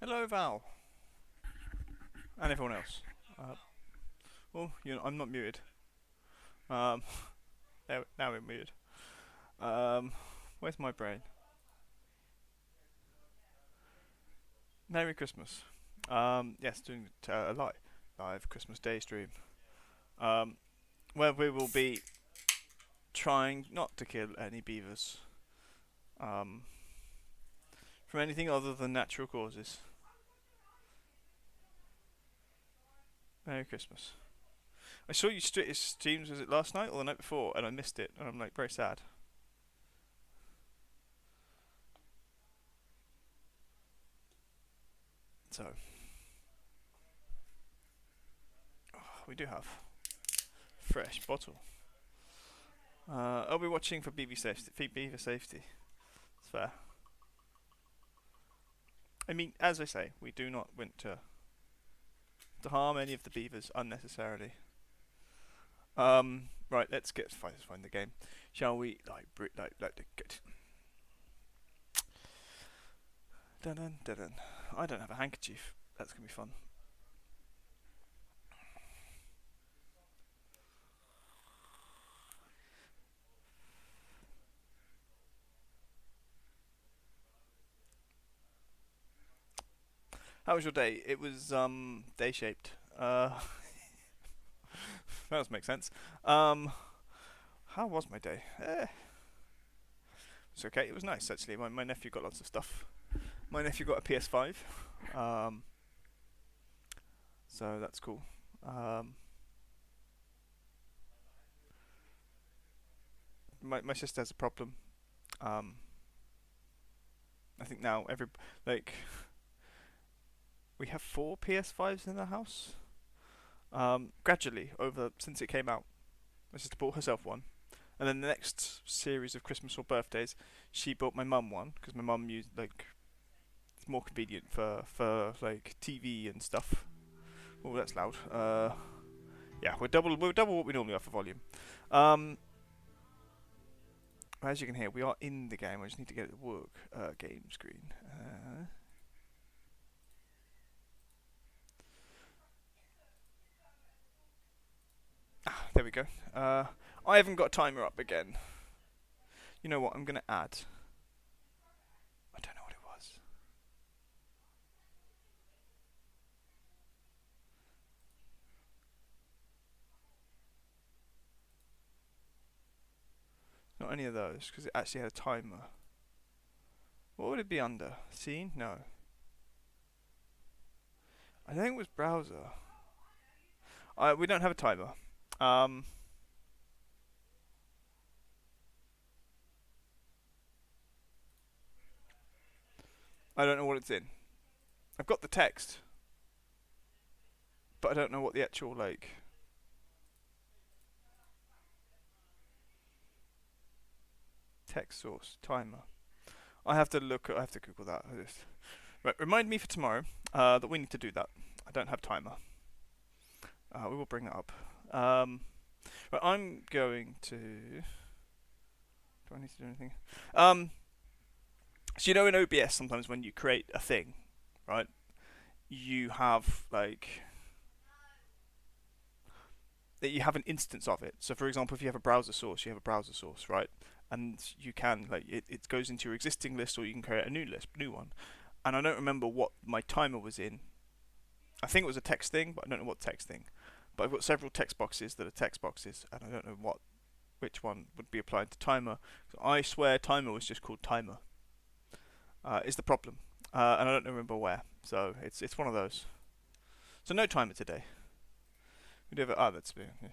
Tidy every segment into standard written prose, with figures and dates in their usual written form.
Hello, Val, and everyone else. Uh, I'm not muted. Um, now we're muted. Um, where's my brain? Merry Christmas. Yes, doing a live Christmas Day stream. Um, where we will be trying not to kill any beavers. Um, from anything other than natural causes. Merry Christmas. I saw you streams. Was it last night or the night before? And I missed it, and I'm like very sad. So we do have fresh bottle. I'll be watching for beaver safety. Beaver safety. It's fair. I mean, as I say, we do not want to harm any of the beavers unnecessarily. Right, let's find the game, shall we? Get. Dun dun dun dun. I don't have a handkerchief. That's gonna be fun. How was your day? It was day shaped. That does make sense. How was my day? It's okay. It was nice actually. My nephew got lots of stuff. My nephew got a PS5. Um, so that's cool. Um, my sister has a problem. Um, I think now like we have four PS5s in the house. Gradually over since it came out, my sister bought herself one, and then the next series of Christmas or birthdays, she bought my mum one because my mum used like it's more convenient for like TV and stuff. Oh, that's loud. Yeah, we're double what we normally are for volume. Um, as you can hear, we are in the game. I just need to get it to work. Game screen. There we go. I haven't got a timer up again. You know what? I'm gonna add. I don't know what it was. Not any of those because it actually had a timer. What would it be under? Scene? No. I think it was browser. We don't have a timer. Um, I don't know what it's in. I've got the text, but I don't know what the actual like text source timer. I have to look. I have to Google that. Right, remind me for tomorrow that we need to do that. I don't have timer. We will bring that up. Right, I'm going to. Do I need to do anything? So you know in OBS sometimes when you create a thing, right? You have like that you have an instance of it. So for example, if you have a browser source, you have a browser source, right? And you can like it goes into your existing list, or you can create a new one. And I don't remember what my timer was in. I think it was a text thing, but I don't know what text thing. But I've got several text boxes that are text boxes, and I don't know which one would be applied to timer. So I swear timer was just called timer. Is the problem, and I don't remember where. So it's one of those. So no timer today. We do have that's me. I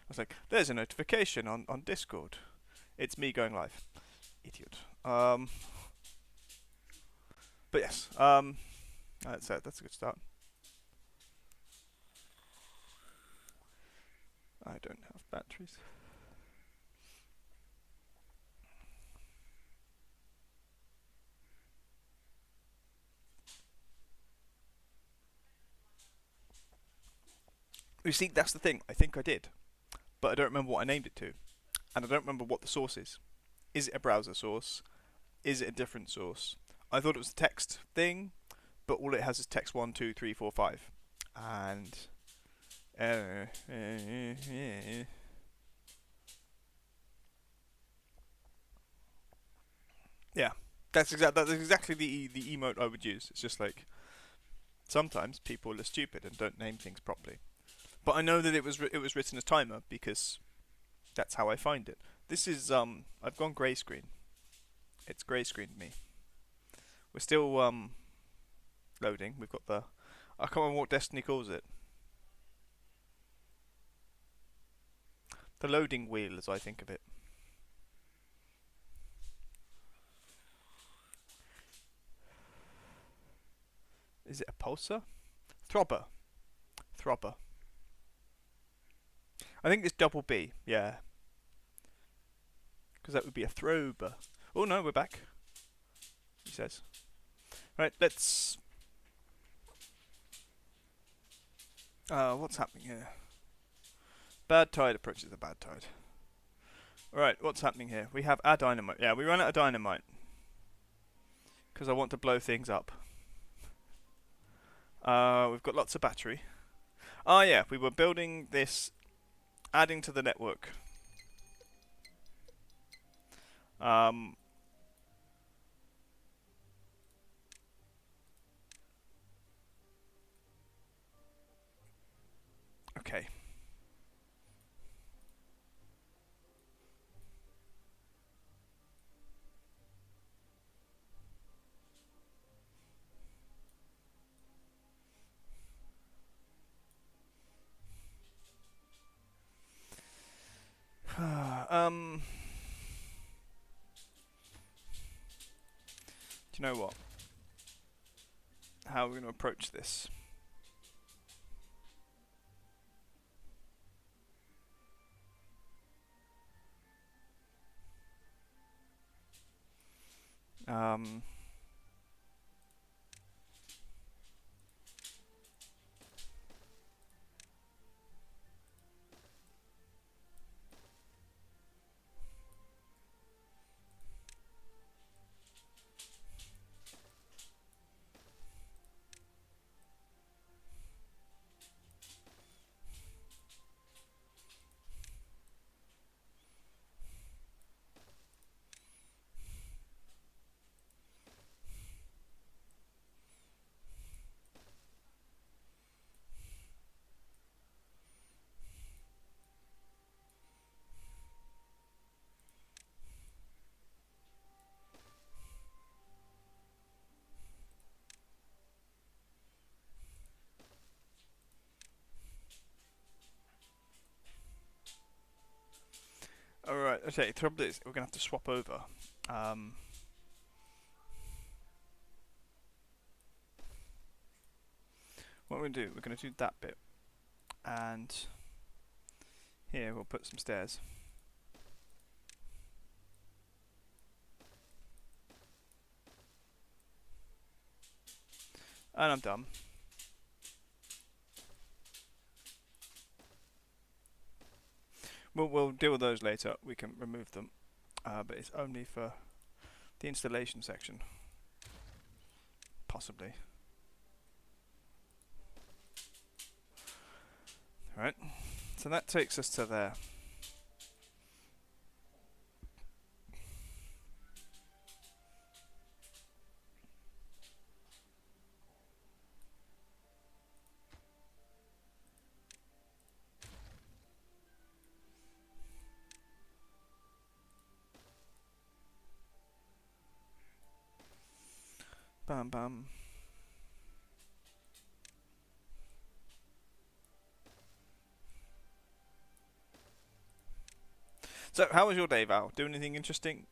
was like, there's a notification on Discord. It's me going live. Idiot. But yes. That's it. That's a good start. I don't have batteries. You see, that's the thing. I think I did, but I don't remember what I named it to, and I don't remember what the source is. Is it a browser source? Is it a different source? I thought it was a text thing, but all it has is text 1, 2, 3, 4, 5, and yeah, that's exactly the emote I would use. It's just like sometimes people are stupid and don't name things properly. But I know that it was written as timer because that's how I find it. This is I've gone grey screen. It's grey screened me. We're still loading. We've got the I can't remember what Destiny calls it. The loading wheel, as I think of it. Is it a pulsar? Throbber. Throbber. I think it's double B. Yeah. Because that would be a throber. Oh no, we're back. He says. Right, let's. What's happening here? Bad tide approaches the bad tide. Alright, what's happening here? We have our dynamite. Yeah, we run out of dynamite. Because I want to blow things up. We've got lots of battery. Oh yeah, we were building this, adding to the network. Okay. Do you know what? How are we going to approach this? Alright, okay, the trouble is, we're going to have to swap over. What we're going to do, we're going to do that bit. And here we'll put some stairs. And I'm done. We'll deal with those later. We can remove them. But it's only for the installation section. Possibly. Alright. So that takes us to there. Bam bam. So, how was your day, Val? Do anything interesting?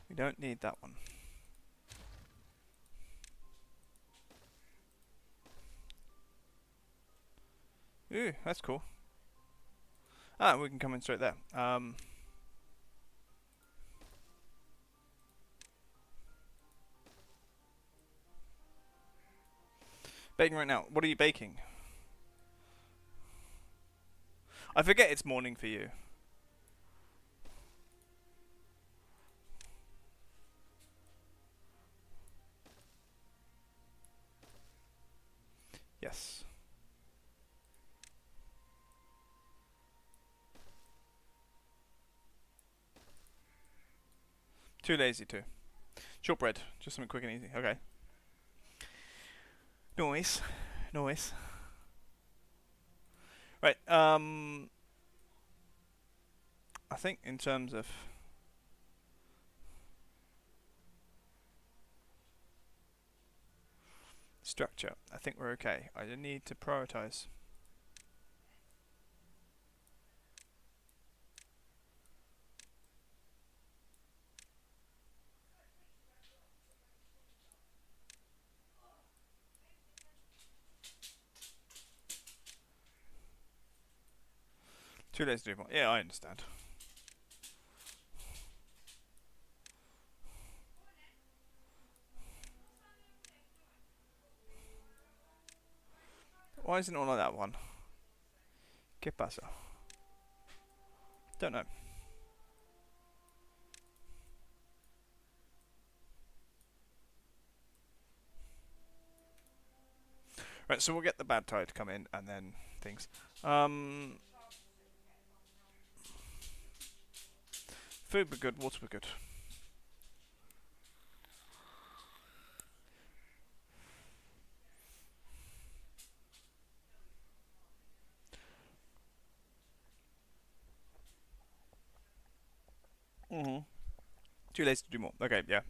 We don't need that one. Ooh, that's cool. Ah, we can come in straight there. Baking right now. What are you baking? I forget it's morning for you. Yes. Too lazy to. Shortbread. Just something quick and easy. Okay. Noise. Noise. Right. I think in terms of structure, I think we're okay. I need to prioritize. Too lazy to do more. Yeah, I understand. Why isn't it all like that one? ¿Qué pasa? Don't know. Right, so we'll get the bad tide to come in and then things. Food be good, water be good. Too lazy to do more. Okay, yeah.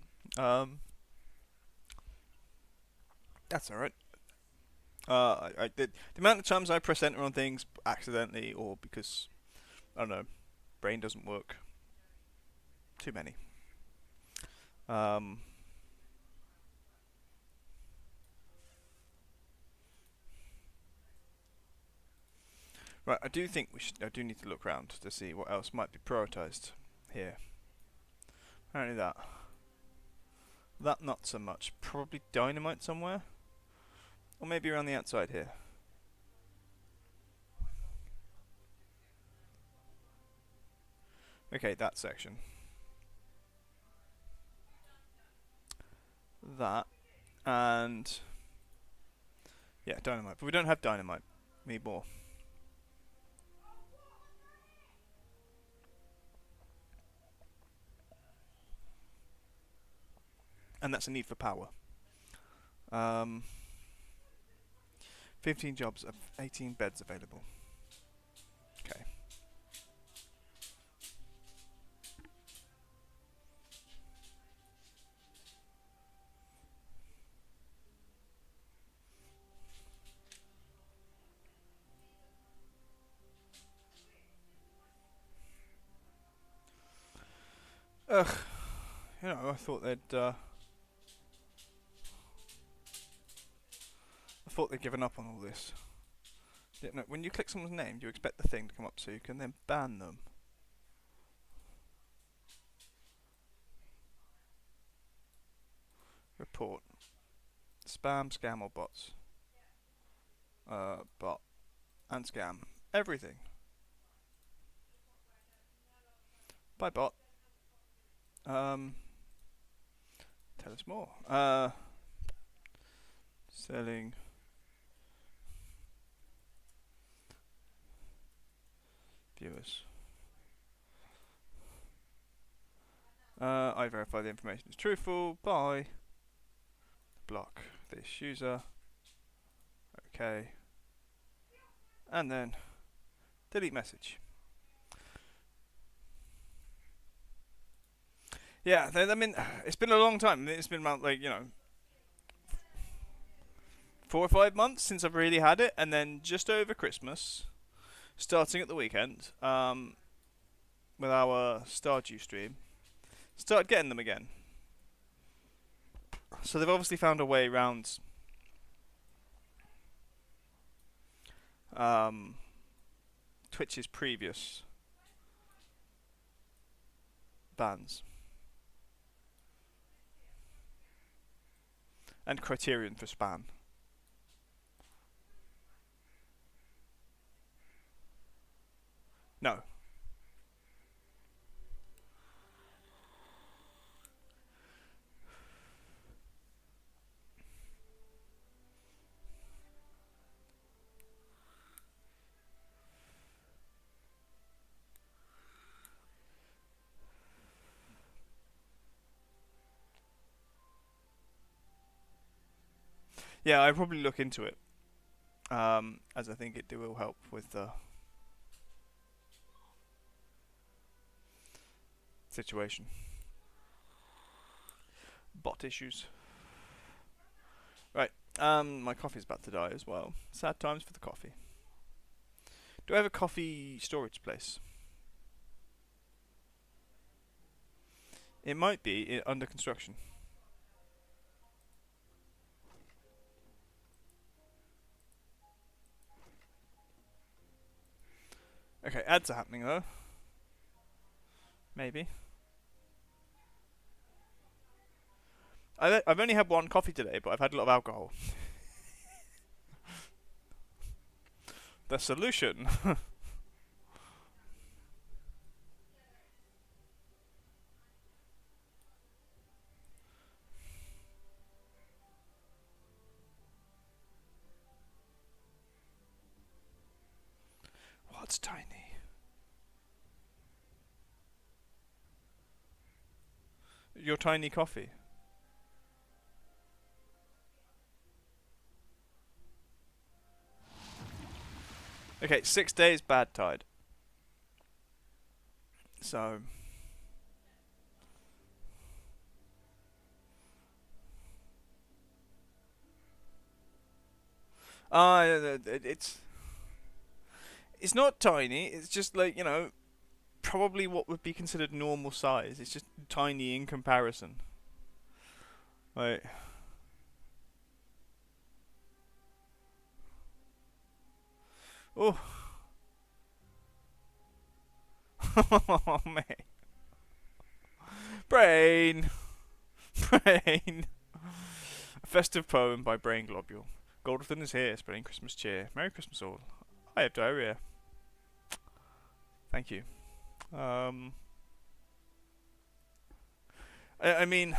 That's alright. The amount of times I press enter on things accidentally or because, I don't know, brain doesn't work. Too many. Right, I do think I do need to look around to see what else might be prioritised here. Apparently that. That not so much. Probably dynamite somewhere. Or maybe around the outside here. Okay, that section. That. And... yeah, dynamite. But we don't have dynamite. We need more. And that's a need for power. 15 jobs, 18 beds available. Okay. Ugh. You know, I thought they'd given up on all this. Yeah, no, when you click someone's name, you expect the thing to come up so you can then ban them. Report. Spam, scam or bots. Bot. And scam. Everything. By bot. Tell us more. Selling viewers. I verify the information is truthful. Bye. Block this user. Okay. And then delete message. Yeah, I mean, it's been a long time. It's been about, like, 4 or 5 months since I've really had it, and then just over Christmas, starting at the weekend, with our Stardew stream, started getting them again. So they've obviously found a way around Twitch's previous bans and criterion for spam. No. Yeah, I'd probably look into it, as I think it will help with the situation. Bot issues. Right. My coffee's about to die as well. Sad times for the coffee. Do I have a coffee storage place? It might be under construction. Okay, ads are happening though. Maybe. I've only had one coffee today, but I've had a lot of alcohol. The solution. What's tiny? Your tiny coffee. Okay, 6 days bad tide. So. It's not tiny. It's just like, probably what would be considered normal size. It's just tiny in comparison. Like. Oh. Oh man. Brain. Brain. A festive poem by Brain Globule. Golden is here, spreading Christmas cheer. Merry Christmas all. I have diarrhea. Thank you. I mean,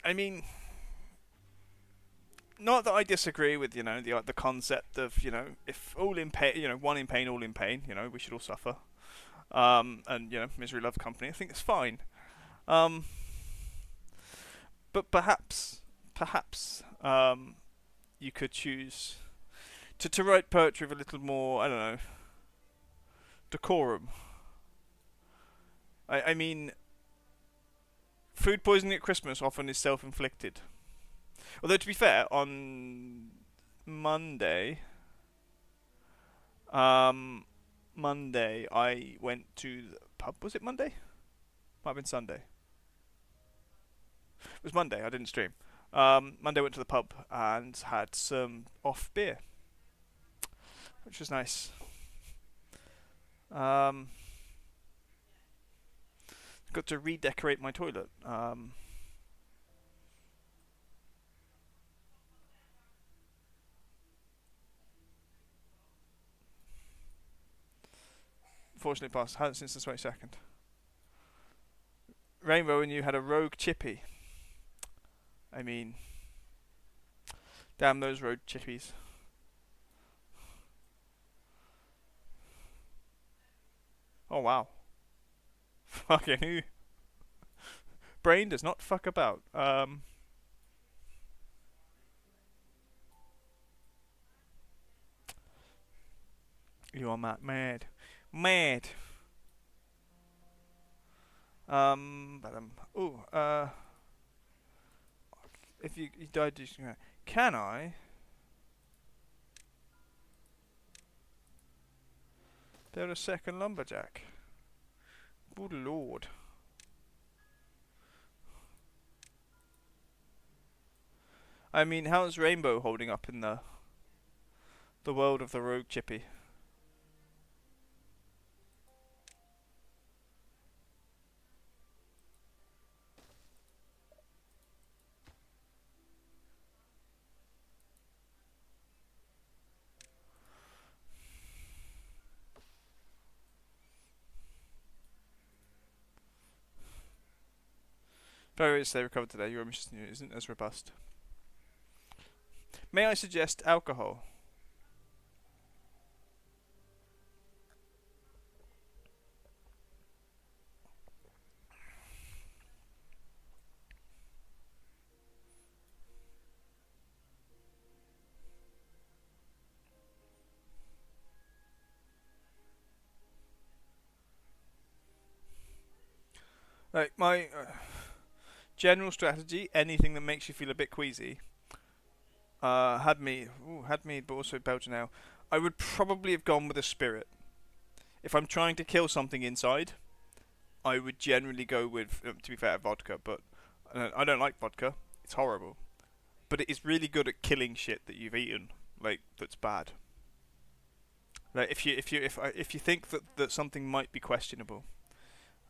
I mean, not that I disagree with the concept of if all in pain, one in pain, all in pain. We should all suffer. And misery loves company. I think it's fine. But perhaps, you could choose to write poetry with a little more, I don't know, decorum. I mean, food poisoning at Christmas often is self-inflicted. Although to be fair, on Monday, Monday I went to the pub. Was it Monday? Might have been Sunday. It was Monday. I didn't stream. Monday I went to the pub and had some off beer, which was nice. Got to redecorate my toilet. Fortunately, passed. Hadn't since the 22nd. Rainbow and you had a rogue chippy. I mean, damn those rogue chippies. Oh wow. Fucking who? Brain does not fuck about. You are mad. Mad. If you died, can I build a second lumberjack? Good lord. I mean, how's Rainbow holding up in the world of the rogue chippy? Diaries they recovered today. Your emission isn't as robust. May I suggest alcohol? Like my general strategy, anything that makes you feel a bit queasy, but also Belgian ale. I would probably have gone with a spirit. If I'm trying to kill something inside, I would generally go with, to be fair, vodka. But I don't like vodka. It's horrible. But it is really good at killing shit that you've eaten, like that's bad. Like if you think that something might be questionable,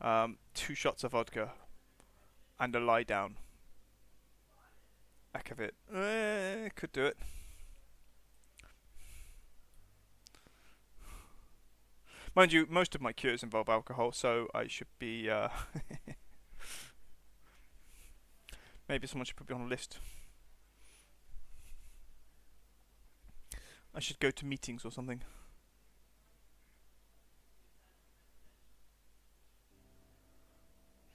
2 shots of vodka and a lie down. Heck of it. Could do it. Mind you, most of my cures involve alcohol, so I should be. Maybe someone should put me on a list. I should go to meetings or something.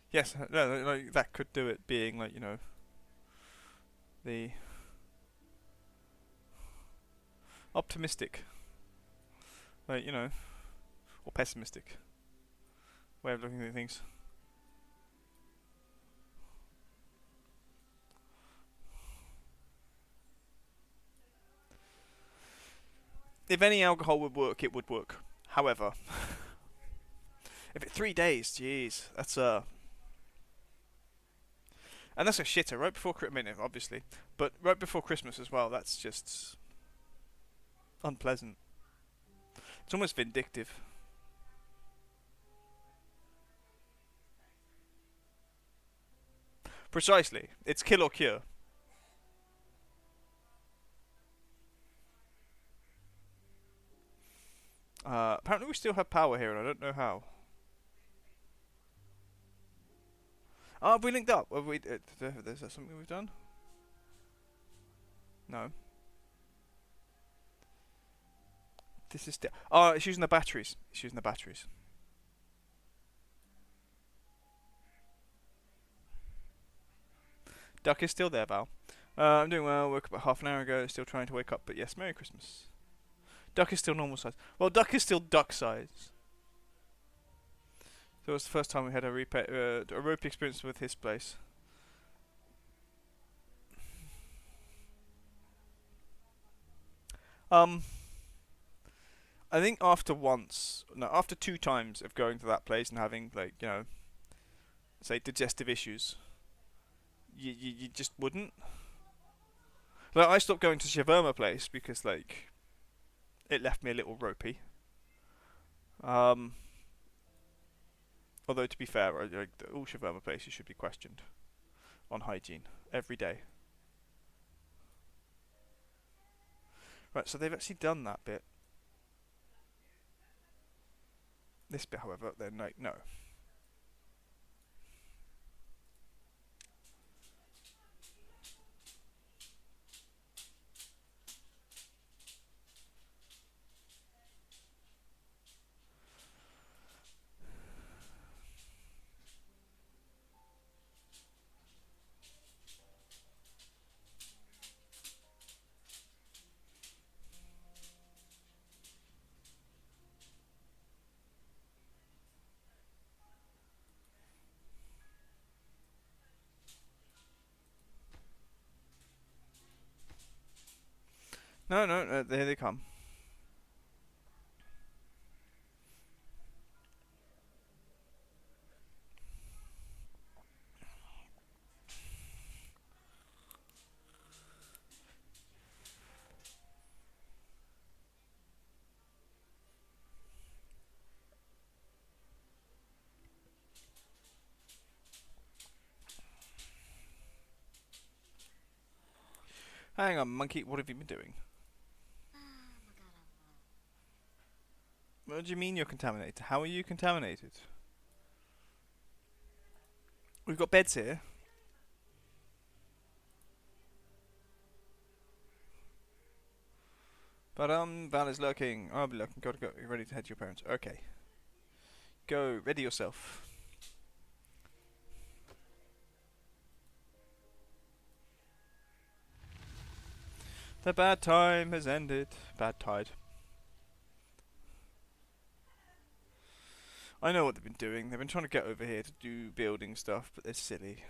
Yes, no, like, that could do it. Being like the optimistic, like or pessimistic way of looking at things. If any alcohol would work, it would work. However, if it's 3 days, jeez, that's and that's a shitter right before Christmas, obviously, but right before Christmas as well. That's just unpleasant. It's almost vindictive. Precisely, it's kill or cure. Apparently, we still have power here, and I don't know how. Oh, have we linked up? Have we? Is that something we've done? No. This is still. Oh, it's using the batteries. It's using the batteries. Duck is still there, Val. I'm doing well. Woke up about half an hour ago. Still trying to wake up, but yes, Merry Christmas. Duck is still normal size. Well, Duck is still duck size. So it was the first time we had a rope experience with his place. Um, I think after 2 times of going to that place and having say digestive issues, you just wouldn't. Like I stopped going to shawarma place because it left me a little ropey. Um, although to be fair, all shawarma places should be questioned on hygiene every day. Right, so they've actually done that bit. This bit, however, they're like, no. No, no, there they come. Hang on, monkey, what have you been doing? What do you mean you're contaminated? How are you contaminated? We've got beds here. But Val is lurking. I'll be lurking. Gotta go. You're ready to head to your parents. Okay. Go. Ready yourself. The bad time has ended. Bad tide. I know what they've been doing. They've been trying to get over here to do building stuff, but they're silly.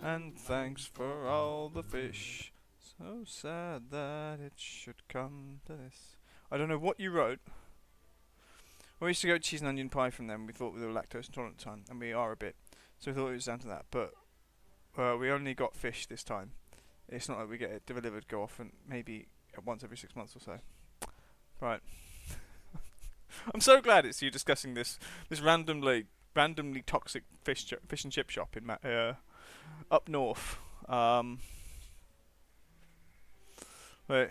And thanks for all the fish. So sad that it should come to this. I don't know what you wrote. We used to go cheese and onion pie from them. We thought we were lactose intolerant at the time, and we are a bit. So we thought it was down to that. But we only got fish this time. It's not like we get it delivered go often. Maybe once every 6 months or so. Right. I'm so glad it's you discussing this randomly toxic fish and chip shop in up north. Wait.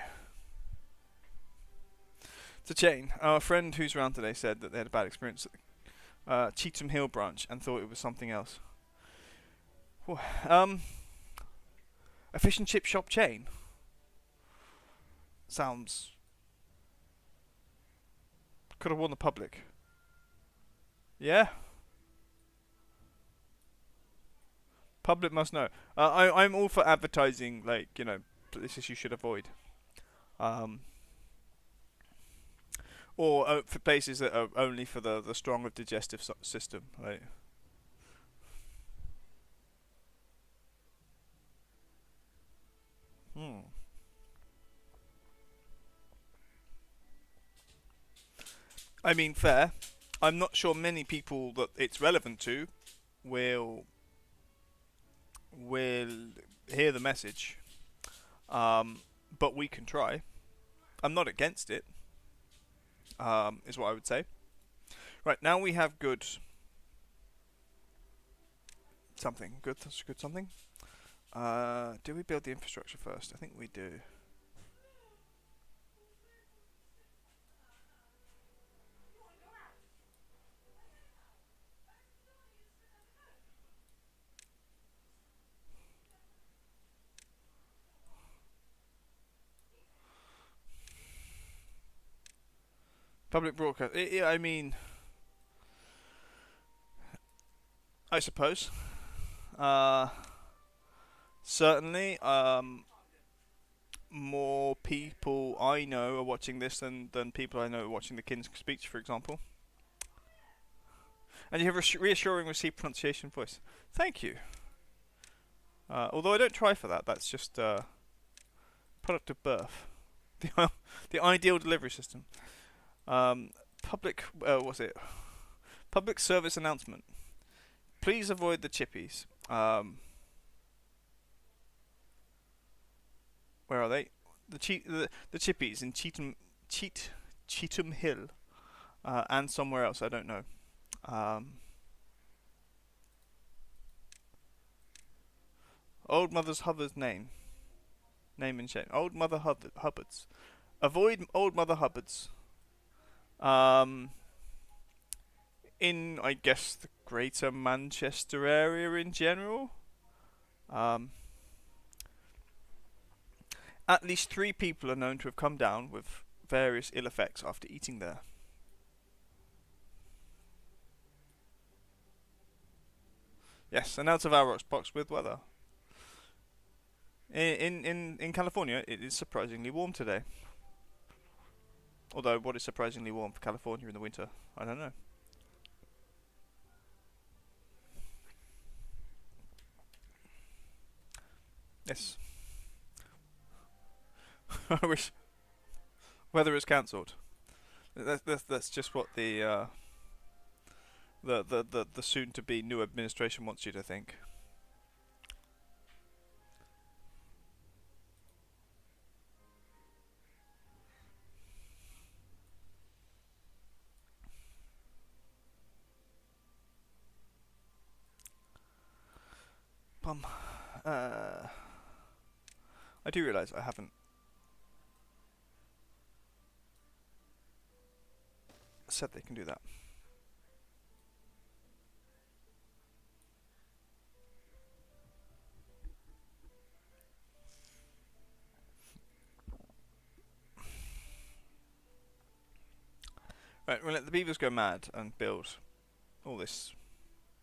It's a chain. Our friend who's around today said that they had a bad experience at Cheetham Hill branch and thought it was something else. A fish and chip shop chain? Sounds... Could have won the public. Yeah? Public must know. I'm all for advertising, like, you know, places you should avoid. Or for places that are only for the stronger digestive system, right? I mean, fair. I'm not sure many people that it's relevant to will hear the message. But we can try. I'm not against it. Is what I would say. Right, now we have good something. Good something. Do we build the infrastructure first? I think we do. Public broadcast. I mean, I suppose. Certainly, more people I know are watching this than people I know are watching the King's Speech, for example. And you have a reassuring received pronunciation voice. Thank you. Although I don't try for that. That's just product of birth. The ideal delivery system. What's it? Public service announcement. Please avoid the chippies. Where are they? The chippies in Cheetham Hill, and somewhere else. I don't know. Old Mother's Hubbard's name and shame. Old Mother Hubbard's. Avoid Old Mother Hubbard's. In, I guess, the Greater Manchester area in general. At least 3 people are known to have come down with various ill effects after eating there. Yes, and out of our box with weather. In California, it is surprisingly warm today. Although, what is surprisingly warm for California in the winter? I don't know. Yes. I wish weather is cancelled. That's just what the soon-to-be new administration wants you to think. I do realise I haven't said they can do that. Right, we'll let the beavers go mad and build all this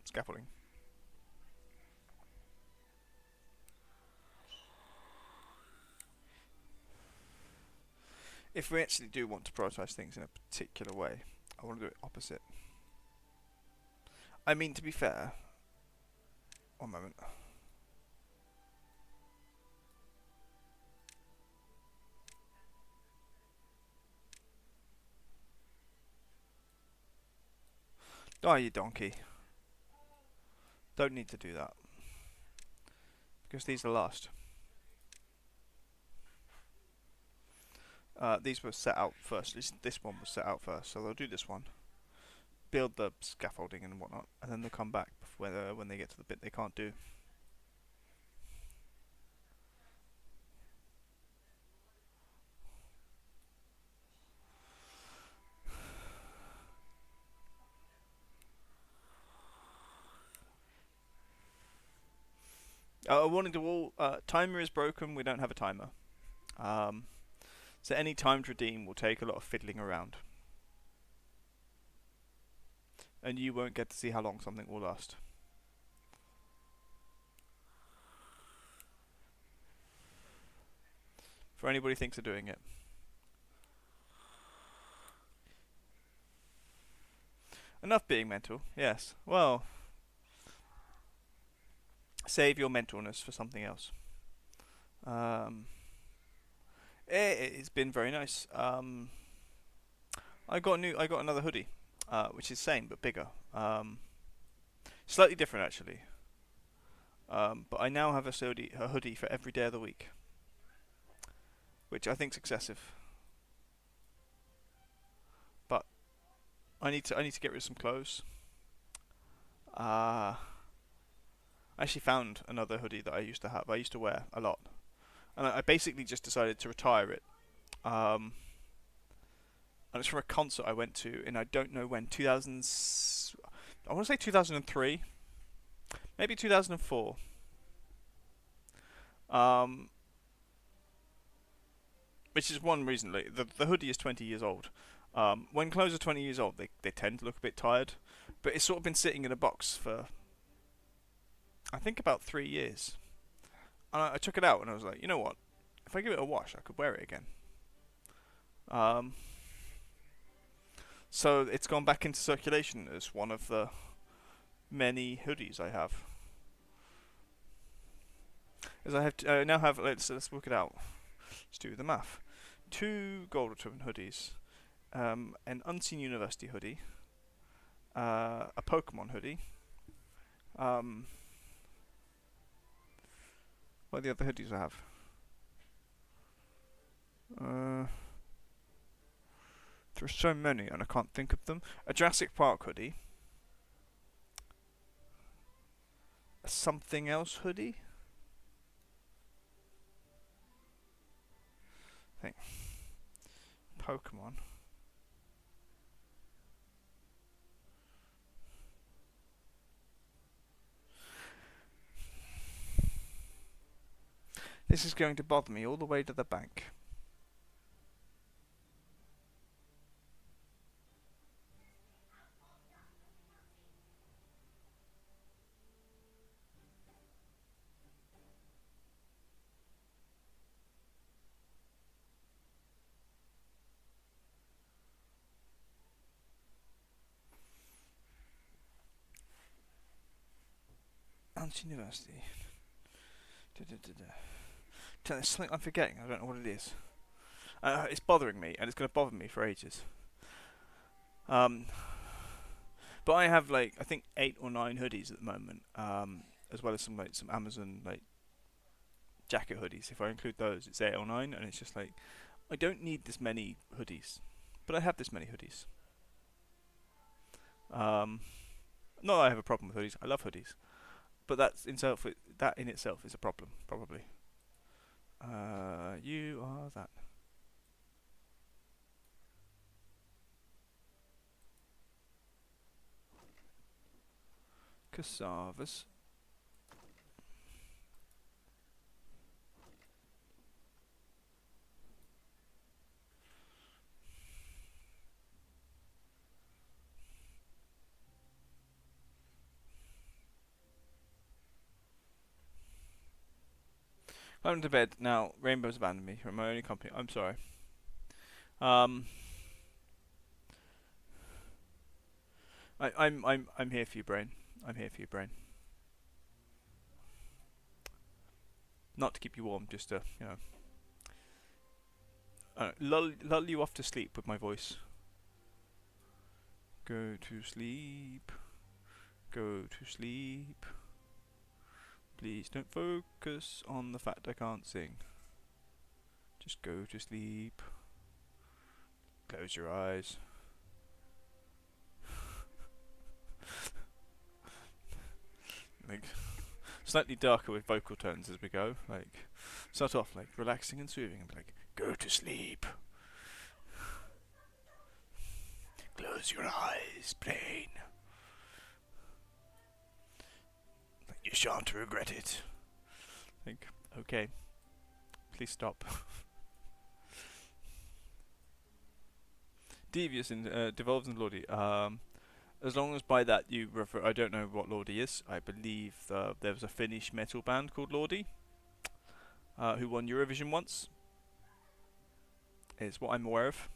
scaffolding. If we actually do want to prioritise things in a particular way, I want to do it opposite. I mean, to be fair, one moment. Oh, you donkey. Don't need to do that. Because these are last. These were set out first. This one was set out first, so they'll do this one. Build the scaffolding and whatnot, and then they'll come back when they get to the bit they can't do. A warning to all, timer is broken, we don't have a timer. So any timed redeem will take a lot of fiddling around. And you won't get to see how long something will last. For anybody who thinks of doing it. Enough being mental, yes. Well, save your mentalness for something else. It's been very nice. I got another hoodie, which is same but bigger. Slightly different actually. But I now have a hoodie for every day of the week, which I think's excessive. But I need to get rid of some clothes. I actually found another hoodie that I used to have. I used to wear a lot, and I basically just decided to retire it. And it's from a concert I went to in I don't know when, 2000. I want to say 2003, maybe 2004. Which is one reason. Like, the hoodie is 20 years old. When clothes are 20 years old, they tend to look a bit tired. But it's sort of been sitting in a box for, I think, about 3 years. And I took it out and I was like, you know what? If I give it a wash, I could wear it again. So it's gone back into circulation as one of the many hoodies I have. As I have now have, let's work it out. Let's do the math. 2 gold return hoodies, an Unseen University hoodie, a Pokemon hoodie. What are the other hoodies I have? There's so many and I can't think of them. A Jurassic Park hoodie. A something else hoodie. I think. Pokemon. This is going to bother me all the way to the bank. University. There's something I'm forgetting. I don't know what it is. It's bothering me, and it's going to bother me for ages. But I have I think 8 or 9 hoodies at the moment, as well as some Amazon jacket hoodies. If I include those, it's 8 or 9, and it's just I don't need this many hoodies, but I have this many hoodies. Not that I have a problem with hoodies. I love hoodies. But that in itself is a problem, probably. You are that. Cassavas. I'm to bed now. Rainbow's abandoned me. You're my only company. I'm sorry. Um, I'm here for you, brain. I'm here for you, brain. Not to keep you warm, just to lull you off to sleep with my voice. Go to sleep. Go to sleep. Please don't focus on the fact I can't sing. Just go to sleep. Close your eyes. Like slightly darker with vocal tones as we go. Like start off like relaxing and soothing and be like, go to sleep. Close your eyes, brain. Like, you shan't regret it. Like, okay. Please stop. Devious and devolves into Lordy. As long as by that you refer, I don't know what Lordy is. I believe there was a Finnish metal band called Lordy, who won Eurovision once. Is what I'm aware of.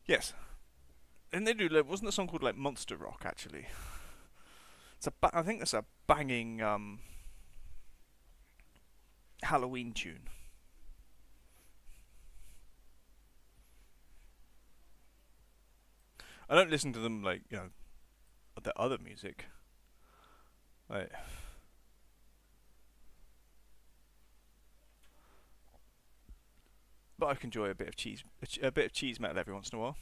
Yes, and they do. Wasn't a song called like Monster Rock actually? I think that's a banging Halloween tune. I don't listen to them like their other music. Like, but I can enjoy a bit of cheese metal every once in a while.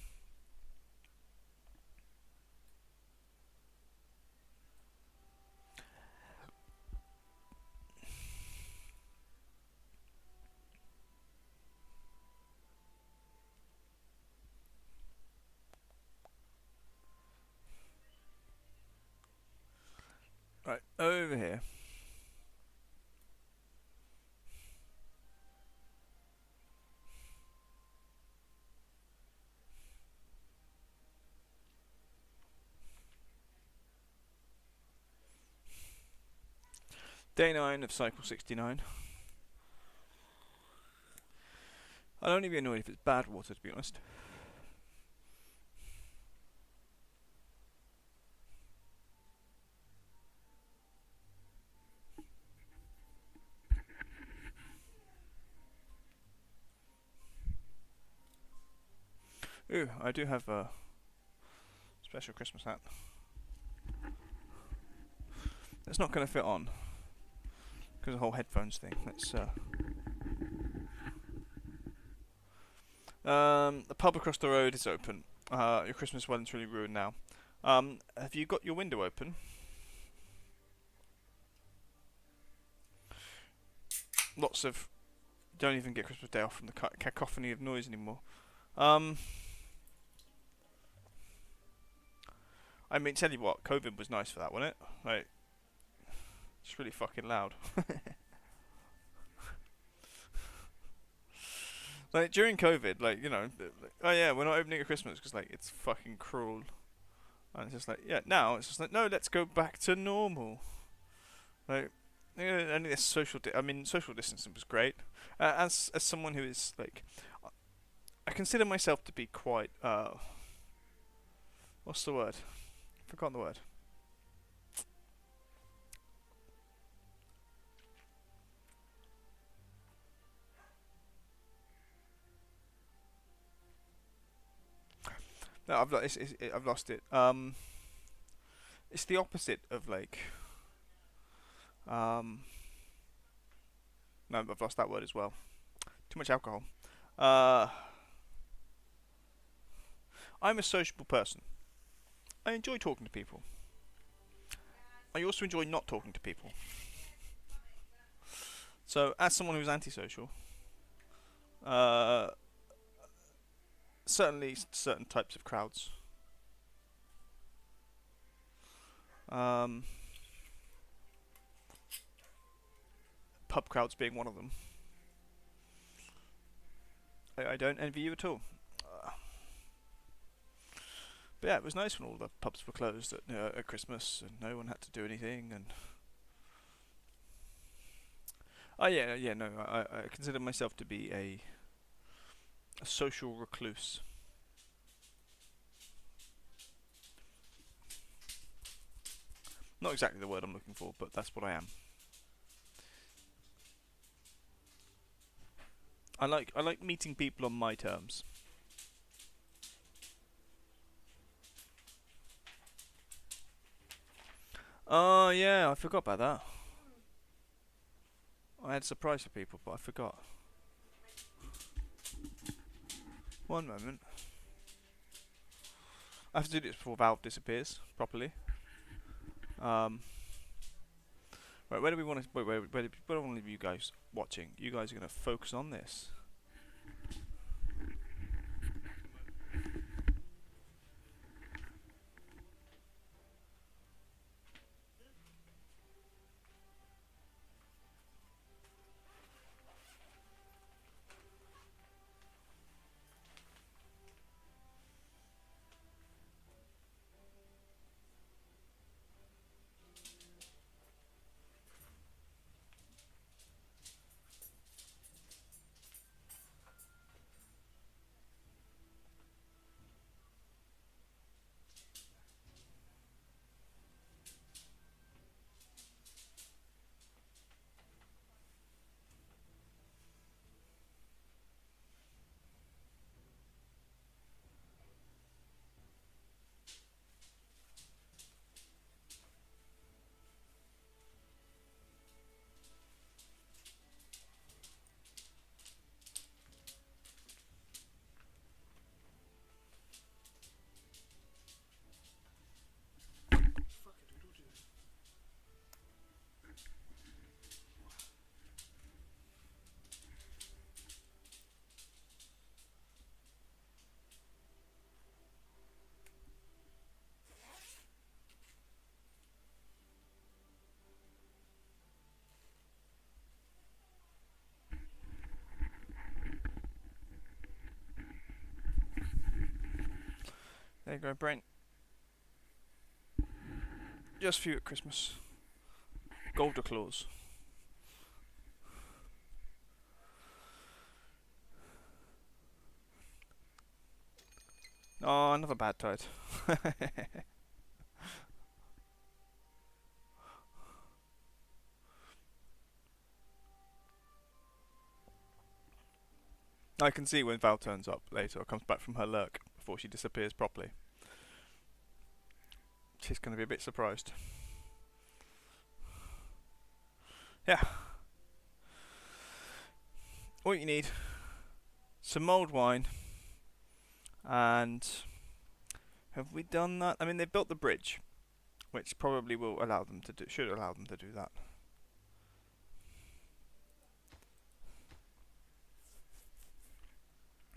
Right, over here. Day 9 of cycle 69. I'll only be annoyed if it's bad water, to be honest. Ooh, I do have a special Christmas hat. It's not going to fit on because of the whole headphones thing. Let's the pub across the road is open. Your Christmas wedding's really ruined now. Have you got your window open? Lots of don't even get Christmas Day off from the cacophony of noise anymore. I mean, tell you what, COVID was nice for that, wasn't it? Like, it's really fucking loud. Like during COVID, like oh yeah, we're not opening at Christmas because like it's fucking cruel. And it's just like now it's just like no, let's go back to normal. Like only this social distancing was great. As someone who is like, I consider myself to be quite what's the word? Forgotten the word. No, I've lost it. It's the opposite of like. No, I've lost that word as well. Too much alcohol. Uh, I'm a sociable person. I enjoy talking to people. I also enjoy not talking to people. So, as someone who's antisocial, uh, certainly certain types of crowds. Um, Pub crowds being one of them. I don't envy you at all. But yeah, it was nice when all the pubs were closed at Christmas and no one had to do anything. And oh yeah, yeah, no, I consider myself to be a social recluse. Not exactly the word I'm looking for, but that's what I am. I like meeting people on my terms. Oh yeah, I forgot about that. I had a surprise for people, but I forgot. One moment. I have to do this before Valve disappears properly. Um, right, where do we want to? Where do I want to leave you guys watching? You guys are going to focus on this. There you go, Brent. Just for you at Christmas. Golder claws. Oh, another bad tide. I can see when Val turns up later or comes back from her lurk before she disappears properly. She's going to be a bit surprised. Yeah. All you need, some mulled wine, and have we done that? I mean, they've built the bridge, which probably will allow them to do, should allow them to do that.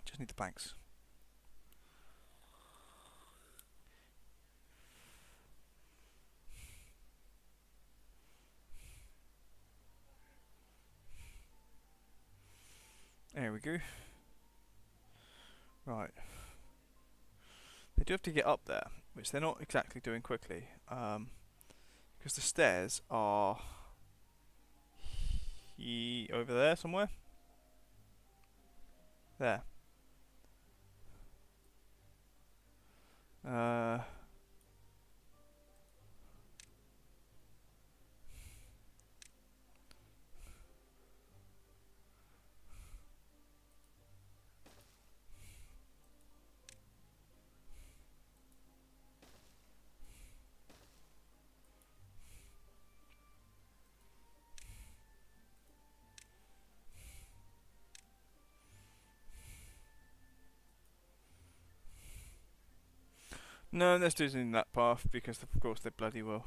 Just need the planks. There we go. Right. They do have to get up there, which they're not exactly doing quickly, because the stairs are over there somewhere. There. No, let's do it in that path because of course they bloody will.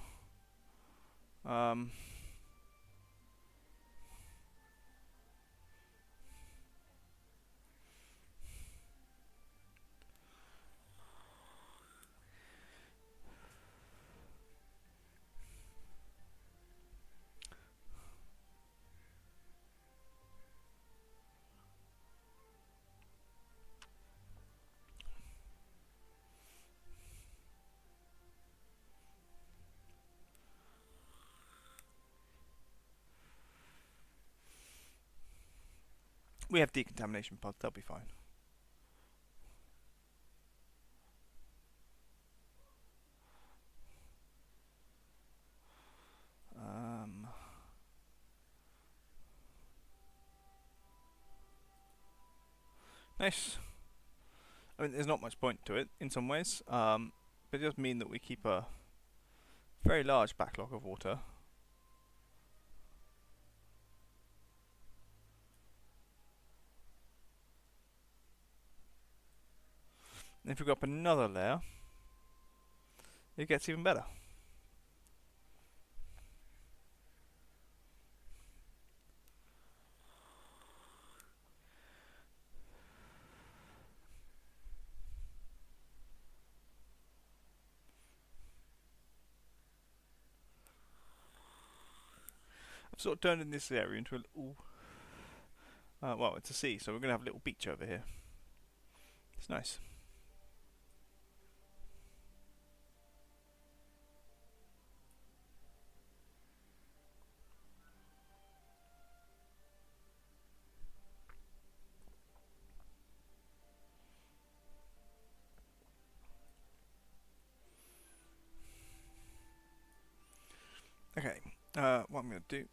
We have decontamination pods. They'll be fine. Nice. I mean, there's not much point to it in some ways, but it does mean that we keep a very large backlog of water. And if we go up another layer, it gets even better. I've sort of turned in this area into a little, well, it's a sea, so we're going to have a little beach over here. It's nice. Okay, what I'm going to do.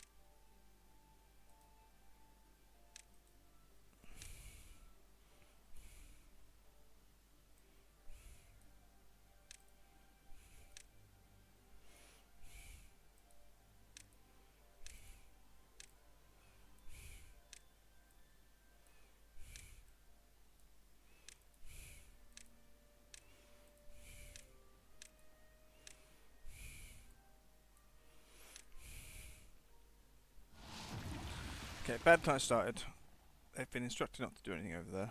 Okay, bad time started. They've been instructed not to do anything over there.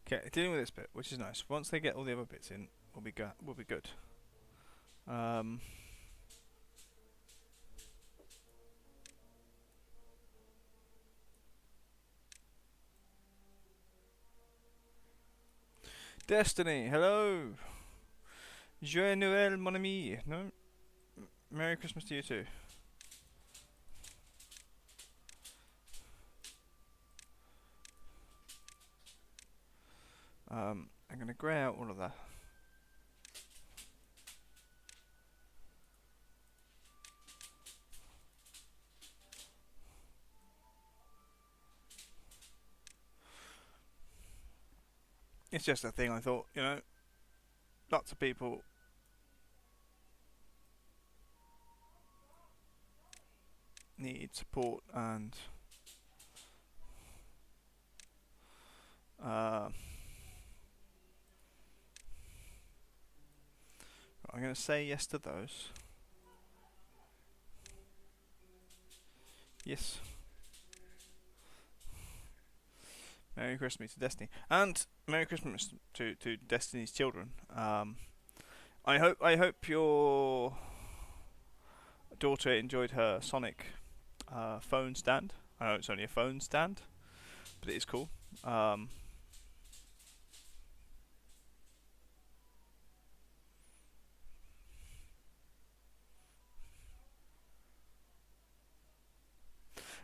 Okay, dealing with this bit, which is nice. Once they get all the other bits in, we'll be good. Destiny, hello. Joyeux Noël, mon ami. No, Merry Christmas to you too. I'm going to grey out all of that. It's just a thing I thought, you know, lots of people need support and I'm going to say yes to those. Yes. Merry Christmas to Destiny, and Merry Christmas to Destiny's children. I hope your daughter enjoyed her Sonic phone stand. I know it's only a phone stand, but it is cool.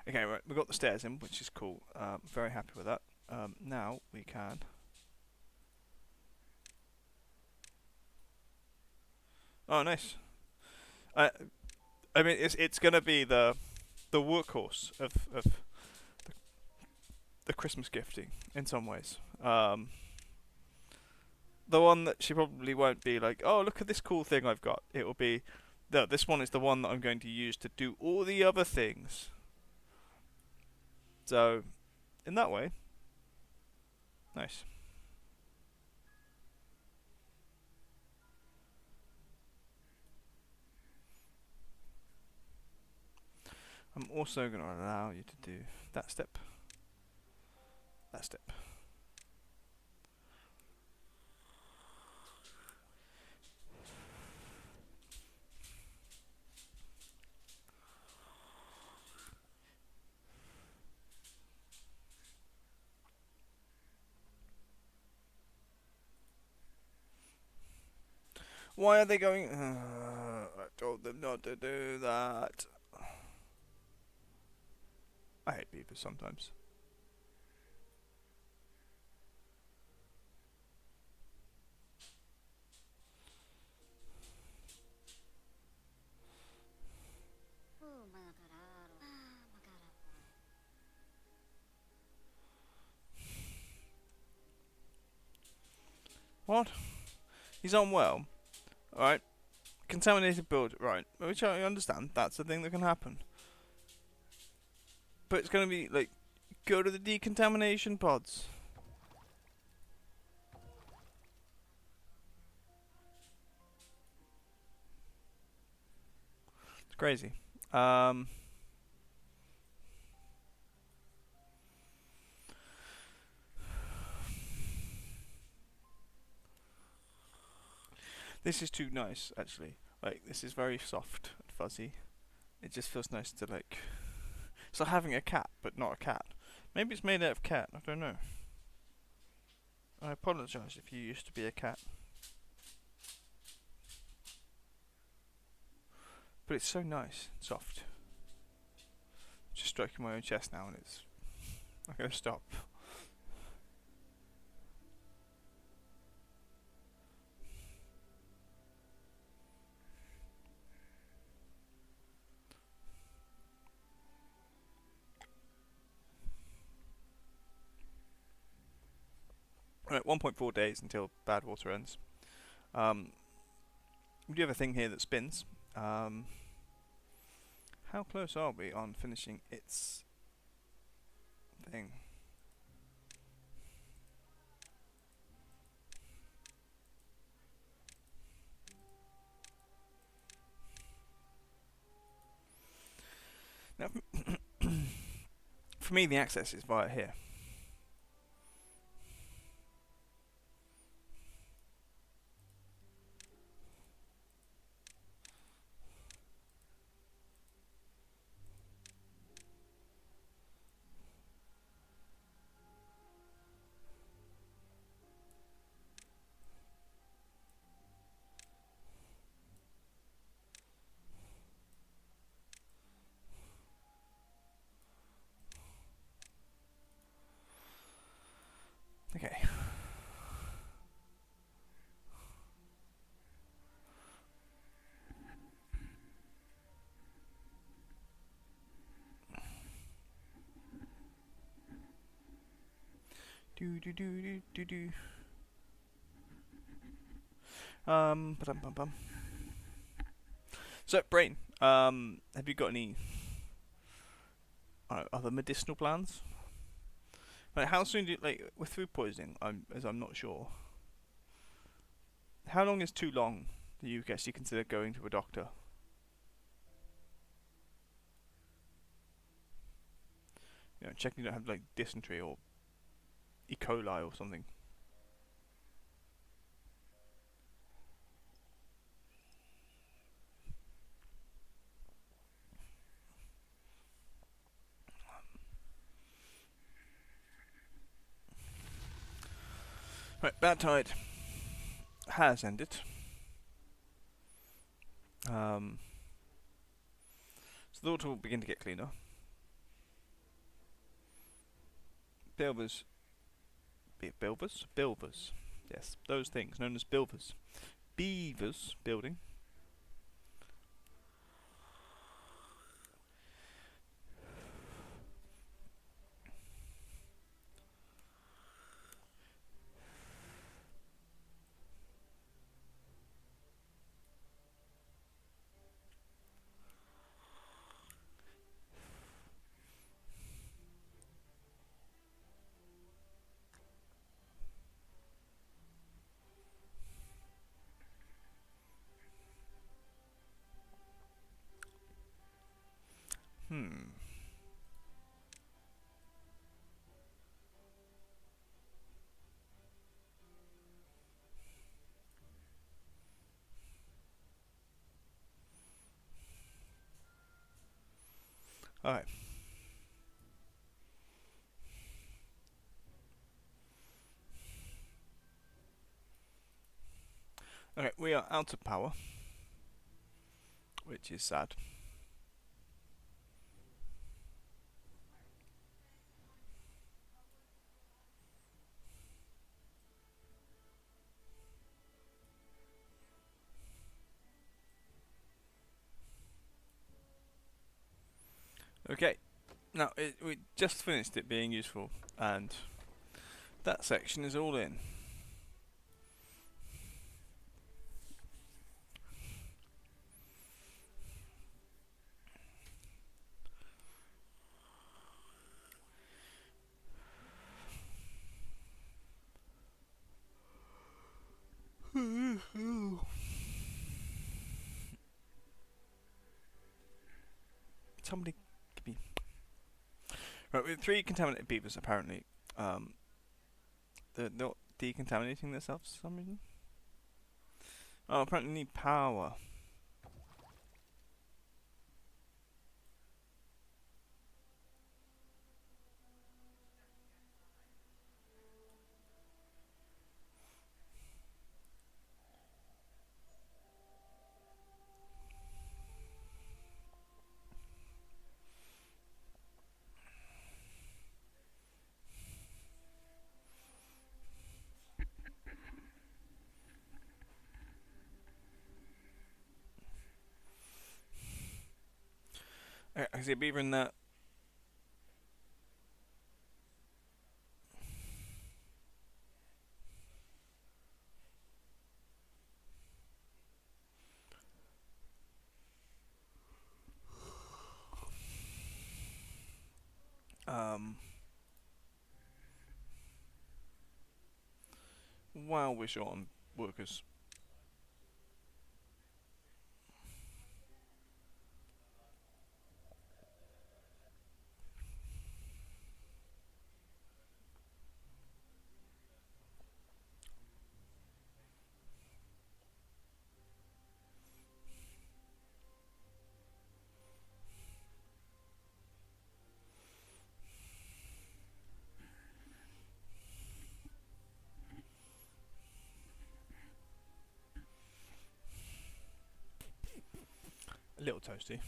Okay, right, we've got the stairs in, which is cool. Very happy with that. Now we can. Oh, nice. I mean, it's gonna be the workhorse of the Christmas gifting in some ways. The one that she probably won't be like, oh, look at this cool thing I've got. It will be, no, this one is the one that I'm going to use to do all the other things. So, in that way, nice. I'm also going to allow you to do that step, that step. Why are they going? I told them not to do that. I hate beavers sometimes. What? He's unwell. Alright. Contaminated build. Right. Which I understand. That's the thing that can happen. But it's going to be, like, go to the decontamination pods. It's crazy. This is too nice, actually. Like, this is very soft and fuzzy. It just feels nice to, like... It's like having a cat, but not a cat. Maybe it's made out of cat, I don't know. I apologise if you used to be a cat. But it's so nice and soft. Just stroking my own chest now and it's... I'm going to stop. Right, 1.4 days until bad water ends. We do have a thing here that spins. How close are we on finishing its thing? Now, for me, the access is via here. Okay. Do do do do do do. Ba-dum-bum-bum. So, brain. Have you got any other medicinal plans? Like, how soon do you, like, with food poisoning? I'm not sure. How long is too long? Do you actually consider going to a doctor? You know, checking you don't have like dysentery or E. coli or something. Right, bad tide has ended. So the water will begin to get cleaner. Bilvers. Bilvers. Yes, those things known as bilvers. Beavers building. Hmm. Okay. Okay, we are out of power, which is sad. Okay, now we just finished it being useful, and that section is all in. Somebody give me. Right, with 3 contaminated beavers, apparently, they're not decontaminating themselves for some reason. Oh, apparently need power. I see a beaver in that. While we're short on workers. A little toasty.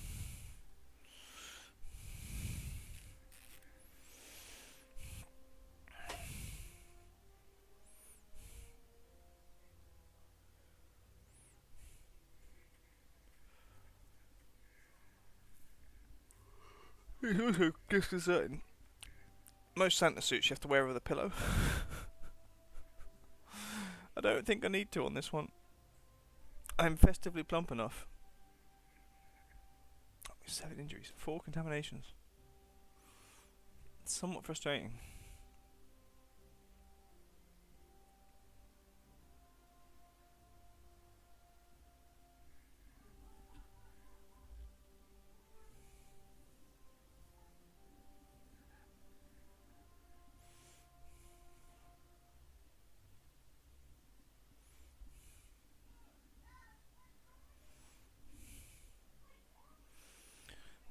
It's also disconcerting. Most Santa suits you have to wear over the pillow. I don't think I need to on this one. I'm festively plump enough. 7 injuries, 4 contaminations. It's somewhat frustrating.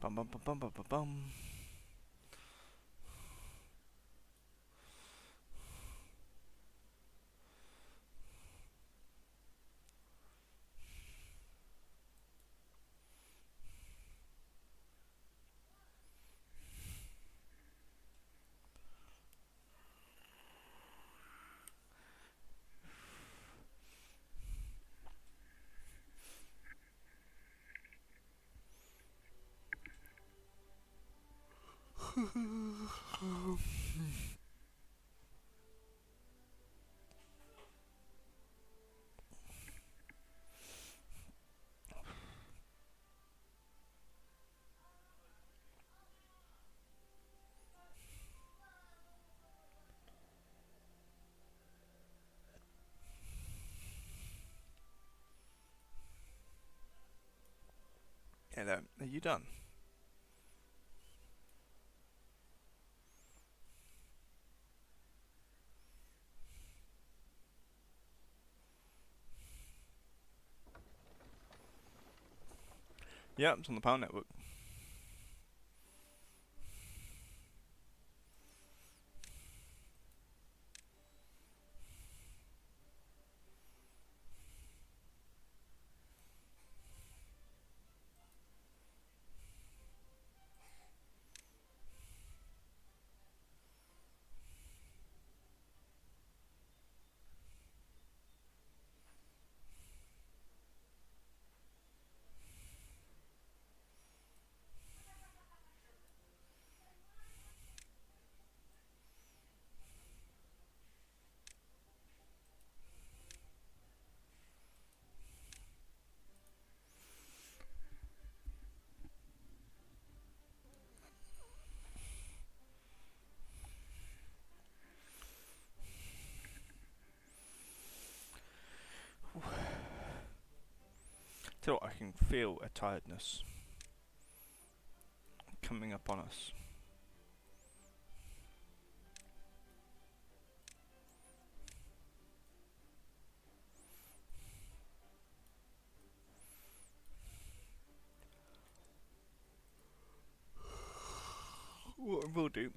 Bum bum bum bum bum bum bum. Hello, are you done? Yeah, it's on the Power Network. Tell you what, I can feel a tiredness coming up on us. What I will do.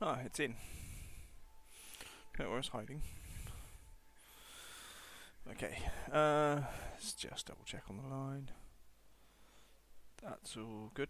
Ah, it's in. Don't know where it's hiding. Okay, let's just double check on the line. That's all good.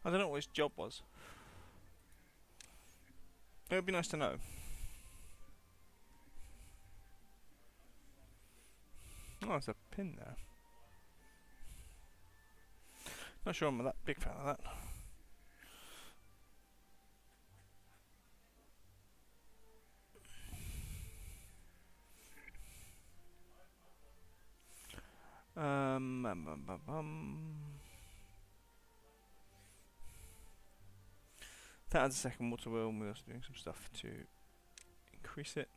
I don't know what his job was. It would be nice to know. Oh, there's a pin there. Not sure I'm that big fan of that. That adds a second water wheel, and we're also doing some stuff to increase it.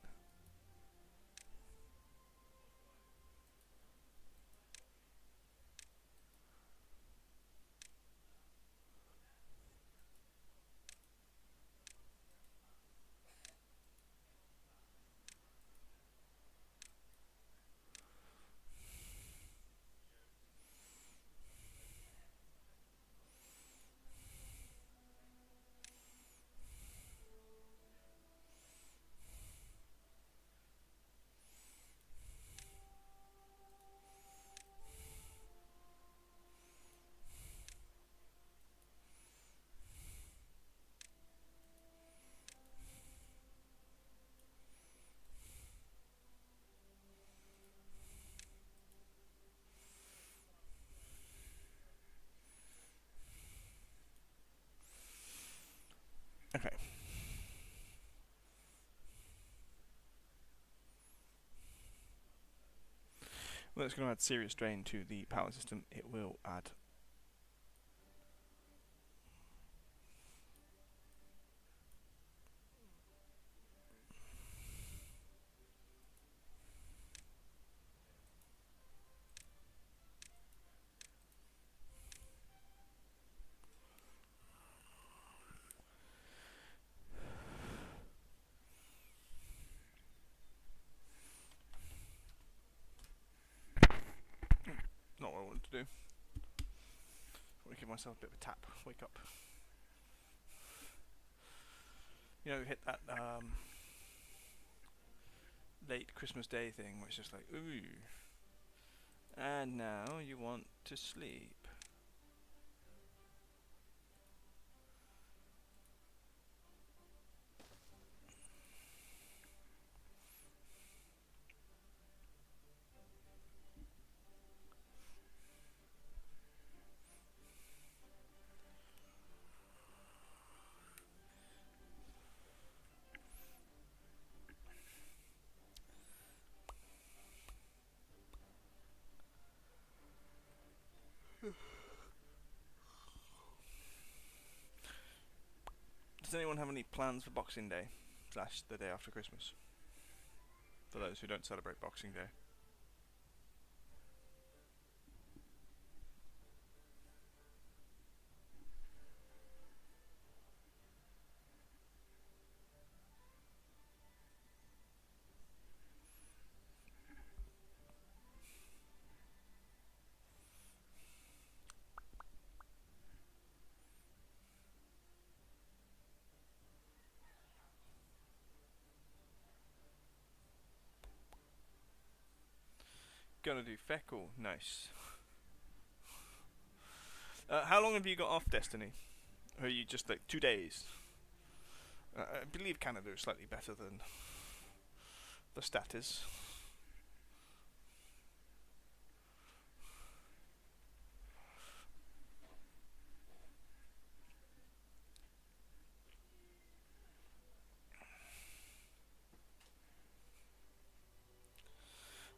Okay. Well, it's going to add serious drain to the power system. It will add. Not what I wanted to do. I want to give myself a bit of a tap. Wake up. You know, hit that late Christmas Day thing where it's just like, ooh. And now you want to sleep. Does anyone have any plans for Boxing Day / the day after Christmas? For those who don't celebrate Boxing Day. Gonna do Feckle, nice. How long have you got off Destiny? Or are you just like 2 days? I believe Canada is slightly better than the status.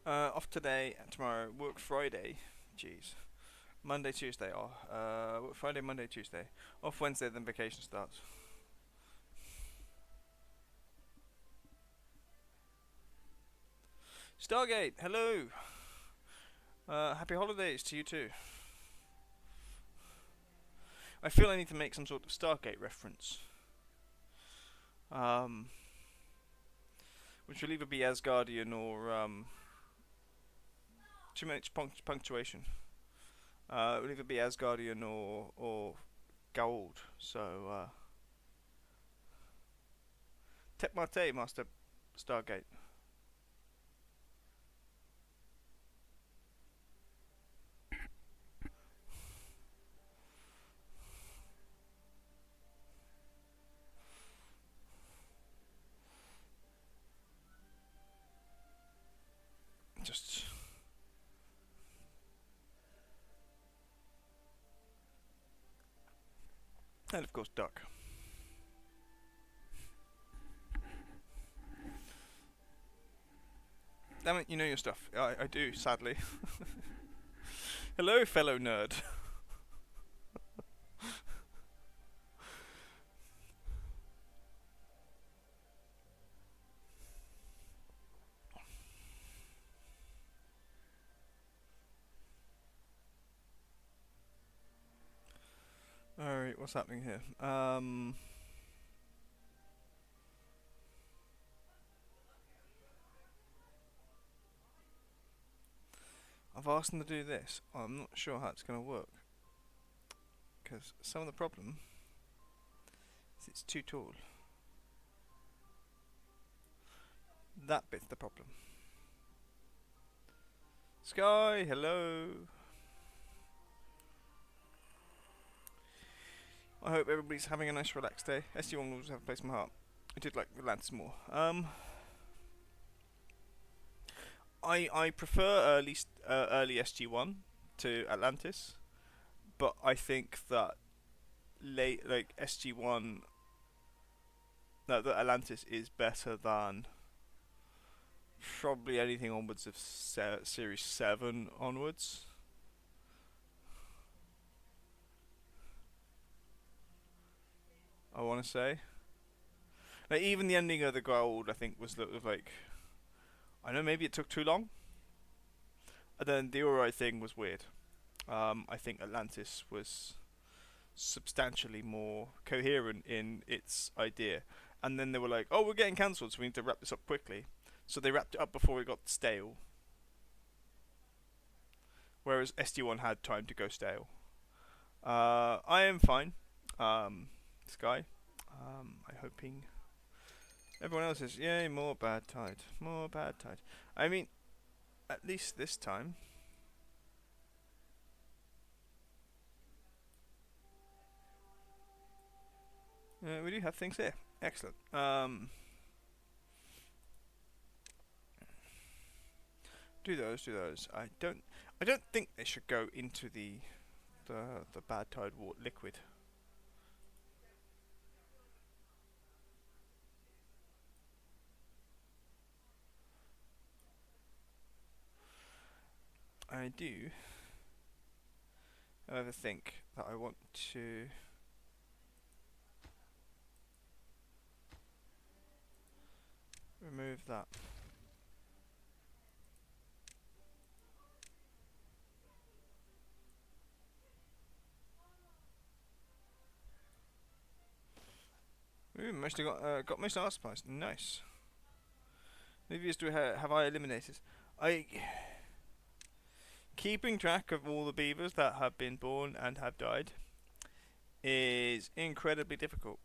Off today and tomorrow. Work Friday. Jeez. Monday, Tuesday off. Work Friday, Monday, Tuesday. Off Wednesday, then vacation starts. Stargate, hello. Happy holidays to you too. I feel I need to make some sort of Stargate reference. Which will either be Asgardian or too much punctuation. It will either be Asgardian or Gold. So Tech Mate, Master Stargate. Just and of course Duck. Damn it, you know your stuff. I do, sadly. Hello, fellow nerd. Alright, what's happening here? I've asked them to do this. I'm not sure how it's going to work. Because some of the problem is it's too tall. That bit's the problem. Sky, hello. I hope everybody's having a nice relaxed day. SG1 will always have a place in my heart. I did like Atlantis more. I prefer early SG1 to Atlantis, but I think that late like SG1 No, that Atlantis is better than probably anything onwards of Series 7 onwards. I want to say. Like, even the ending of the gold, I think, was like, I know maybe it took too long. And then the Uri thing was weird. I think Atlantis was substantially more coherent in its idea. And then they were like, oh, we're getting cancelled, so we need to wrap this up quickly. So they wrapped it up before it got stale. Whereas SG1 had time to go stale. I am fine. Sky. I'm hoping. Everyone else is, yay, more bad tide. More bad tide. I mean, at least this time. We do have things here. Excellent. Do those, do those. I don't think they should go into the bad tide water liquid. I do, however, think that I want to remove that. Ooh, mostly got most art supplies. Nice. Maybe do have I eliminated? I keeping track of all the beavers that have been born and have died is incredibly difficult.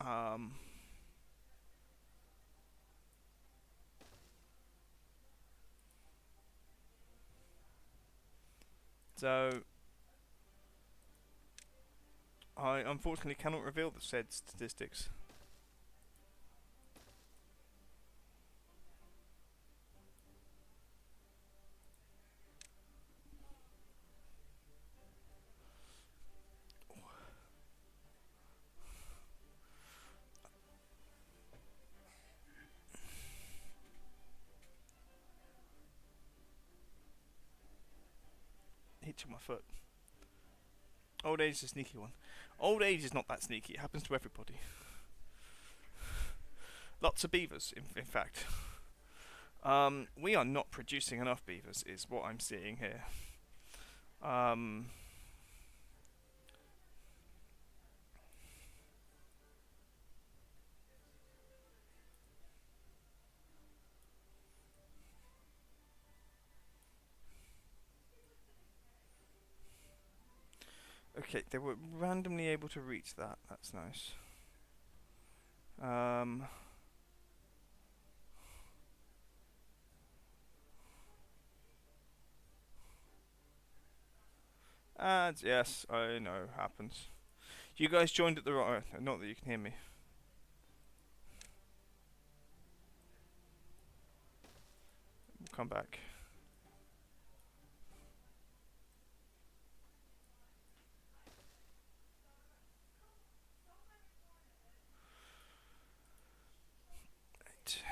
Um, so I unfortunately cannot reveal the said statistics. Hit my foot. Old age is a sneaky one. Old age is not that sneaky. It happens to everybody. Lots of beavers, in fact. We are not producing enough beavers, is what I'm seeing here. Okay, they were randomly able to reach that. That's nice. And yes, I know, happens. You guys joined at the right. Not that you can hear me. We'll come back. Right.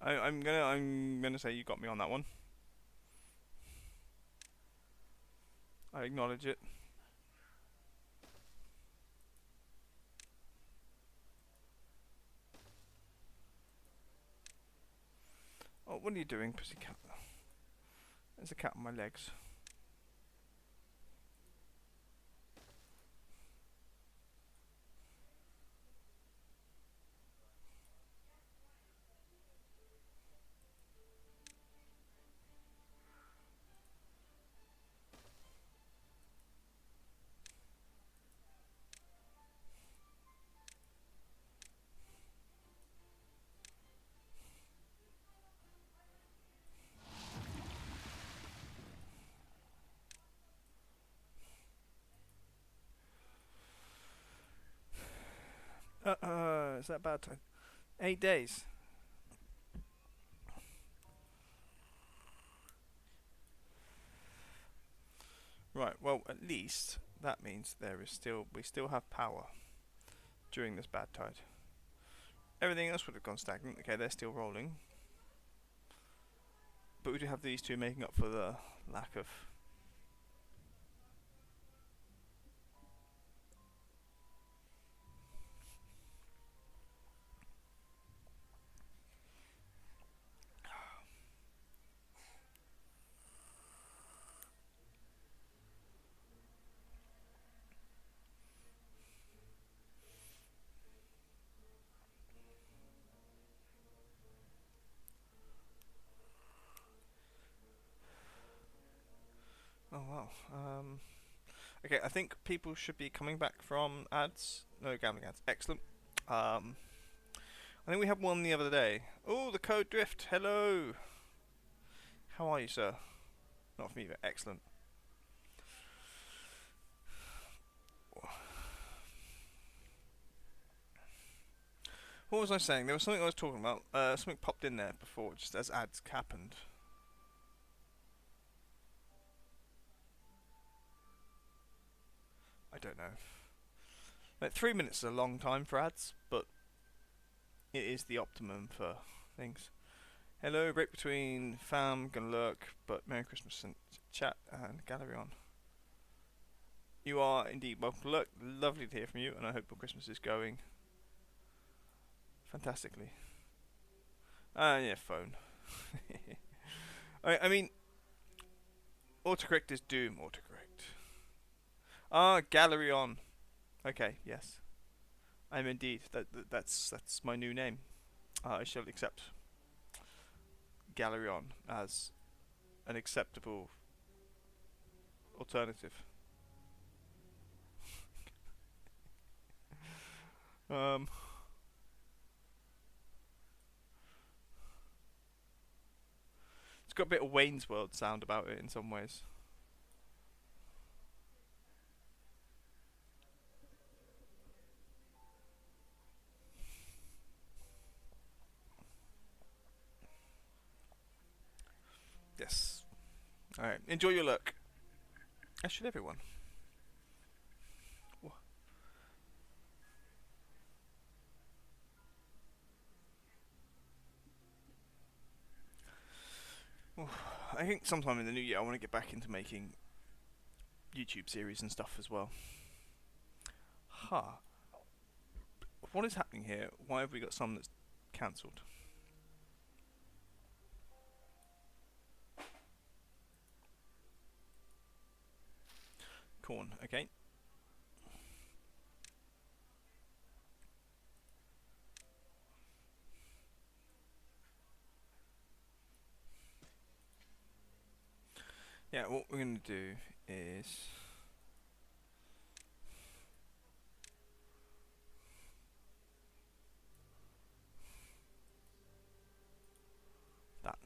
I'm gonna say you got me on that one. I acknowledge it. Oh, what are you doing, pussycat? There's a cat on my legs. Is that bad time? 8 days. Right. Well, at least that means we still have power during this bad tide. Everything else would have gone stagnant. Okay, they're still rolling, but we do have these two making up for the lack of. Oh wow. Okay, I think people should be coming back from ads. No gambling ads. Excellent. I think we had one the other day. Oh, the code drift. Hello. How are you, sir? Not for me, but excellent. What was I saying? There was something I was talking about. Something popped in there before, just as ads happened. I don't know. Like 3 minutes is a long time for ads, but it is the optimum for things. Hello, break between fam, gonna lurk, but Merry Christmas and chat and gallery on. You are indeed welcome to lurk. Lovely to hear from you, and I hope your Christmas is going fantastically. Yeah, phone. I mean, autocorrect is doom. Autocorrect. Gallery on. Okay, yes, I'm indeed. That's my new name. I shall accept Gallery on as an acceptable alternative. Um, it's got a bit of Wayne's World sound about it in some ways. Yes. All right. Enjoy your look. As should everyone. I think sometime in the new year I want to get back into making YouTube series and stuff as well. What is happening here? Why have we got some that's cancelled? Corn, okay. Yeah, what we're going to do is that.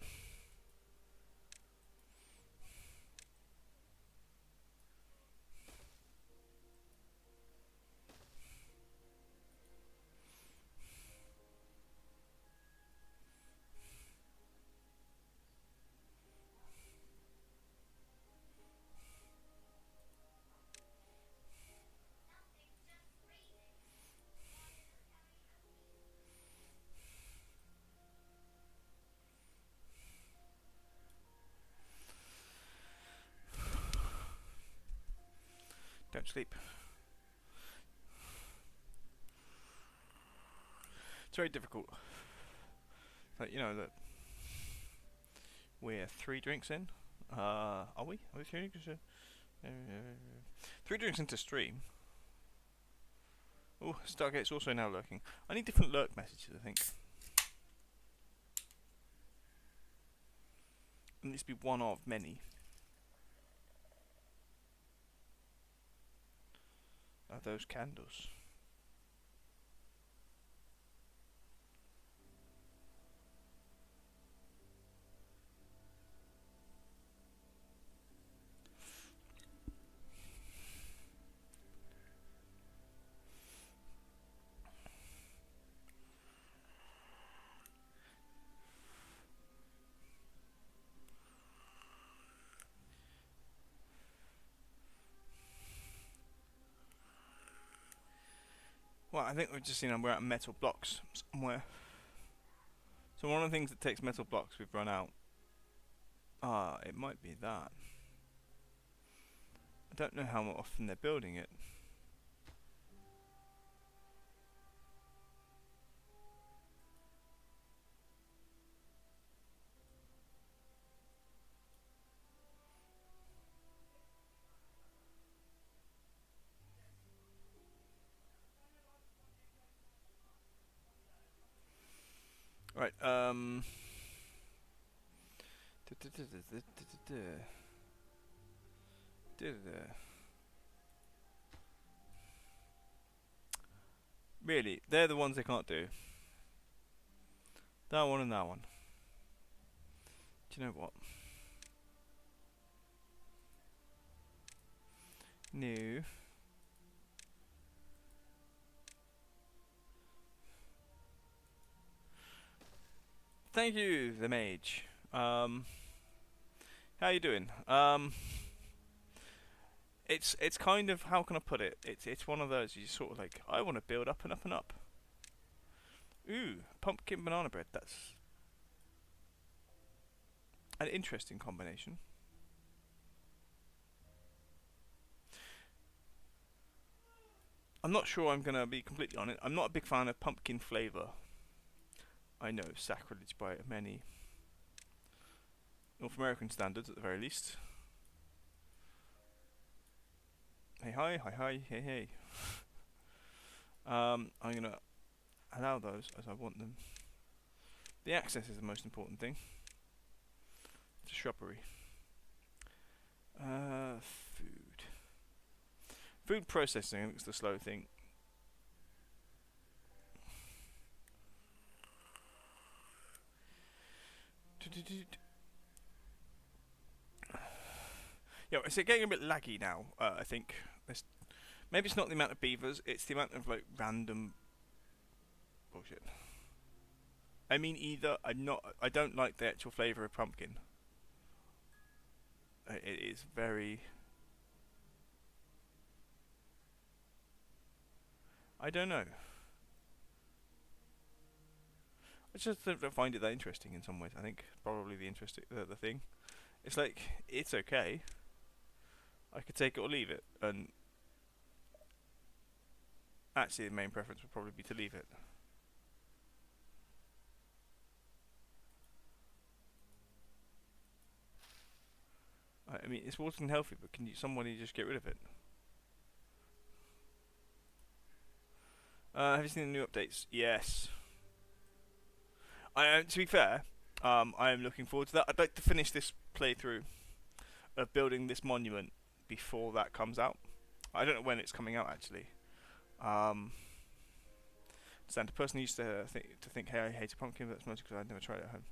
Don't sleep. It's very difficult. Like, you know that we're 3 drinks in. Are we? Are we 3 drinks in? 3 drinks into stream. Oh, Stargate's also now lurking. I need different lurk messages, I think. It needs to be one of many. Are those candles? Well, I think we've just seen we're out of metal blocks somewhere. So one of the things that takes metal blocks we've run out. Ah, it might be that. I don't know how often they're building it. Right, really, they're the ones they can't do. That one and that one. Do you know what? No. Thank you, the mage. How you doing? It's kind of, how can I put it? It's one of those you sort of like, I want to build up and up and up. Ooh, pumpkin banana bread. That's an interesting combination. I'm not sure I'm gonna be completely honest. I'm not a big fan of pumpkin flavour. I know, sacrilege by many North American standards at the very least. Hey hi, hi hi, hey hey. I'm gonna allow those as I want them. The access is the most important thing. It's a shrubbery. Food. Food processing, I think, is the slow thing. Yeah, is it getting a bit laggy now? I think maybe it's not the amount of beavers; it's the amount of like random bullshit. I mean, either I don't like the actual flavour of pumpkin. It is very. I don't know. I just don't find it that interesting in some ways. I think probably the thing. It's like it's okay. I could take it or leave it, and actually the main preference would probably be to leave it. I mean, it's watered and healthy, but can somebody just get rid of it? Have you seen the new updates? Yes. To be fair, I am looking forward to that. I'd like to finish this playthrough of building this monument before that comes out. I don't know when it's coming out actually. Stand a person used to think, hey, I hate a pumpkin, but that's mostly because I'd never tried it at home.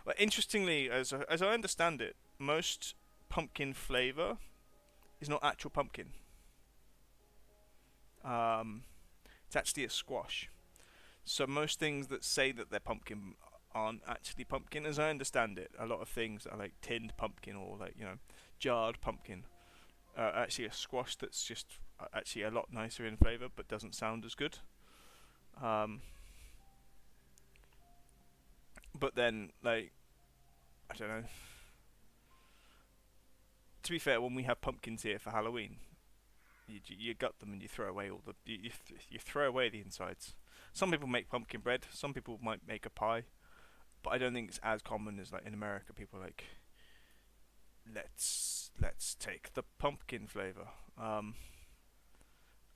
Well, interestingly, as I understand it, most pumpkin flavour is not actual pumpkin. It's actually a squash. So most things that say that they're pumpkin aren't actually pumpkin, as I understand it. A lot of things are like tinned pumpkin or like jarred pumpkin. Actually, a squash that's just actually a lot nicer in flavour, but doesn't sound as good. But then, like, I don't know. To be fair, when we have pumpkins here for Halloween, you gut them and you throw away all the you throw away the insides. Some people make pumpkin bread. Some people might make a pie, but I don't think it's as common as like in America. People are like, let's take the pumpkin flavour. I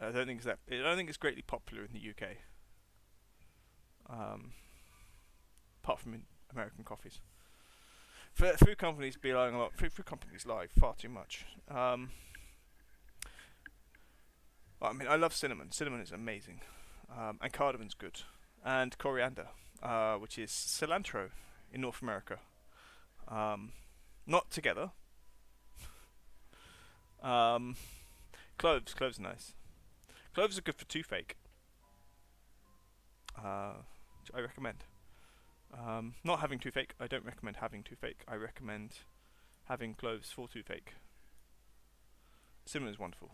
don't think it's greatly popular in the UK. Apart from in American coffees. Food companies be lying a lot. Food companies lie far too much. I mean, I love cinnamon. Cinnamon is amazing, and cardamon's good, and coriander, which is cilantro in North America. Not together. Cloves are nice. Cloves are good for toothache. Which I recommend. Not having toothache. I don't recommend having toothache. I recommend having cloves for toothache. Cinnamon is wonderful.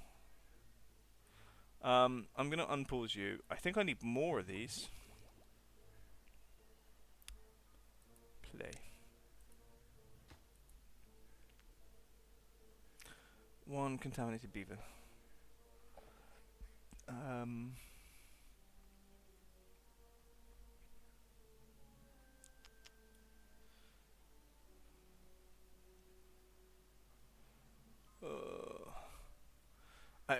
I'm gonna unpause you. I think I need more of these. Play. One contaminated beaver. Um.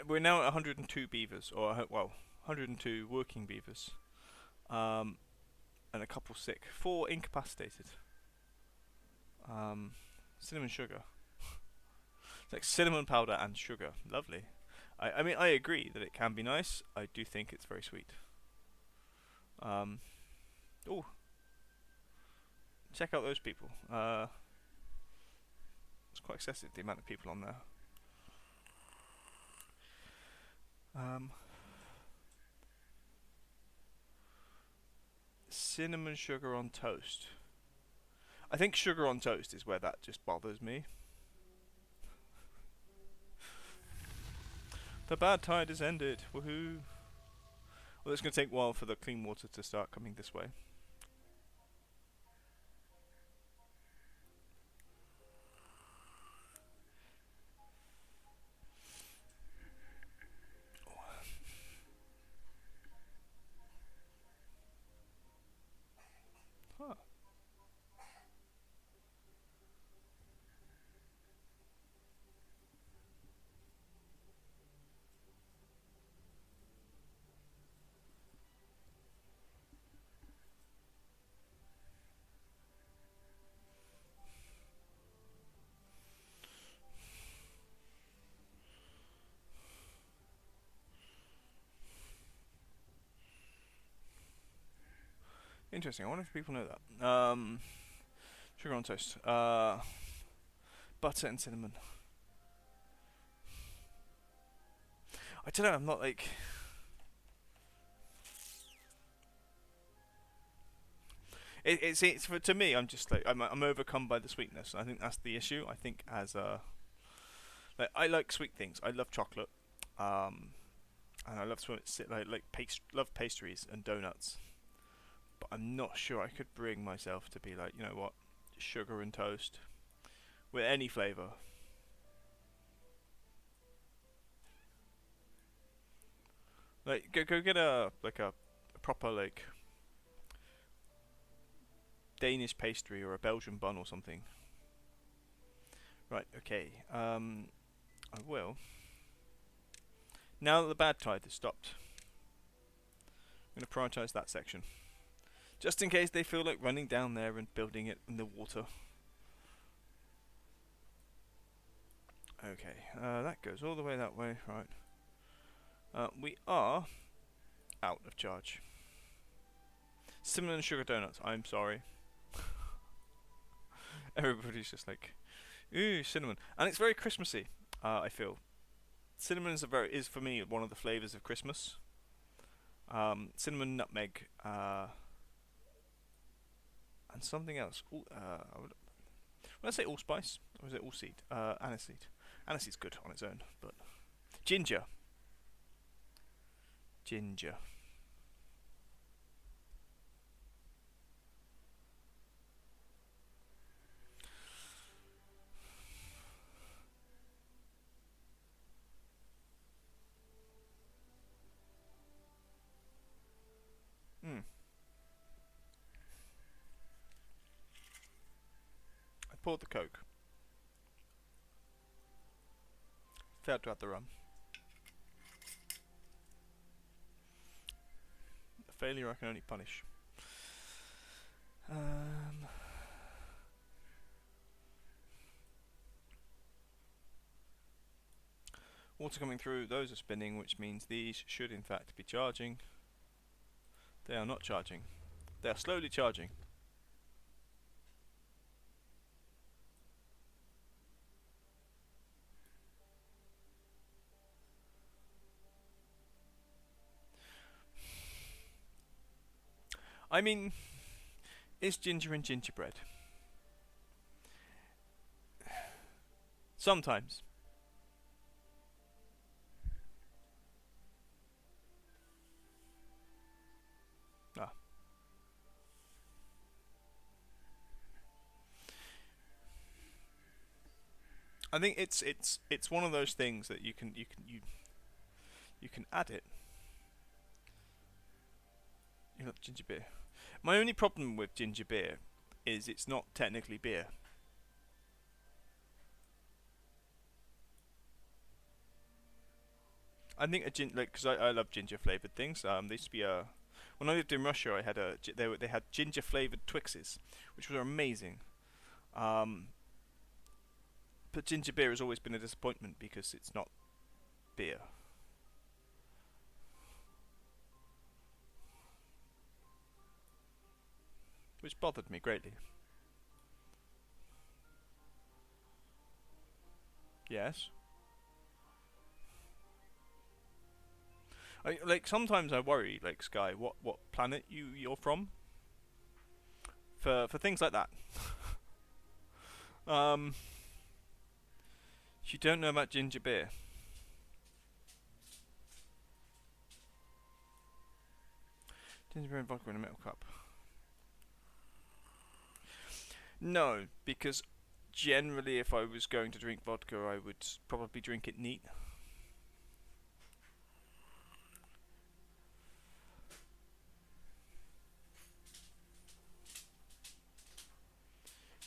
We're now at 102 beavers, or well, 102 working beavers, and a couple sick, 4 incapacitated. Cinnamon sugar. It's like cinnamon powder and sugar. Lovely. I mean, I agree that it can be nice. I do think it's very sweet. Oh, check out those people. It's quite excessive, the amount of people on there. Cinnamon sugar on toast. I think sugar on toast is where that just bothers me. The bad tide has ended. Woohoo! Well, it's going to take a while for the clean water to start coming this way. Huh. Interesting. I wonder if people know that. Sugar on toast. Butter and cinnamon. I don't know. I'm not like. It's for, to me. I'm just like I'm overcome by the sweetness. I think that's the issue. I think as like I like sweet things. I love chocolate. And I love love pastries and donuts. But I'm not sure I could bring myself to be like, you know what, sugar and toast with any flavour. Like go get a proper like Danish pastry or a Belgian bun or something. Right, okay. I will. Now that the bad tide has stopped, I'm going to prioritise that section. Just in case they feel like running down there and building it in the water. Okay, that goes all the way that way, right. We are out of charge. Cinnamon and sugar donuts, I'm sorry. Everybody's just like, ooh, cinnamon. And it's very Christmassy, I feel. Cinnamon is for me one of the flavours of Christmas. Cinnamon, nutmeg, and something else. When I say allspice, or is it all seed? Aniseed. Aniseed's good on its own, but ginger. Ginger. I poured the Coke. Failed to add the rum. A failure I can only punish. Water coming through, those are spinning, which means these should in fact be charging. They are not charging. They are slowly charging. I mean, is ginger in gingerbread? Sometimes. I think it's one of those things that you can add it. You love ginger beer. My only problem with ginger beer is it's not technically beer. I think like because I love ginger flavored things. There used to be a when I lived in Russia, I had they had ginger flavored Twixes, which were amazing. Um, but ginger beer has always been a disappointment because it's not beer, which bothered me greatly. Yes, like sometimes I worry, like Sky, what planet you're from for things like that. Um, you don't know about ginger beer. Ginger beer and vodka in a metal cup. No, because generally, if I was going to drink vodka, I would probably drink it neat.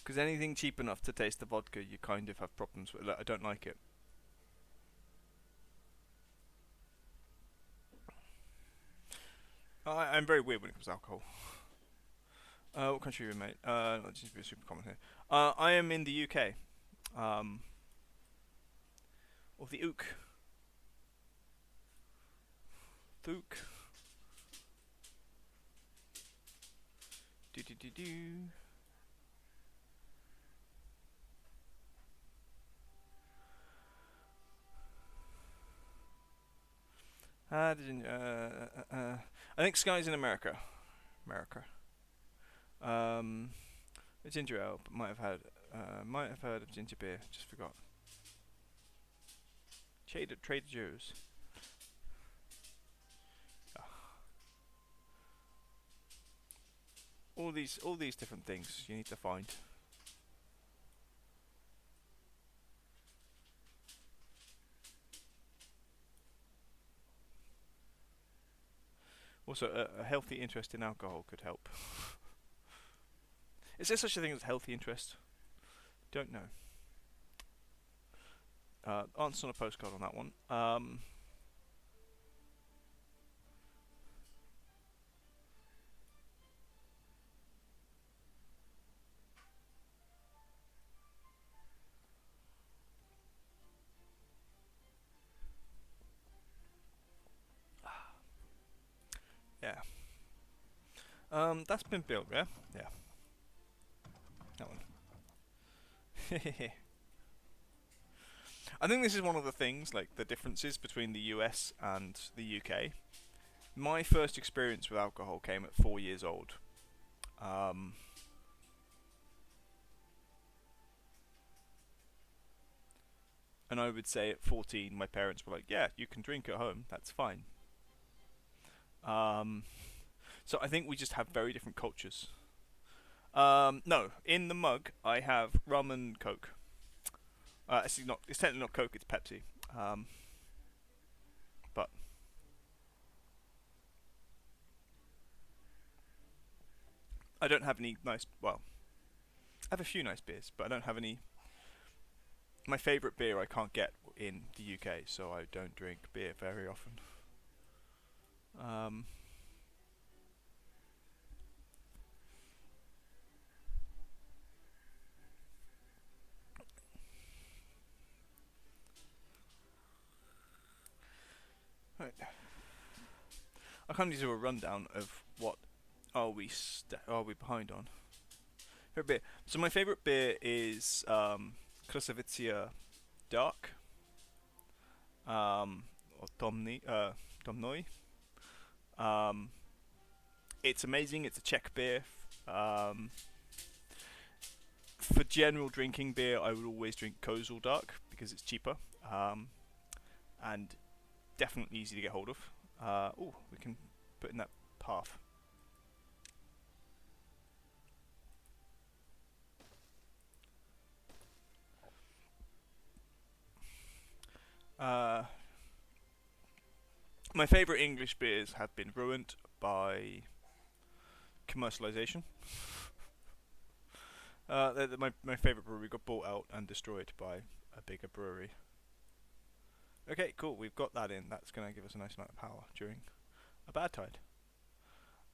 Because anything cheap enough to taste the vodka, you kind of have problems with. Like, I don't like it. I'm very weird when it comes to alcohol. What country are you in, mate? Not just be super common here. I am in the UK. Um, or the Ook. Ook. Do do do do. I think Sky's in America. America. Um, ginger ale, but might have heard of ginger beer. Just forgot. Trader Joe's. Ah, all these different things you need to find. Also, a healthy interest in alcohol could help. Is there such a thing as healthy interest? Don't know. Answer on a postcard on that one. Yeah. That's been built, yeah? Yeah. That one. I think this is one of the things, like the differences between the US and the UK. My first experience with alcohol came at 4 years old. Um, and I would say at 14, my parents were like, yeah, you can drink at home, that's fine. Um, so I think we just have very different cultures. No, in the mug, I have rum and Coke. It's technically not Coke, it's Pepsi. Um, but I don't have any nice, well, I have a few nice beers, but I don't have any. My favourite beer I can't get in the UK, so I don't drink beer very often. Um, right. I kind of do a rundown of what are we behind on. Favorite beer. So my favourite beer is Krasavitzia Dark, or Domnoi. Um, it's amazing. It's a Czech beer. Um, for general drinking beer, I would always drink Kozel Dark because it's cheaper and definitely easy to get hold of. Oh, we can put in that path. Uh, my favourite English beers have been ruined by commercialization. My favourite brewery got bought out and destroyed by a bigger brewery. Okay, cool. We've got that in. That's going to give us a nice amount of power during a bad tide.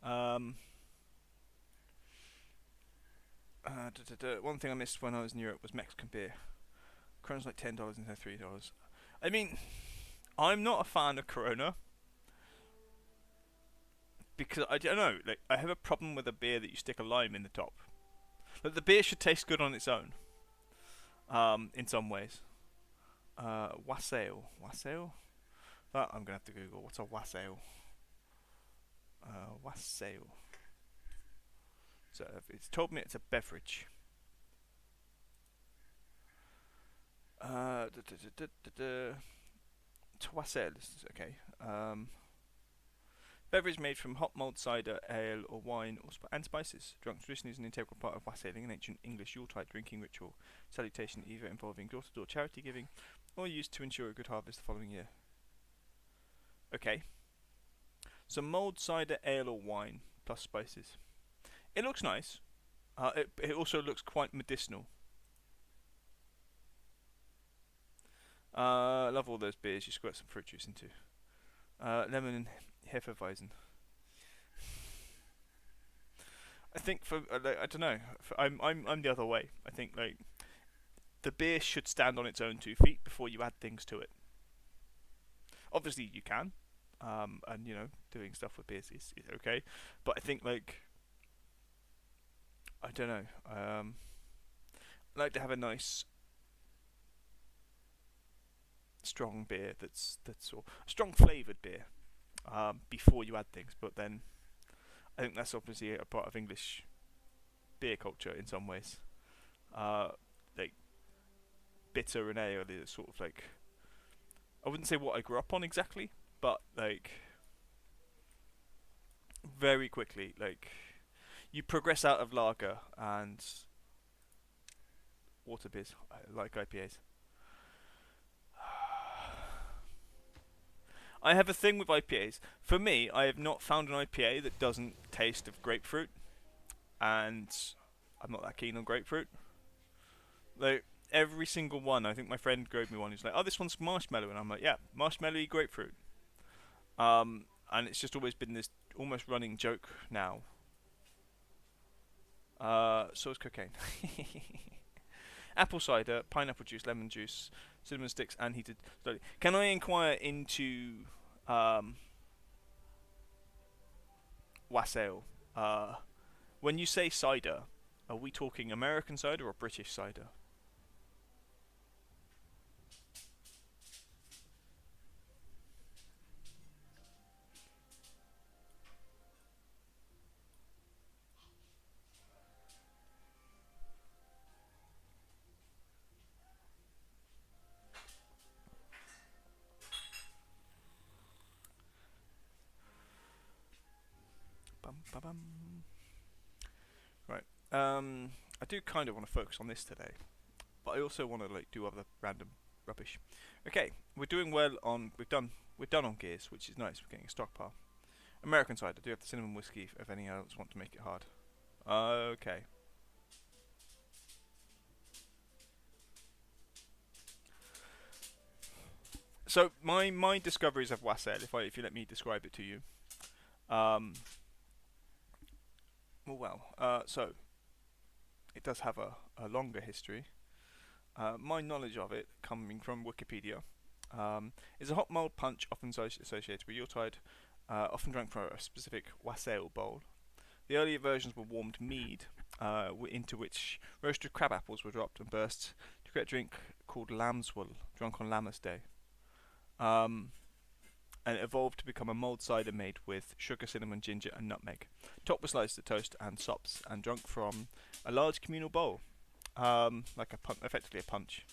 One thing I missed when I was in Europe was Mexican beer. Corona's like $10 instead of $3. I mean, I'm not a fan of Corona because I don't know. Like, I have a problem with a beer that you stick a lime in the top. Like, the beer should taste good on its own. In some ways. Wassail. That I'm gonna have to Google. What's a wassail? Wassail. So it's told me it's a beverage. Wassail. Okay. Beverage made from hop mulled cider, ale, or wine, and spices. Drunk tradition is an integral part of wassailing, an ancient English Yuletide drinking ritual. Salutation either involving door-to-door charity giving, or used to ensure a good harvest the following year. Okay. So mulled cider, ale, or wine, plus spices. It looks nice. It also looks quite medicinal. I love all those beers you squirt some fruit juice into. Lemon and Hefeweizen. I think for I don't know. I'm the other way. I think like the beer should stand on its own 2 feet before you add things to it. Obviously you can, and you know doing stuff with beers is okay. But I think like I don't know. I like to have a nice strong beer that's or strong flavoured beer before you add things. But then I think that's obviously a part of English beer culture in some ways. Like bitter and ale is sort of like I wouldn't say what I grew up on exactly, but like very quickly like you progress out of lager and water beers like IPAs. I have a thing with IPAs. For me, I have not found an IPA that doesn't taste of grapefruit, and I'm not that keen on grapefruit. Like every single one, I think my friend gave me one. He's like, "Oh, this one's marshmallow," and I'm like, "Yeah, marshmallowy grapefruit." And it's just always been this almost running joke now. So is cocaine. Apple cider, pineapple juice, lemon juice, cinnamon sticks, and heated slowly. Can I inquire into wassail? When you say cider, are we talking American cider or British cider? Bum, ba, bum. Right. I do kind of want to focus on this today, but I also want to like do other random rubbish. Okay, we're doing well on. We're done on gears, which is nice. We're getting a stockpile. American cider. I do have the cinnamon whiskey. If any else want to make it hard. Okay. So my discoveries of wassail, if you let me describe it to you. Um. So it does have a longer history. My knowledge of it, coming from Wikipedia, is a hot mulled punch often associated with Yuletide, often drunk from a specific wassail bowl. The earlier versions were warmed mead, into which roasted crab apples were dropped and burst to create a drink called lambswool, drunk on Lammas Day. And it evolved to become a mulled cider made with sugar, cinnamon, ginger, and nutmeg. Topped with slices of toast and sops, and drunk from a large communal bowl, like effectively a punch.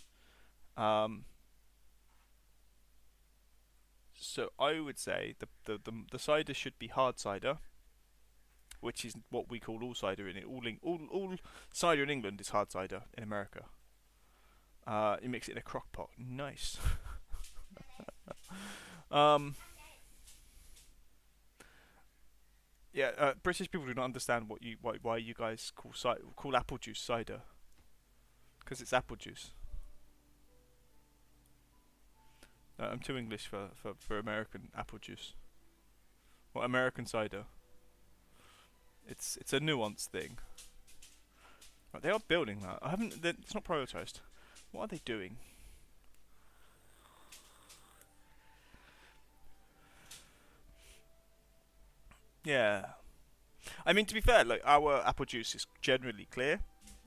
So I would say the cider should be hard cider, which is what we call all cider in it. All cider in England is hard cider in America. You mix it in a crock pot. Nice. um, yeah, British people do not understand why you guys call apple juice cider, because it's apple juice. I'm too English for American apple juice. Well, American cider. It's a nuanced thing. Right, they are building that. I haven't. It's not prioritized. What are they doing? Yeah. I mean, to be fair, like our apple juice is generally clear.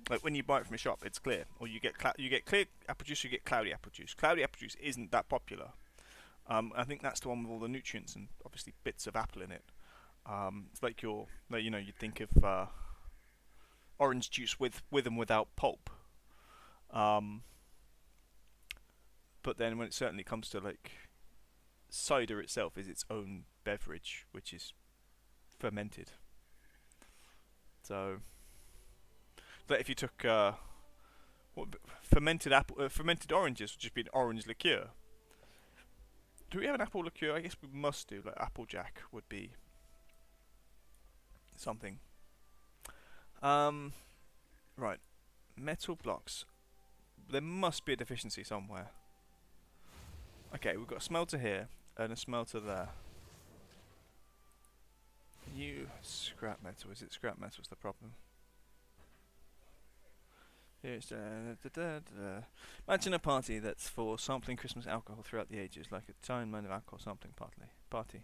Like when you buy it from a shop, it's clear. Or you get clear apple juice, you get cloudy apple juice. Cloudy apple juice isn't that popular. I think that's the one with all the nutrients and obviously bits of apple in it. It's like like, you'd think of orange juice with and without pulp. Um, but then when it certainly comes to like cider itself is its own beverage, which is fermented. So, but if you took fermented oranges would just be an orange liqueur. Do we have an apple liqueur? I guess we must do. Like Applejack would be something. Um, right, metal blocks. There must be a deficiency somewhere. Okay, we've got a smelter here and a smelter there. You scrap metal. Is it scrap metal's the problem? Here's Imagine a party that's for sampling Christmas alcohol throughout the ages, like a time of alcohol sampling party.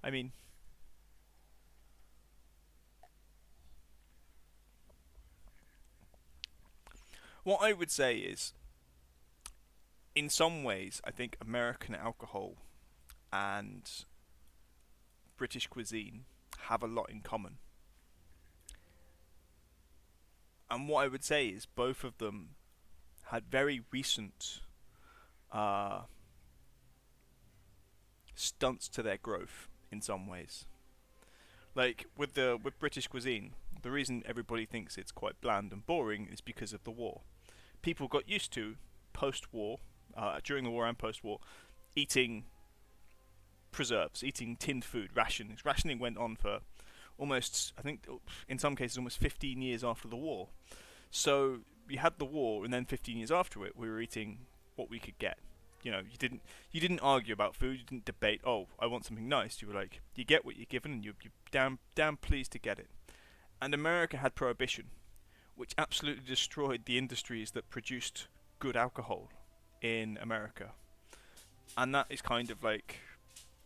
I mean, what I would say is, in some ways, I think American alcohol and British cuisine have a lot in common. And what I would say is both of them had very recent uh, stunts to their growth in some ways. Like with British cuisine, the reason everybody thinks it's quite bland and boring is because of the war. People got used to post-war, during the war and post-war, eating preserves, eating tinned food, rations. Rationing went on for almost, I think, in some cases, almost 15 years after the war. So we had the war, and then 15 years after it, we were eating what we could get. You didn't argue about food. You didn't debate. Oh, I want something nice. You were like, you get what you're given, and you're damn pleased to get it. And America had prohibition, which absolutely destroyed the industries that produced good alcohol in America. And that is kind of like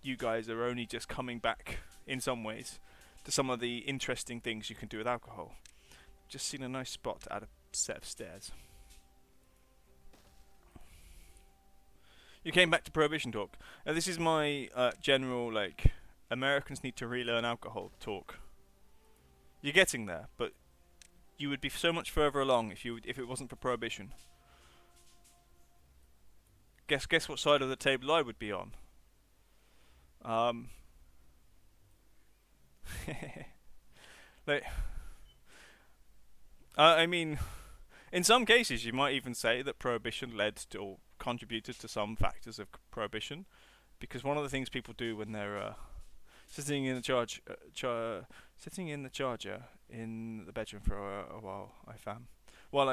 you guys are only just coming back in some ways to some of the interesting things you can do with alcohol. Just seen a nice spot to add a set of stairs. You came back to prohibition talk. This is my general like Americans need to relearn alcohol talk. You're getting there, but you would be so much further along if it wasn't for prohibition. Guess what side of the table I would be on. Um, like, I mean, in some cases, you might even say that prohibition led to or contributed to some factors of prohibition, because one of the things people do when they're sitting in the sitting in the charger in the bedroom for a while I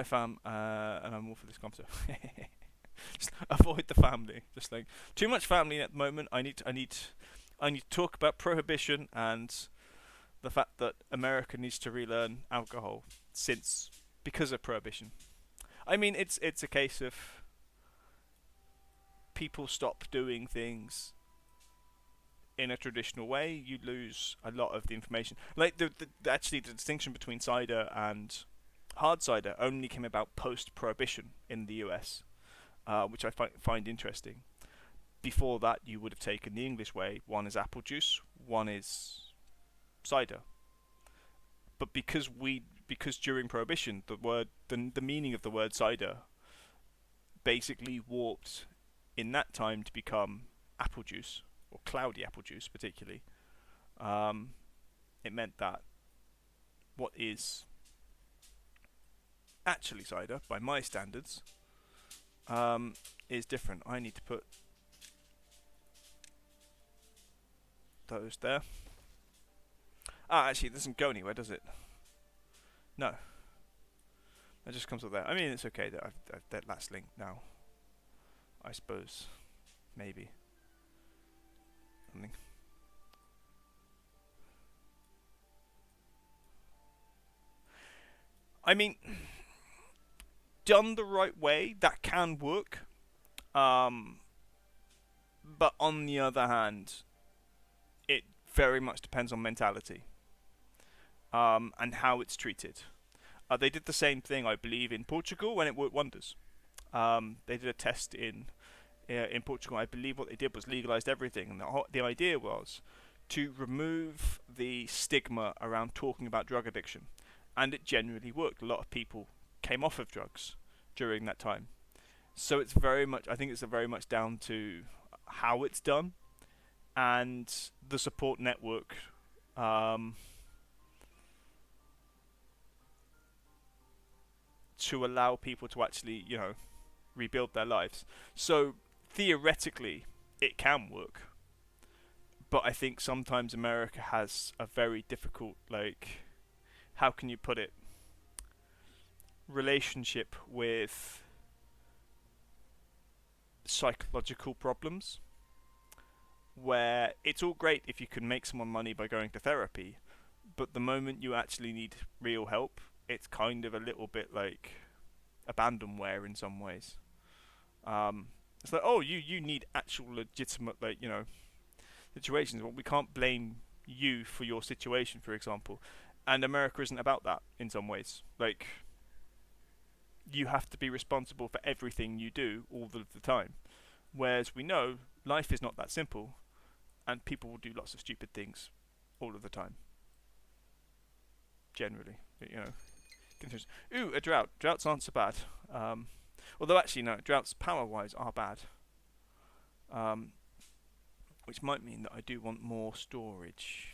fam, and I'm all for this concept. Just avoid the family. Just like too much family at the moment. I need to talk about prohibition and the fact that America needs to relearn alcohol because of prohibition. I mean, it's a case of people stop doing things in a traditional way. You lose a lot of the information. Like actually the distinction between cider and hard cider only came about post-prohibition in the US, which I find interesting. Before that, you would have taken the English way. One is apple juice, one is cider. But because during Prohibition, the meaning of the word cider basically warped in that time to become apple juice, or cloudy apple juice particularly. It meant that what is actually cider, by my standards, is different. I need to put those there. Ah, actually, it doesn't go anywhere, does it? No. It just comes up there. I mean, it's okay that that's linked now. I suppose. Maybe. Something. I mean, done the right way, that can work. Um, but on the other hand, it very much depends on mentality, and how it's treated. They did the same thing, I believe, in Portugal, and it worked wonders. They did a test in Portugal. I believe what they did was legalized everything, and the idea was to remove the stigma around talking about drug addiction, and it genuinely worked. A lot of people came off of drugs during that time. So it's very much. I think it's very much down to how it's done and the support network. Um, to allow people to actually, rebuild their lives. So theoretically, it can work, but I think sometimes America has a very difficult, how can you put it, relationship with psychological problems, where it's all great if you can make someone money by going to therapy, but the moment you actually need real help, it's kind of a little bit like abandonware in some ways. Um, it's like, oh, you need actual legitimate, situations. Well, we can't blame you for your situation, for example. And America isn't about that in some ways. Like, you have to be responsible for everything you do all of the time. Whereas we know life is not that simple, and people will do lots of stupid things all of the time. Generally, ooh, a drought. Droughts aren't so bad. Although actually, no, droughts power-wise are bad. Um, which might mean that I do want more storage.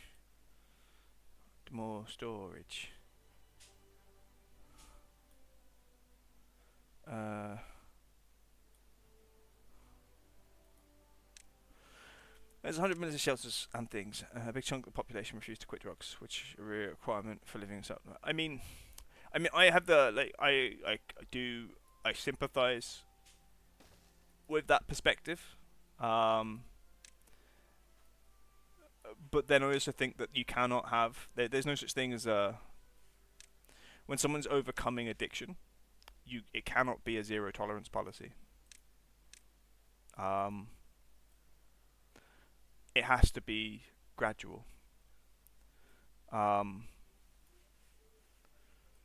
More storage. There's 100 million shelters and things. A big chunk of the population refuse to quit drugs, which is a requirement for living in South. I have the I sympathise with that perspective, but then I also think that you cannot have. There's no such thing as a when someone's overcoming addiction. It cannot be a zero tolerance policy. Um, it has to be gradual. Um,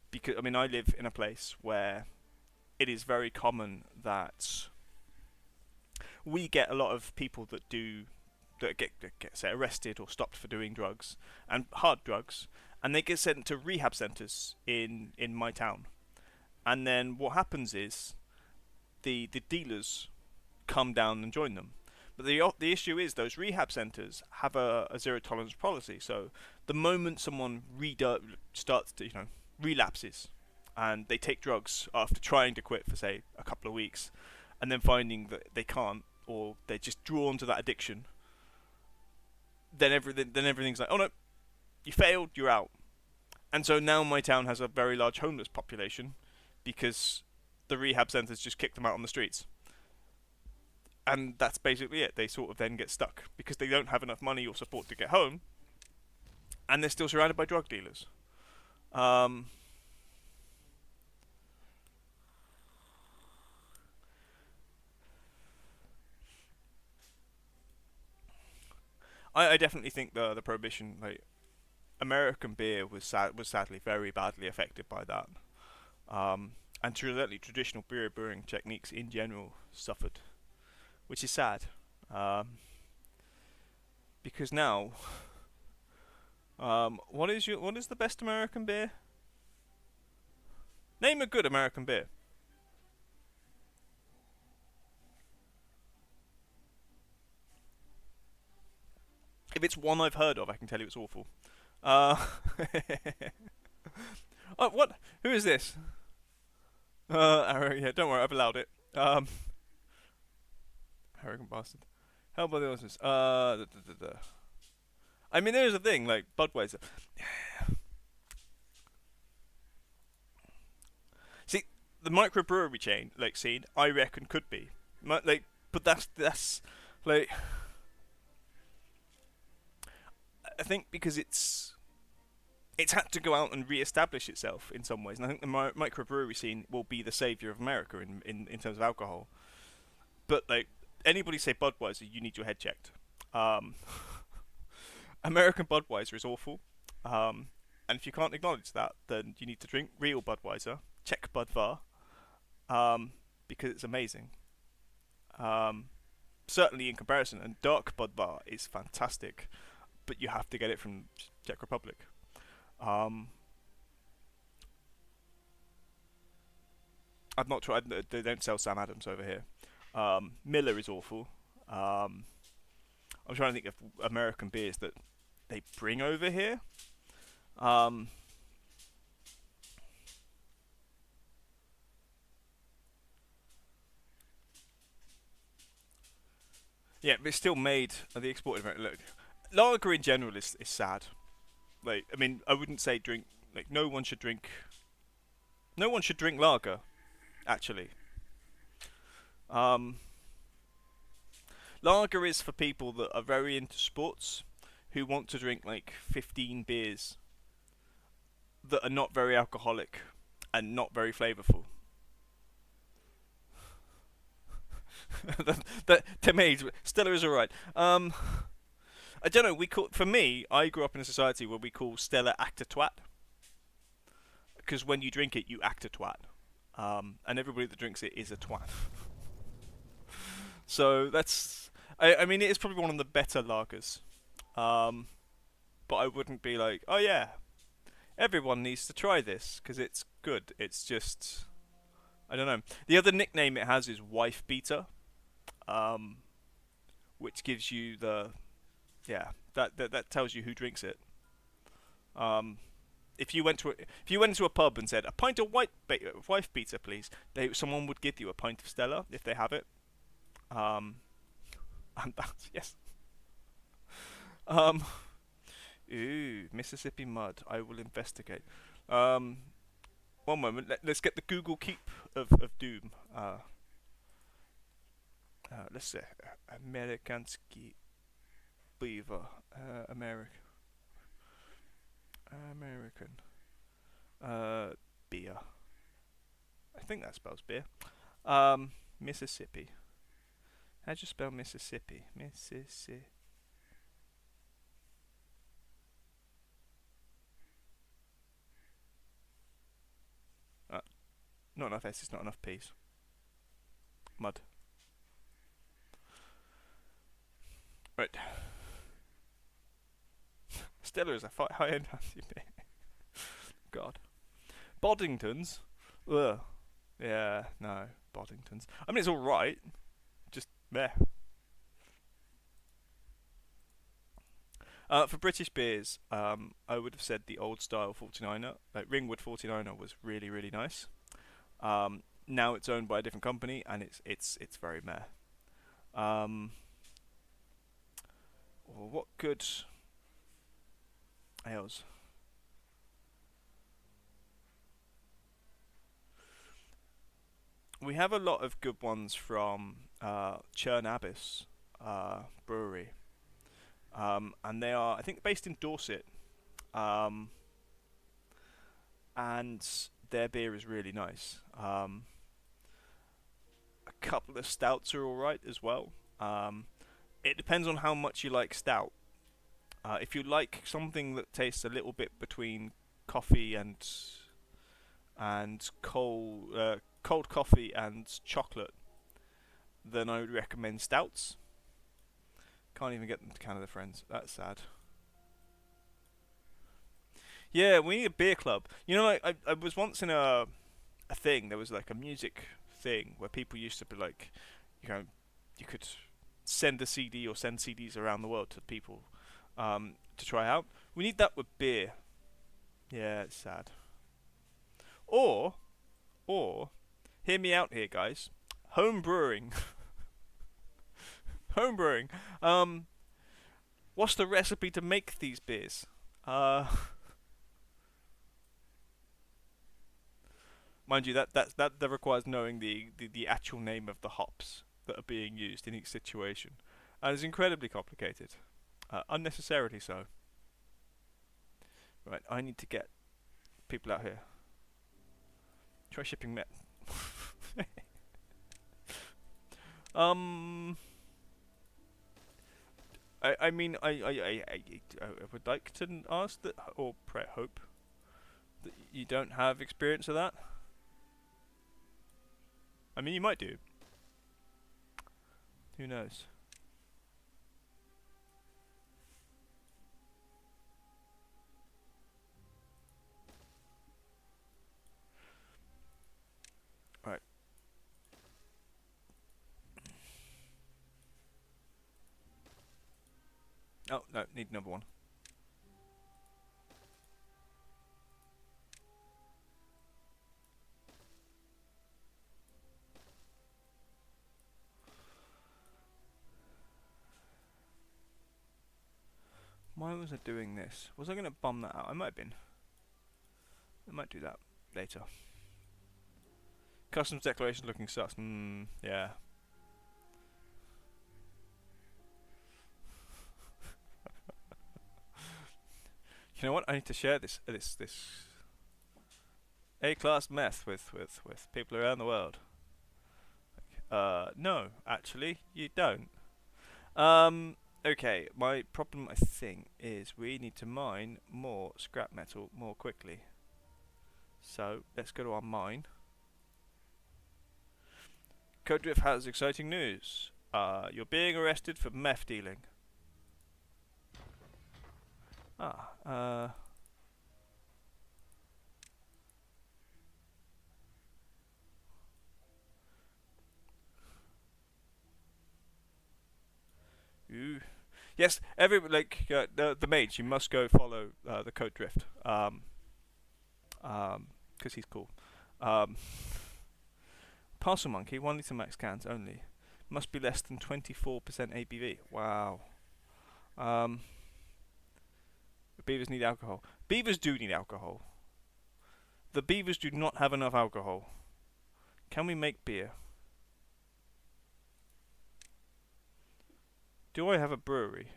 because I live in a place where it is very common that we get a lot of people that get say arrested or stopped for doing drugs and hard drugs, and they get sent to rehab centres in my town. And then what happens is the dealers come down and join them. But the issue is those rehab centres have a zero tolerance policy. So the moment someone starts to relapses, and they take drugs after trying to quit for say a couple of weeks, and then finding that they can't, or they're just drawn to that addiction, then everything's like, oh no, you failed, you're out. And so now my town has a very large homeless population because the rehab centres just kick them out on the streets. And that's basically it. They sort of then get stuck because they don't have enough money or support to get home, and they're still surrounded by drug dealers. Um, I definitely think the prohibition, like American beer, was sadly very badly affected by that. And traditional beer brewing techniques in general suffered, which is sad. Um, because now, what is the best American beer? Name a good American beer. If it's one I've heard of, I can tell you it's awful. Uh, oh, what? Who is this? Yeah, don't worry, I've allowed it. Arrogant bastard. Held by the audience. I mean, there's a thing like Budweiser. See, the microbrewery chain like scene, I reckon could be like, but that's like I think because it's had to go out and re-establish itself in some ways, and I think the microbrewery scene will be the savior of America in terms of alcohol. But like anybody say Budweiser, you need your head checked. Um, American Budweiser is awful, and if you can't acknowledge that, then you need to drink real Budweiser. Check Budvar, because it's amazing. Um, Certainly in comparison, and dark Budvar is fantastic, but you have to get it from Czech Republic. Um, I've not tried. They don't sell Sam Adams over here. Miller is awful. Um, I'm trying to think of American beers that they bring over here. Um, yeah, but it's still made. The exported American. Look, lager in general is sad. Like, I mean, I wouldn't say drink. Like, no one should drink. No one should drink lager. Actually, um, lager is for people that are very into sports, who want to drink like 15 beers that are not very alcoholic and not very flavorful. that to me, Stella is alright. I don't know. We call for me. I grew up in a society where we call Stella act a twat because when you drink it, you act a twat, and everybody that drinks it is a twat. So that's. I mean, it is probably one of the better lagers, um, but I wouldn't be like, oh yeah, everyone needs to try this because it's good. It's just I don't know. The other nickname it has is wife beater, um, which gives you the yeah that tells you who drinks it. Um, if you went to a pub and said a pint of wife beater, please, someone would give you a pint of Stella if they have it. Um, and that's yes. Um, ooh, Mississippi mud. I will investigate. Um, One moment. Let's get the Google Keep of Doom. Let's say Amerikanski beaver. American. American. Beer. I think that spells beer. Mississippi. How do you spell Mississippi? Mississippi. Not enough S's, not enough P's. Mud. Right. Stella is a high-end fancy beer. God. Boddingtons. Ugh. Yeah, no. Boddingtons. I mean, it's alright. Just meh. For British beers, I would have said the old style 49er. Like Ringwood 49er was really, really nice. Now it's owned by a different company, and it's very meh. Um, what good ales? We have a lot of good ones from Churn Abyss Brewery, and they are, I think, based in Dorset, um, and their beer is really nice. A couple of stouts are alright as well. It depends on how much you like stout. If you like something that tastes a little bit between coffee and cold coffee and chocolate, then I would recommend stouts. Can't even get them to Canada Friends. That's sad. Yeah, we need a beer club. You know, like, I was once in a thing. There was like a music thing where people used to be like, you know, you could send a CD or send CDs around the world to people to try out. We need that with beer. Yeah, it's sad. Or Hear me out here, guys. Home brewing. Home brewing. What's the recipe to make these beers? Mind you, that requires knowing the actual name of the hops that are being used in each situation, and it's incredibly complicated, unnecessarily so. Right, I need to get people out here. Try shipping met. I mean, I would like to ask that, or hope that you don't have experience of that. I mean, you might do. Who knows? Right. Oh, no, need another one. Why was I doing this? Was I going to bomb that out? I might have been. I might do that later. Customs declaration looking sus. Yeah. You know what? I need to share this A-class meth with people around the world. No, actually, you don't. Okay, my problem, I think, is we need to mine more scrap metal more quickly. So, let's go to our mine. Code Drift has exciting news. You're being arrested for meth dealing. Ooh. Yes, the mage, you must go follow the Code Drift. Because he's cool. Parcel Monkey, 1 litre max cans only. Must be less than 24% ABV. Wow. Beavers need alcohol. Beavers do need alcohol. The beavers do not have enough alcohol. Can we make beer? Do I have a brewery?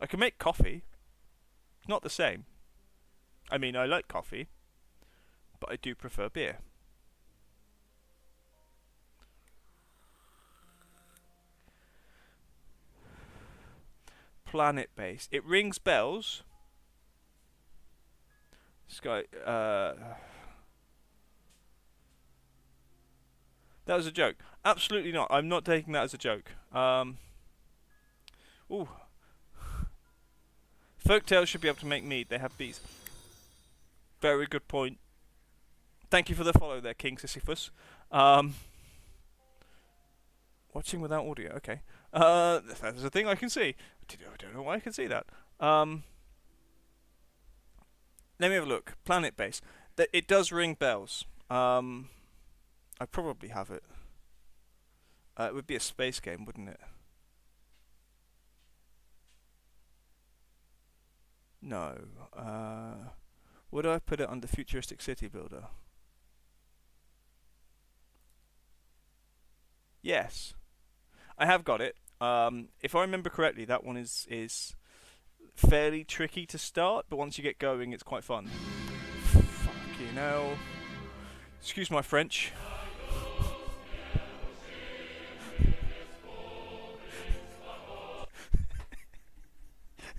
I can make coffee. It's not the same. I mean, I like coffee, but I do prefer beer. Planet base. It rings bells. Sky. That was a joke. Absolutely not. I'm not taking that as a joke. Ooh. Folktales should be able to make mead. They have bees. Very good point. Thank you for the follow there, King Sisyphus. Watching without audio. Okay. That's a thing I can see. I don't know why I can see that. Let me have a look. Planet base. It does ring bells. I probably have it. It would be a space game, wouldn't it? No. Would I put it under Futuristic City Builder? Yes. I have got it. If I remember correctly, that one is fairly tricky to start, but once you get going, it's quite fun. Fucking hell. Excuse my French.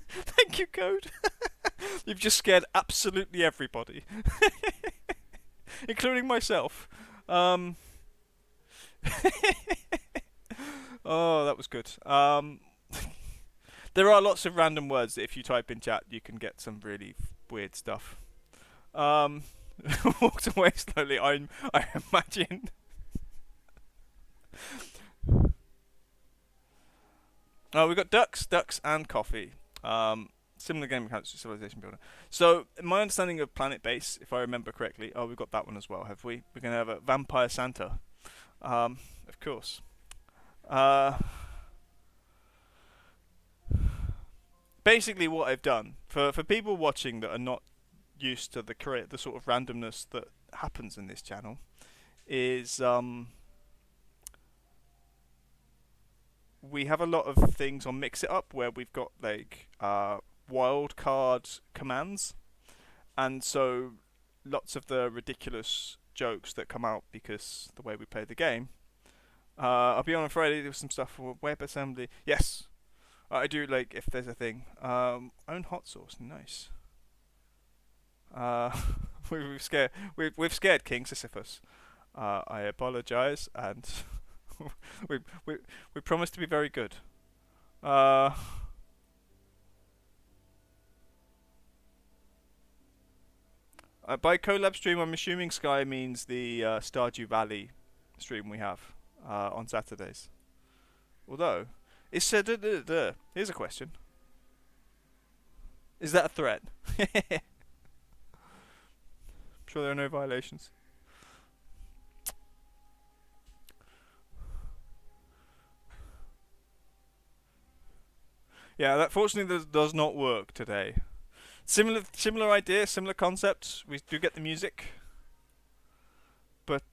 Thank you, Code. You've just scared absolutely everybody, including myself. Oh, that was good. There are lots of random words that if you type in chat, you can get some really weird stuff. Walked away slowly. I imagine. Oh, we've got ducks, and coffee. Similar game mechanics to Civilization Builder. So, my understanding of Planet Base, if I remember correctly, we've got that one as well, have we? We're going to have a Vampire Santa. Of course. Uh, Basically, what I've done for people watching that are not used to the sort of randomness that happens in this channel is we have a lot of things on Mix It Up where we've got like wild card commands, and so lots of the ridiculous jokes that come out because the way we play the game. I'll be on Friday with some stuff for WebAssembly. Yes, I do like if there's a thing. Own hot sauce, nice. Uh, we've scared King Sisyphus. I apologise, and we we we promise to be very good. Uh, by collab stream, I'm assuming Sky means the Stardew Valley stream we have on Saturdays. Although, it's here's a question: is that a threat? I'm sure there are no violations. Yeah, that fortunately does not work today. Similar idea, similar concept. We do get the music, but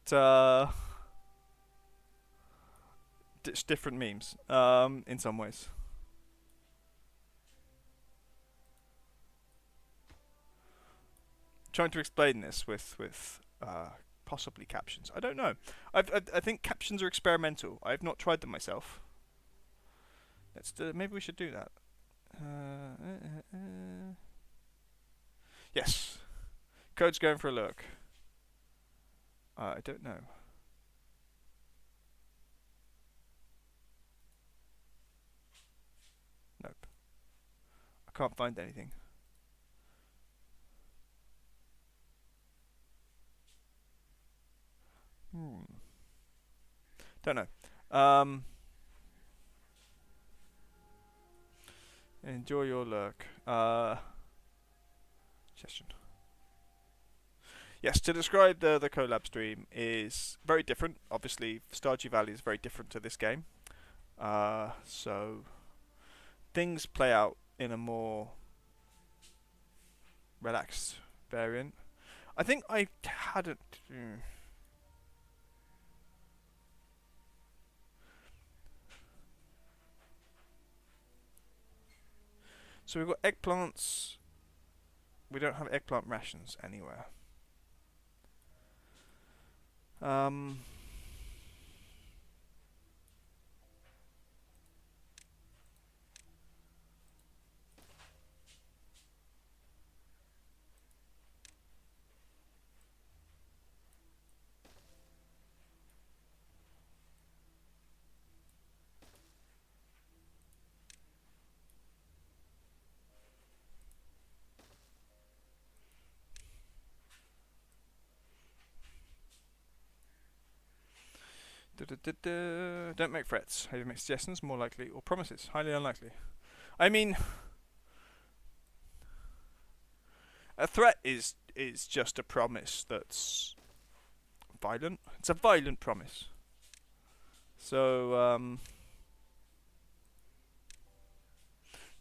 it's different memes in some ways. Trying to explain this with possibly captions. I don't know. I think captions are experimental. I've not tried them myself. Maybe we should do that. Yes. Code's going for a look. I don't know. Nope. I can't find anything. Don't know. Enjoy your lurk. Session. Yes, to describe the collab stream is very different. Obviously, Stardew Valley is very different to this game. So things play out in a more relaxed variant. I think I hadn't. So we've got eggplants. We don't have eggplant rations anywhere. Don't make threats. How do you make suggestions? More likely, or promises? Highly unlikely. I mean, a threat is just a promise that's violent. It's a violent promise. So,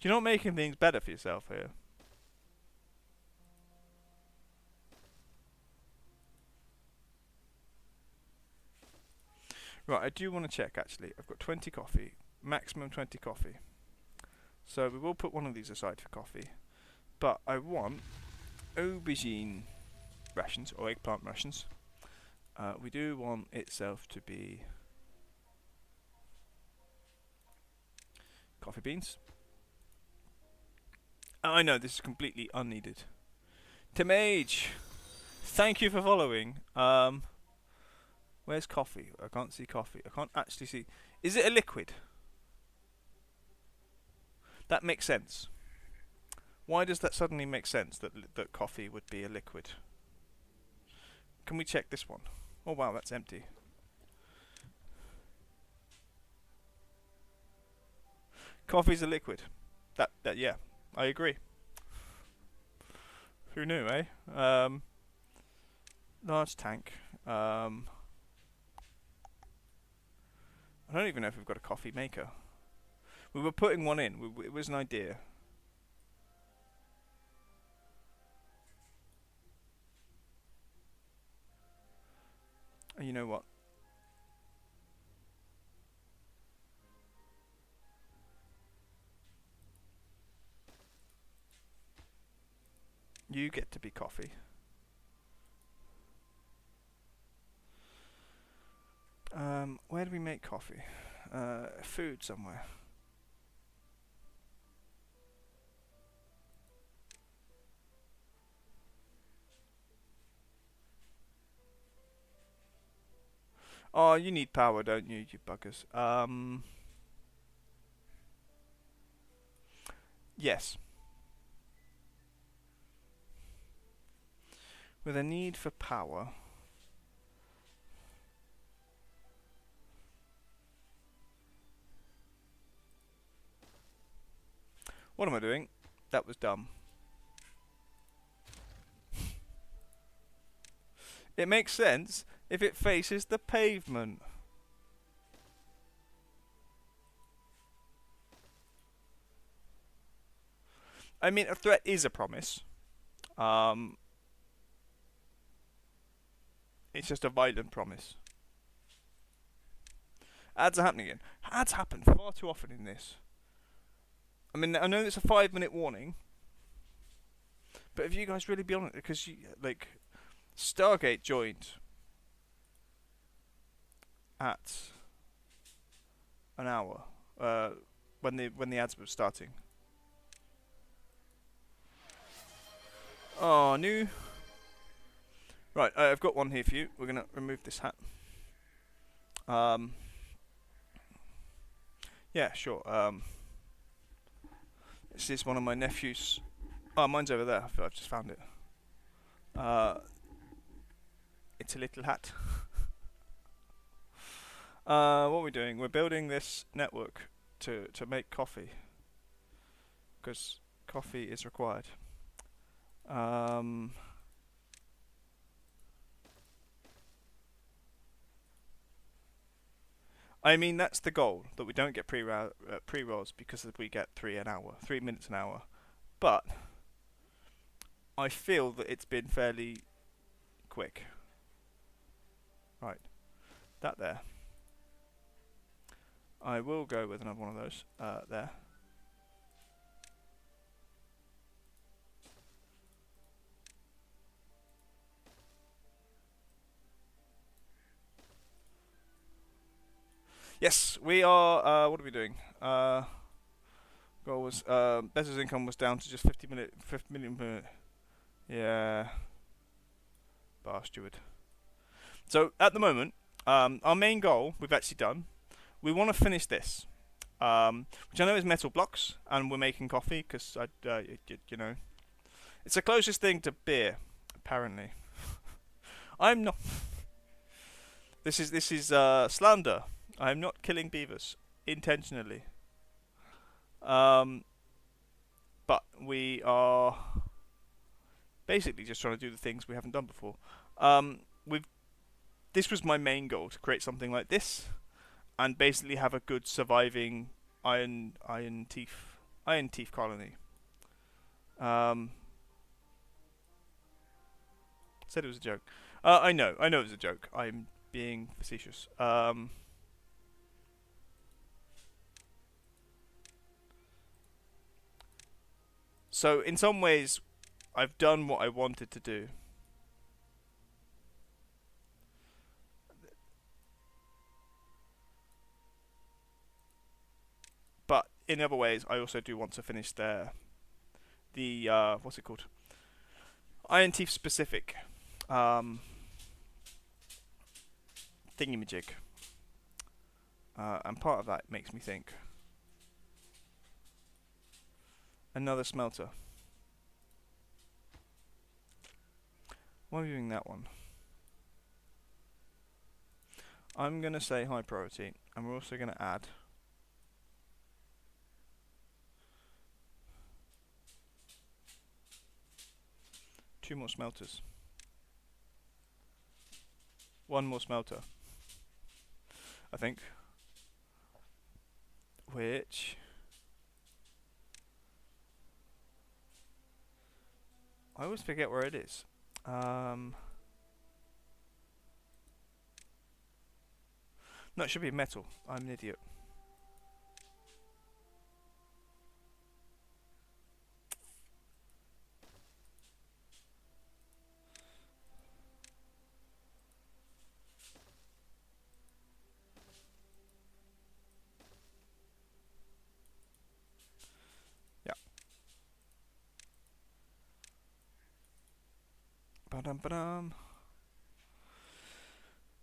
you're not making things better for yourself here. Right, I do want to check actually. I've got 20 coffee, maximum 20 coffee. So we will put one of these aside for coffee. But I want aubergine rations, or eggplant rations. We do want itself to be coffee beans. I know, this is completely unneeded. Timage, thank you for following. Where's coffee? I can't see coffee. I can't actually see. Is it a liquid? That makes sense. Why does that suddenly make sense that coffee would be a liquid? Can we check this one? Oh wow, that's empty. Coffee's a liquid. That yeah, I agree. Who knew, eh? Large tank. I don't even know if we've got a coffee maker. We were putting one in. It was an idea. And you know what? You get to be coffee. Where do we make coffee? Food somewhere. Oh, you need power, don't you, you buggers? Yes. With a need for power. What am I doing? That was dumb. It makes sense if it faces the pavement. I mean, a threat is a promise. It's just a violent promise. Ads are happening again. Ads happen far too often in this. I mean, I know it's a 5-minute warning, but if you guys really be on it, because Stargate joined at an hour when the ads were starting. Oh, new. Right, I've got one here for you. We're gonna remove this hat. Yeah, sure. This is one of my nephews. Oh, mine's over there. I've just found it. It's a little hat. What are we doing? We're building this network to make coffee, because coffee is required. I mean, that's the goal, that we don't get pre-rolls because we get 3 minutes an hour. But I feel that it's been fairly quick. Right, that there. I will go with another one of those there. Yes, we are. What are we doing? Goal was Bezos' income was down to just 50 million per minute. Yeah, bar steward. So at the moment, our main goal we've actually done. We want to finish this, which I know is metal blocks, and we're making coffee because you know, it's the closest thing to beer, apparently. I'm not. This is slander. I am not killing beavers intentionally. But we are basically just trying to do the things we haven't done before. This was my main goal, to create something like this, and basically have a good surviving iron teeth colony. Said it was a joke. I know it was a joke. I'm being facetious. So in some ways, I've done what I wanted to do. But in other ways, I also do want to finish the what's it called? Iron Teeth specific thingamajig. And part of that makes me think. Another smelter. Why are we doing that one? I'm going to say high priority, and we're also going to add two more smelters. One more smelter, I think. which I always forget where it is. No, it should be metal. I'm an idiot. Yeah. Ba-dum ba-dum.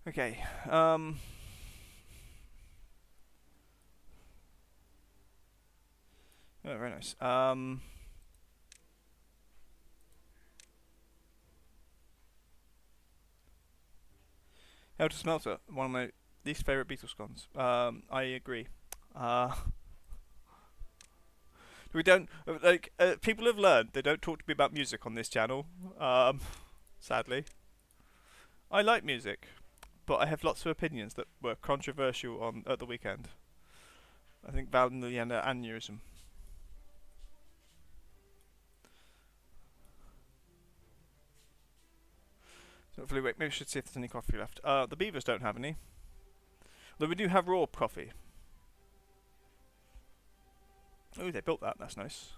Okay. Oh, very nice. Helter Smelter, one of my least favourite Beatles songs. I agree. Uh, we don't like people have learned they don't talk to me about music on this channel. Sadly, I like music, but I have lots of opinions that were controversial on at the weekend. I think validly and aneurysm. So hopefully, wait, maybe we should see if there's any coffee left. The beavers don't have any. Though we do have raw coffee. Oh, they built that. That's nice.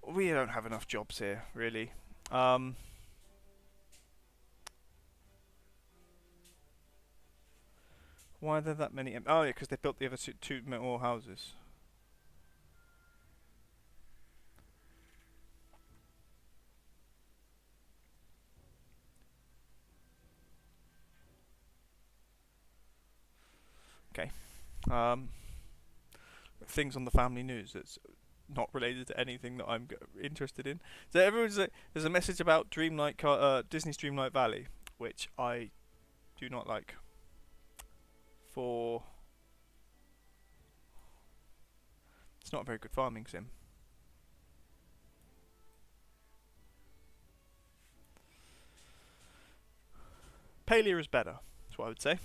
We don't have enough jobs here, really. Why are there that many? Oh, yeah, because they built the other two more houses. Okay. Things on the family news that's not related to anything that I'm interested in. So everyone's there's a message about Disney's Dreamlight Valley, which I do not like. It's not a very good farming sim. Palea is better. That's what I would say.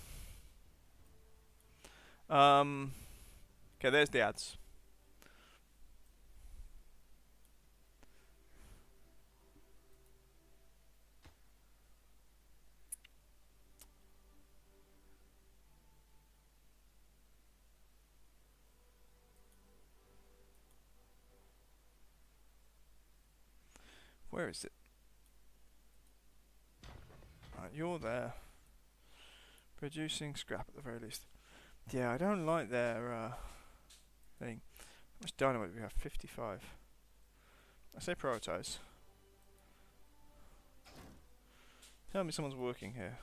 Okay, there's the ads. Where is it? Right, you're there. Producing scrap at the very least. Yeah, I don't like their thing. How much dynamite do we have? 55. I say prioritise. Tell me someone's working here.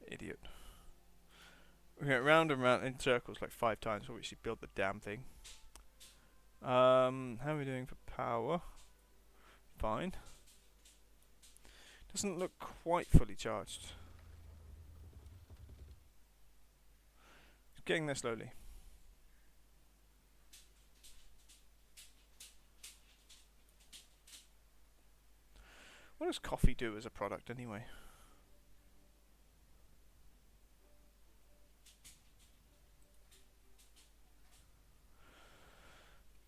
Idiot. We went round and round in circles like 5 times before we actually build the damn thing. How are we doing for power? Fine. Doesn't look quite fully charged. It's getting there slowly. What does coffee do as a product anyway?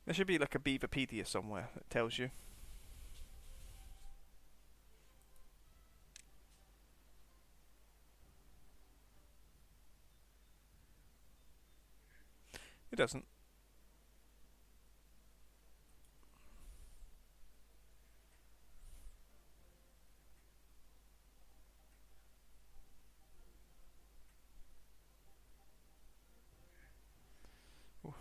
There should be like a Beaverpedia somewhere that tells you. It doesn't. Ooh.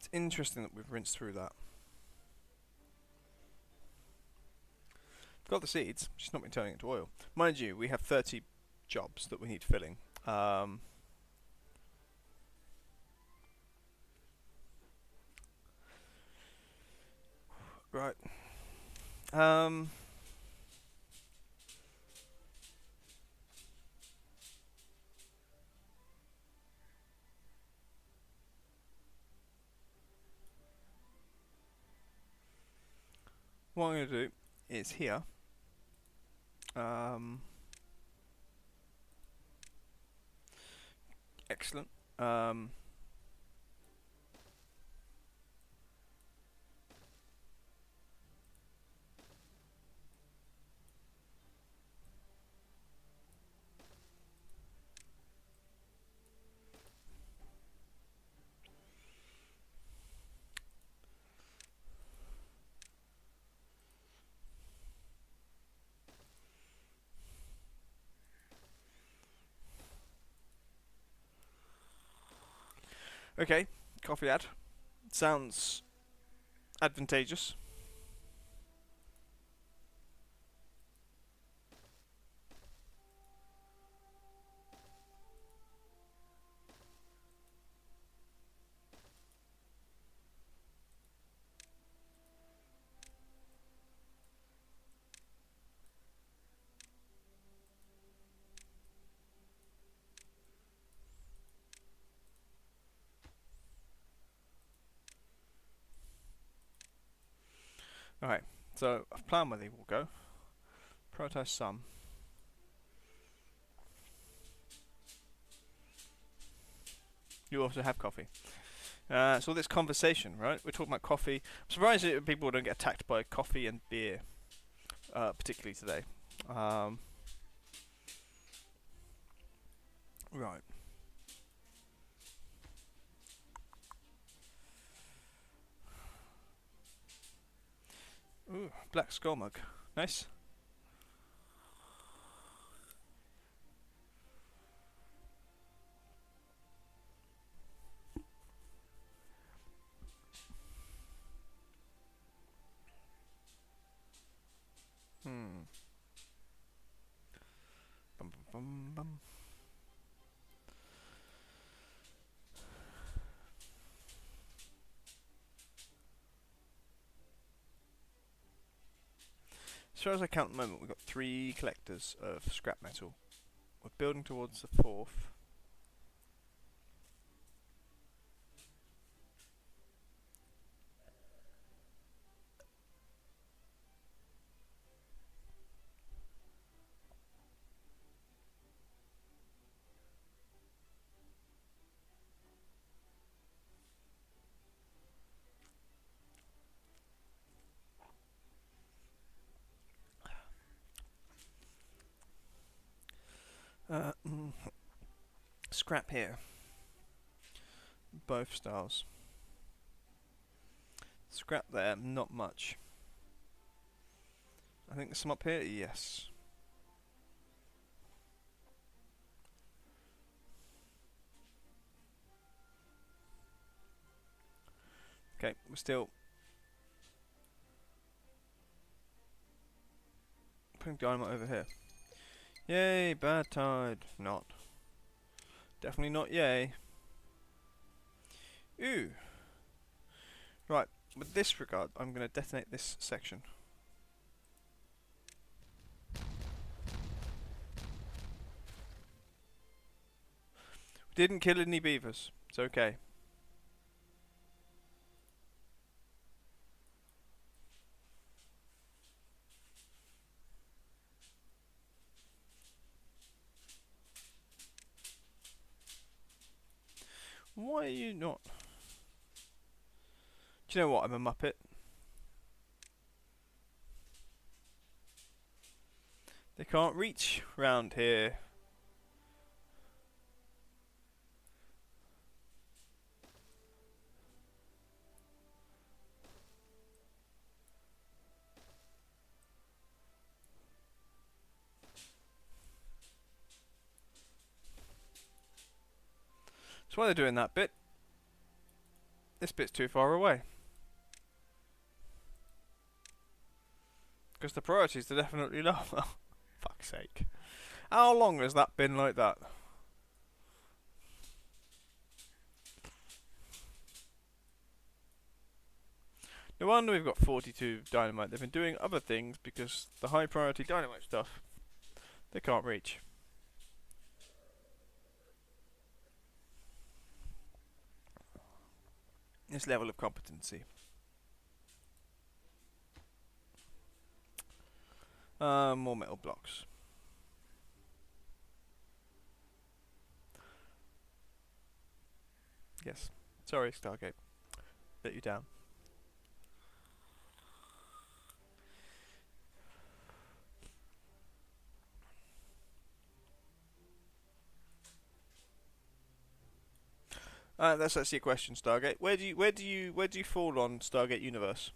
It's interesting that we've rinsed through that. Got the seeds, just not been turning it into oil. Mind you, we have 30 jobs that we need filling. Right. What I'm going to do is here. Excellent. Okay, coffee ad. Sounds advantageous. Alright, so I've planned where they will go. Prioritize some. You also have coffee. So this conversation, right? We're talking about coffee. I'm surprised that people don't get attacked by coffee and beer, particularly today. Right. Ooh, black skull mug. Nice. Hmm. Bum, bum, bum, bum. As far as I count at the moment, we've got 3 collectors of scrap metal. We're building towards the 4th. Scrap here. Both styles. Scrap there, not much. I think there's some up here, yes. Okay, we're still putting dynamite over here. Yay, bad tide. Not. Definitely not yay. Ooh. Right, with this regard, I'm going to detonate this section. Didn't kill any beavers. It's okay. Why are you not? Do you know what? I'm a muppet. They can't reach round here. That's why they're doing that bit. This bit's too far away. Because the priorities are definitely lower. Fuck's sake. How long has that been like that? No wonder we've got 42 dynamite. They've been doing other things because the high priority dynamite stuff they can't reach. This level of competency. More metal blocks. Yes. Sorry, Stargate. Let you down. That's actually a question, Stargate. Where do you fall on Stargate universe?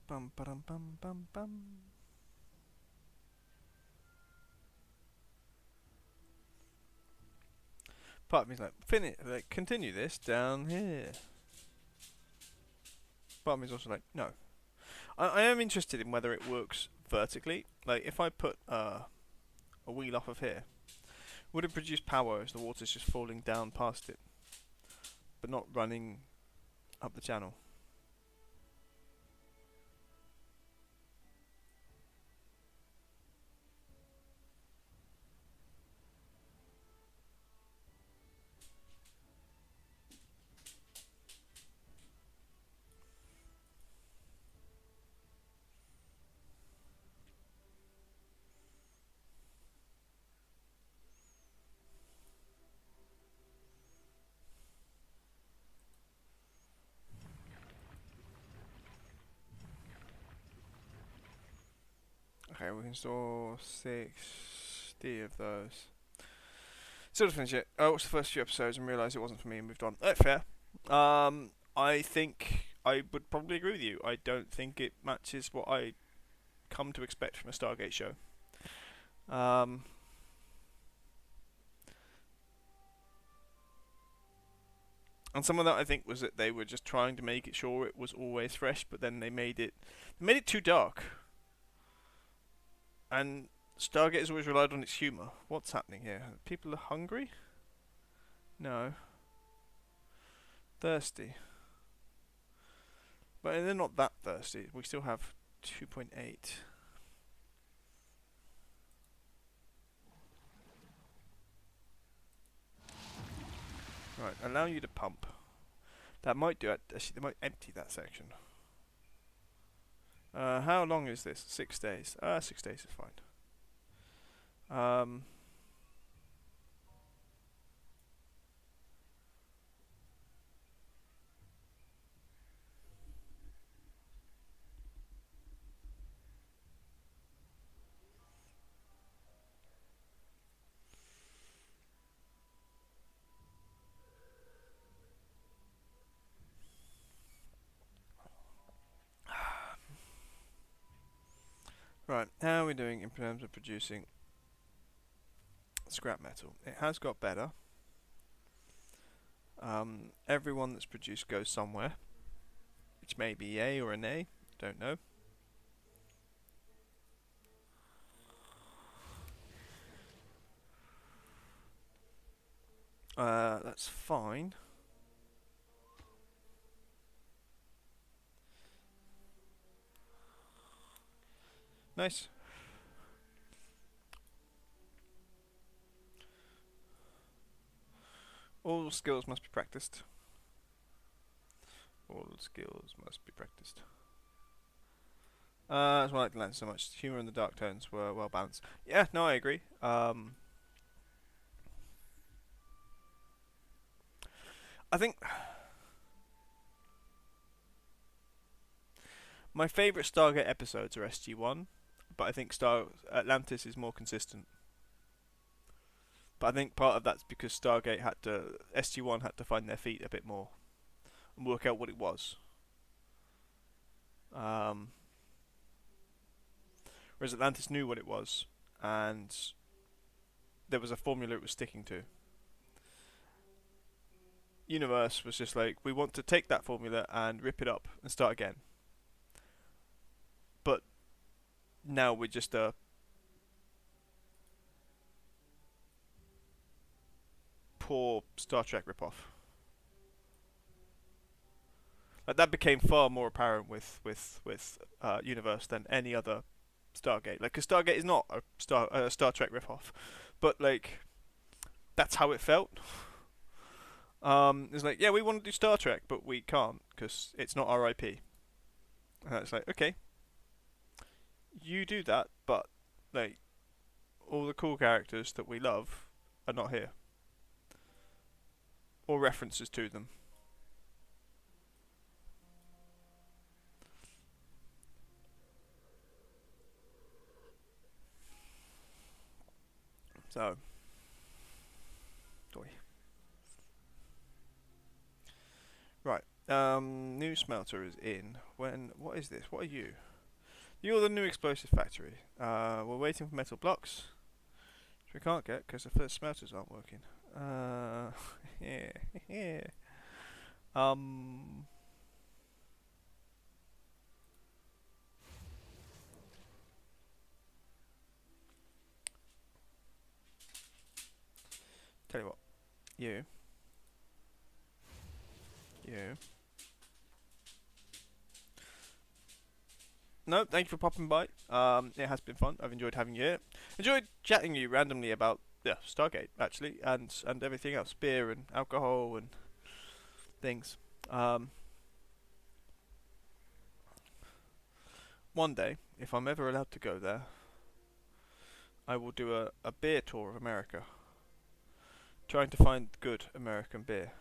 Bum bum bum bum bum. Part of me's like, continue this down here. Part of me's also like, no. I am interested in whether it works vertically. Like, if I put a wheel off of here, would it produce power as the water's just falling down past it, but not running up the channel? Okay, we can store 60 of those. Still to finish it. I watched the first few episodes and realised it wasn't for me and moved on. Fair. I think I would probably agree with you. I don't think it matches what I come to expect from a Stargate show. And some of that I think was that they were just trying to make it sure it was always fresh, but then they made it too dark. And Stargate has always relied on its humour. What's happening here? People are hungry? No. Thirsty. But they're not that thirsty. We still have 2.8. Right, allow you to pump. That might do it. Actually, they might empty that section. How long is this? 6 days. 6 days is fine. Right, how are we doing in terms of producing scrap metal? It has got better. Everyone that's produced goes somewhere, which may be A or an A, don't know. That's fine. Nice. All skills must be practiced. All skills must be practiced. That's why I like the lens so much. Humour and the dark tones were well balanced. Yeah, no, I agree. I think my favourite Stargate episodes are SG-1, but I think Star Atlantis is more consistent. But I think part of that's because Stargate had to SG-1 had to find their feet a bit more and work out what it was. Um, Whereas Atlantis knew what it was, and there was a formula it was sticking to. Universe was just like, we want to take that formula and rip it up and start again. But now we're just a poor Star Trek ripoff. Like that became far more apparent with Universe than any other Stargate. Like, cause Stargate is not a Star Trek ripoff, but like that's how it felt. It's like, yeah, we want to do Star Trek, but we can't because it's not our IP. And it's like, okay, you do that, but like all the cool characters that we love are not here, or references to them. So, boy. Right. New smelter is in. When? What is this? What are you? You're the new explosive factory. We're waiting for metal blocks, which we can't get because the first smelters aren't working. Yeah, yeah. Um. Tell you what. You. You. No, thank you for popping by. It has been fun. I've enjoyed having you here. Enjoyed chatting to you randomly about Stargate actually, and everything else, beer and alcohol and things. Um, One day, if I'm ever allowed to go there, I will do a beer tour of America, trying to find good American beer.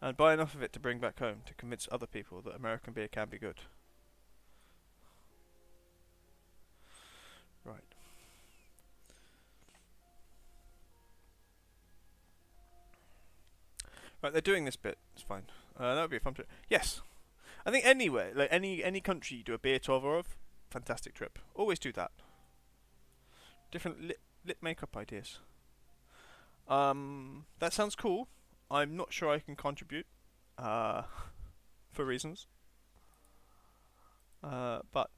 And buy enough of it to bring back home to convince other people that American beer can be good. Right. Right, they're doing this bit. It's fine. That would be a fun trip. Yes, I think anywhere, like any country you do a beer tour of, fantastic trip. Always do that. Different lip makeup ideas. That sounds cool. I'm not sure I can contribute, uh, for reasons. But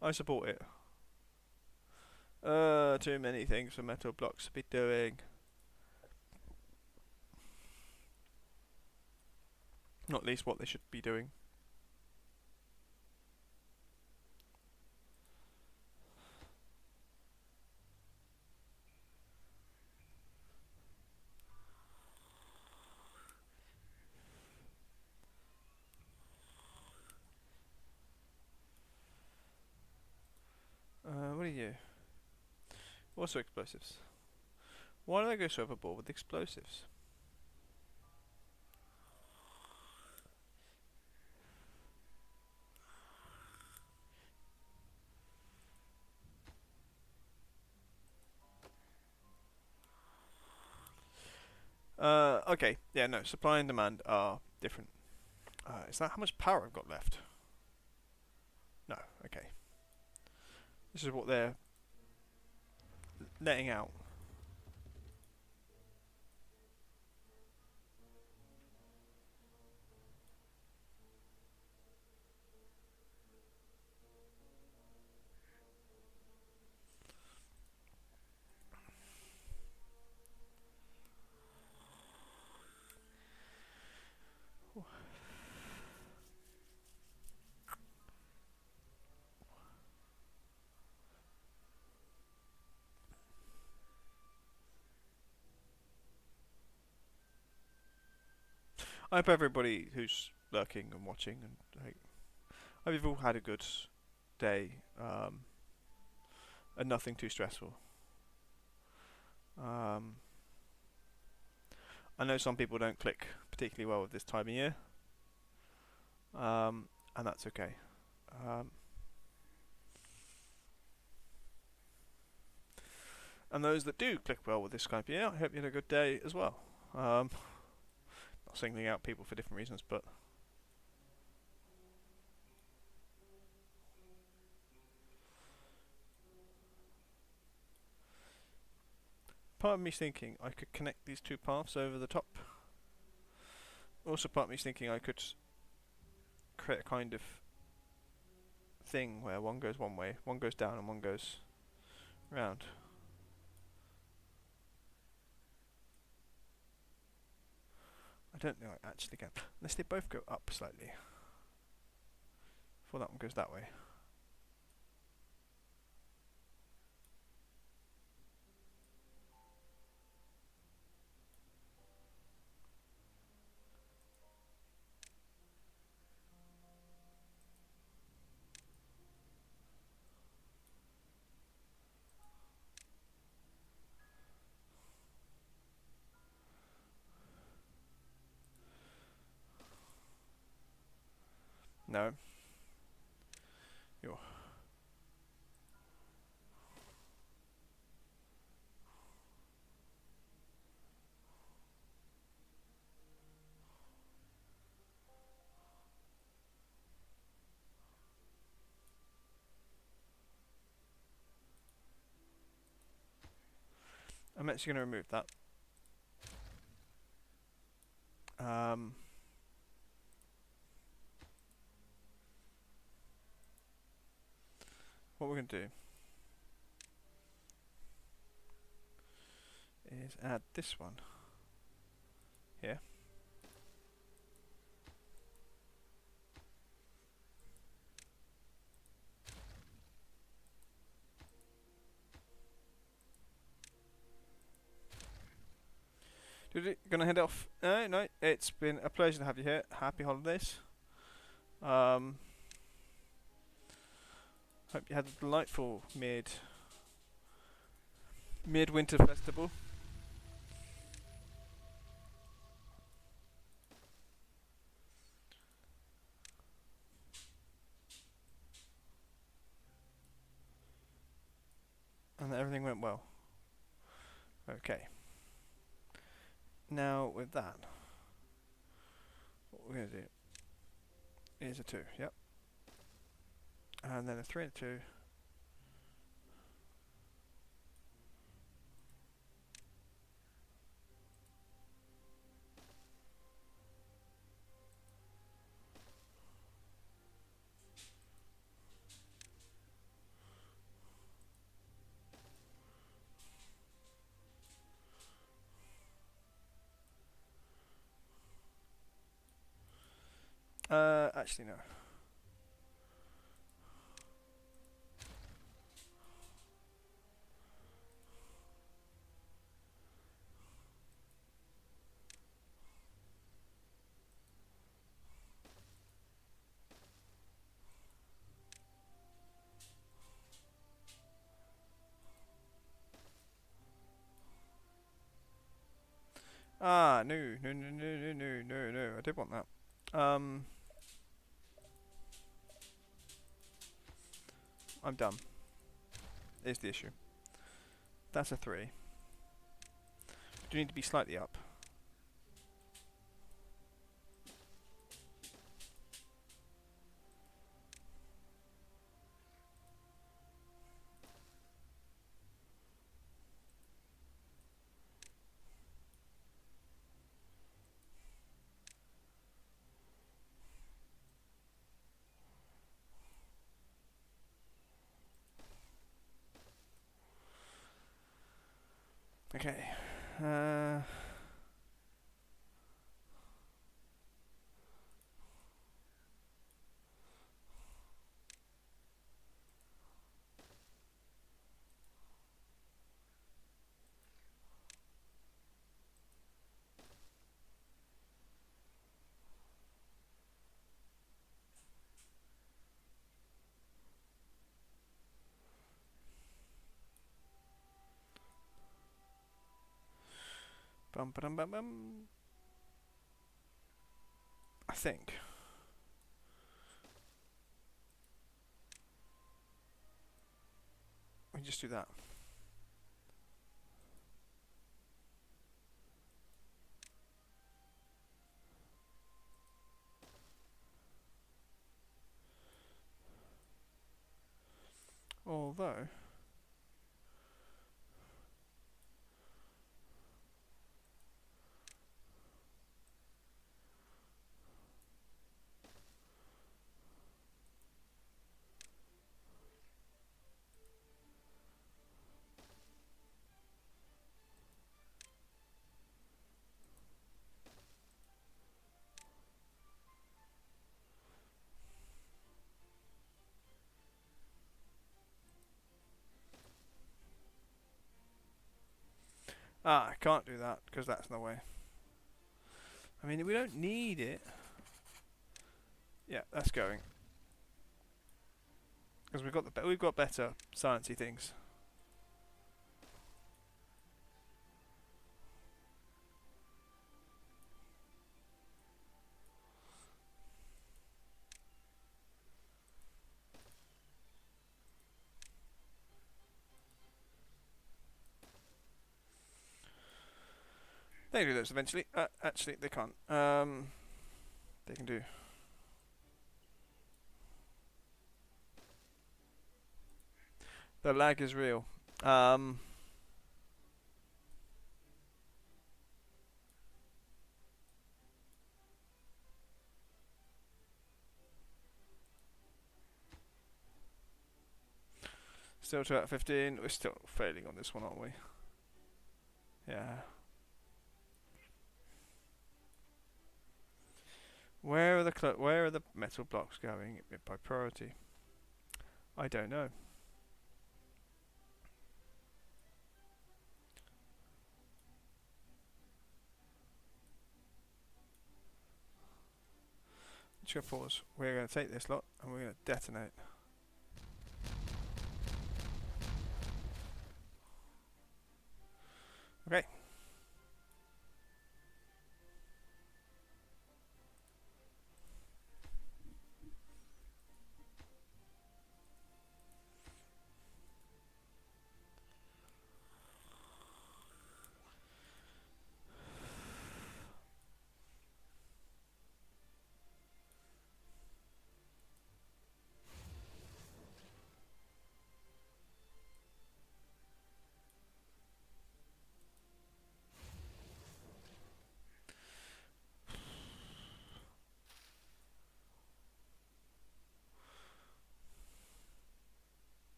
I support it. Too many things for metal blocks to be doing. Not least what they should be doing. What are you? Also explosives. Why do I go so overboard with explosives? Okay. Yeah, no. Supply and demand are different. Is that how much power I've got left? No. Okay. This is what they're letting out. I hope everybody who's lurking and watching and like, I hope you've all had a good day, and nothing too stressful. Um, I know some people don't click particularly well with this time of year, and that's okay. Um, and those that do click well with this kind of year, I hope you had a good day as well. Not singling out people for different reasons, but part of me's thinking I could connect these two paths over the top. Also, part of me's thinking I could create a kind of thing where one goes one way, one goes down, and one goes round. I don't think I actually can, unless they both go up slightly. Before that one goes that way. No. You're. I'm actually going to remove that. What we're going to do is add this one here. Gonna head off? No. It's been a pleasure to have you here. Happy holidays. Hope you had a delightful midwinter festival. And that everything went well. Okay. Now with that, what we're going to do is a 2, yep. And then a 3 and a 2. Actually no. No. I did want that. I'm done. Is the issue. That's a 3. Do need to be slightly up. Okay. Bum, ba-dum, bum, bum. I think. We just do that. Although, I can't do that because that's no way. I mean, we don't need it. Yeah, that's going. Because we've got better sciencey things. They can do those eventually. Actually, they can't. They can do. The lag is real. Still 2 out of 15. We're still failing on this one, aren't we? Yeah. Where are the metal blocks going by priority? I don't know. Just pause. We're going to take this lot and we're going to detonate. Okay.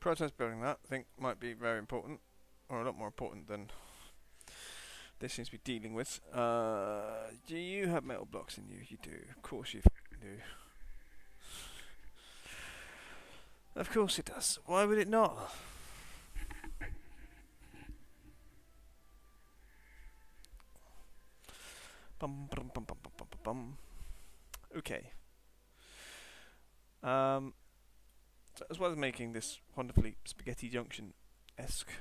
Protest building that, I think, might be very important, or a lot more important than this seems to be dealing with. Do you have metal blocks in you? You do. Of course you do. Of course it does. Why would it not? Bum, bum, bum, bum, bum, bum, bum. Okay. So as well as making this wonderfully spaghetti junction-esque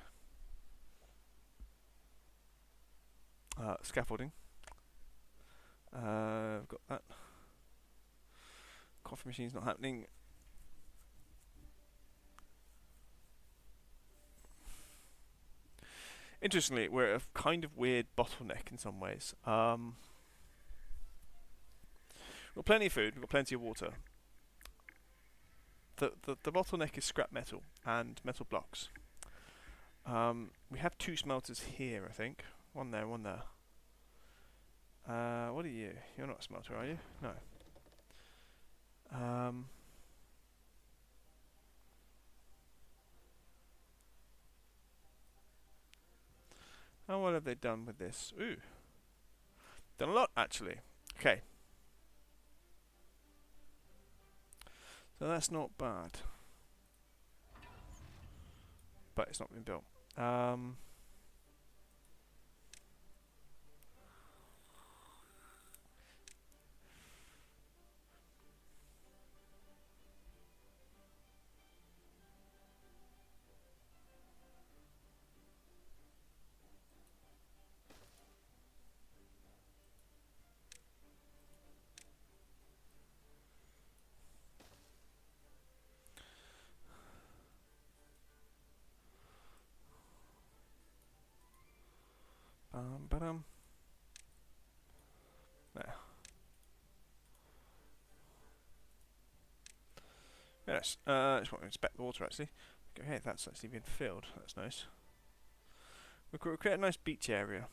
scaffolding, I've got that. Coffee machine's not happening. Interestingly, we're at a kind of weird bottleneck in some ways. We've got plenty of food, we've got plenty of water. The bottleneck is scrap metal and metal blocks. We have 2 smelters here, I think. One there, one there. What are you? You're not a smelter, are you? No. How well have they done with this? Ooh. Done a lot, actually. Okay. So that's not bad. But it's not been built. There. Yes. Just want to inspect the water actually. Okay, that's actually been filled. That's nice. We'll create a nice beach area.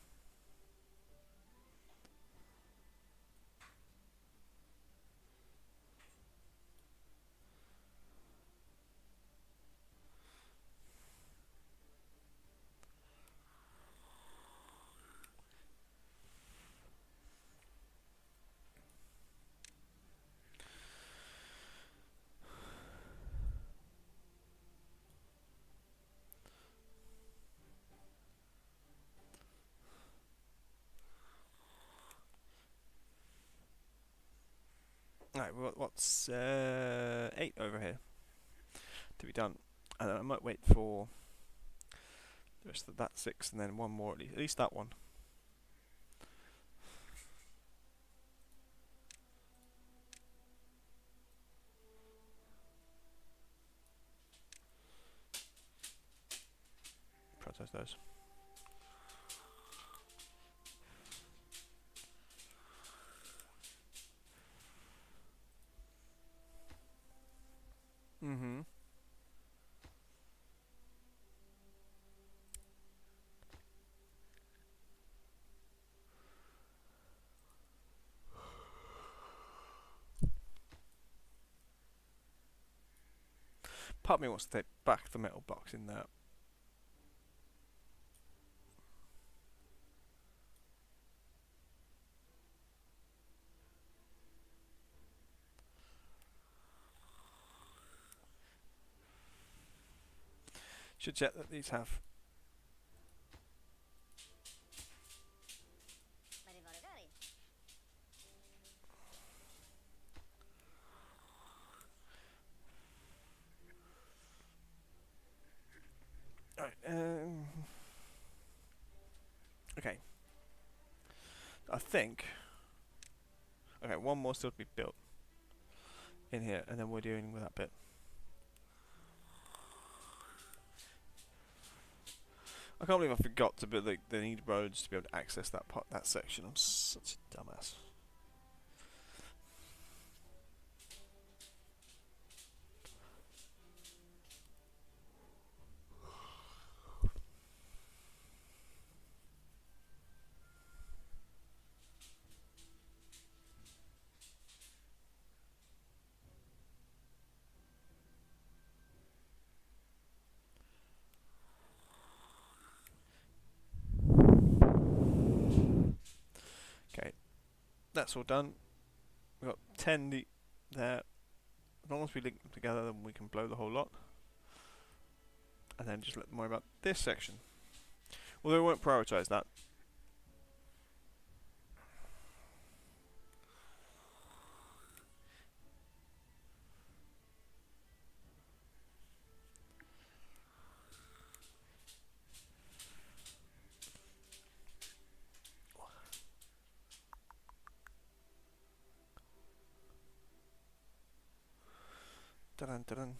Right, what's 8 over here to be done, and then I might wait for the rest of that 6, and then one more at least that one. Prioritize those. Mm-hmm. Part of me wants to take back the metal box in there. Should check that these have. Right, okay. I think. Okay, one more still to be built in here, and then we're dealing with that bit. I can't believe I forgot to build. They need roads to be able to access that part, that section. I'm such a dumbass. Okay, that's all done. We've got 10 there. As long as we link them together, then we can blow the whole lot. And then just let them worry about this section. Although we won't prioritise that. Dun dun dun.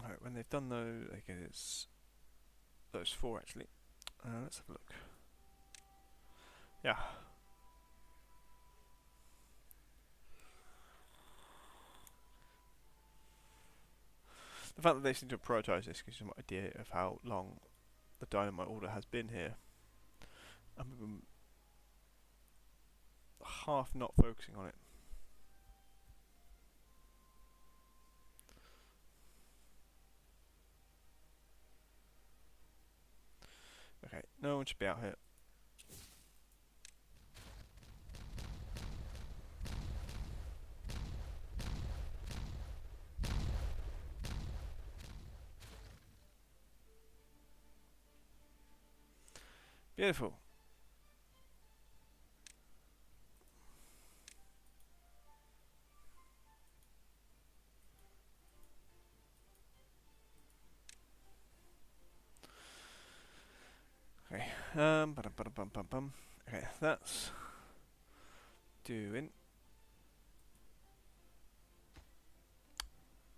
Alright, when they've done those, I guess it's those 4 actually. Let's have a look. Yeah. The fact that they seem to prioritise this gives you an idea of how long the dynamite order has been here. I'm half not focusing on it. Okay, no one should be out here. Beautiful. Okay, that's doing.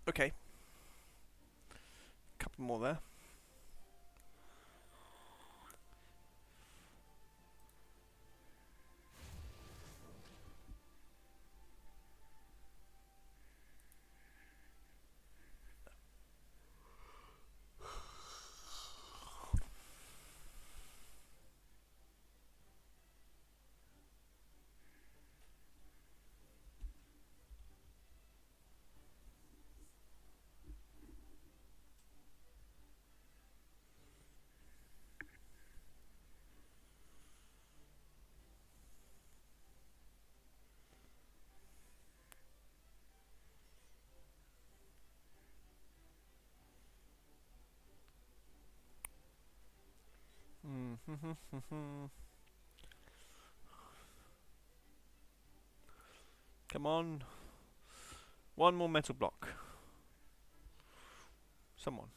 Okay, couple more there. Come on. One more metal block. Someone.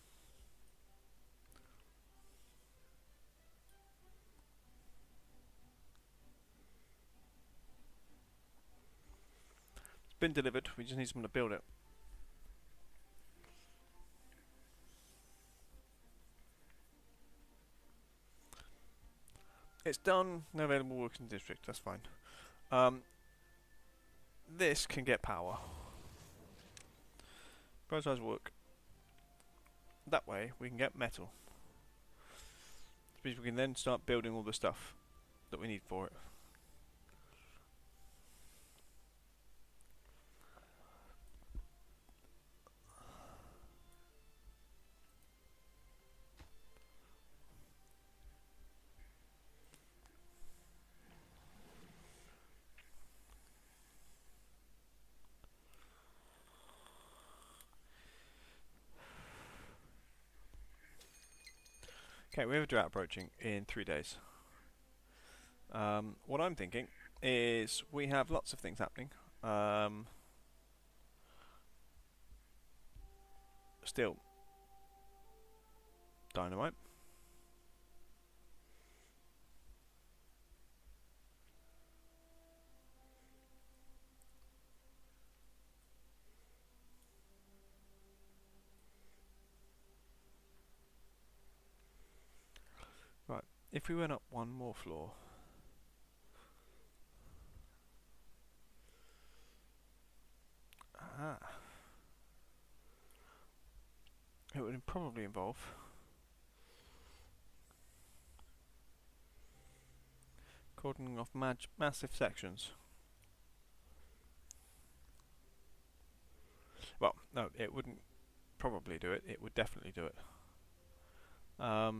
It's been delivered. We just need someone to build it. It's done. No available works in the district. That's fine. This can get power. Prioritize work. That way we can get metal. Which we can then start building all the stuff that we need for it. Okay, we have a drought approaching in 3 days. What I'm thinking is we have lots of things happening. Still, dynamite. Right, if we went up one more floor. It would probably involve cordoning off massive sections. Well, no, it wouldn't probably do it. It would definitely do it. I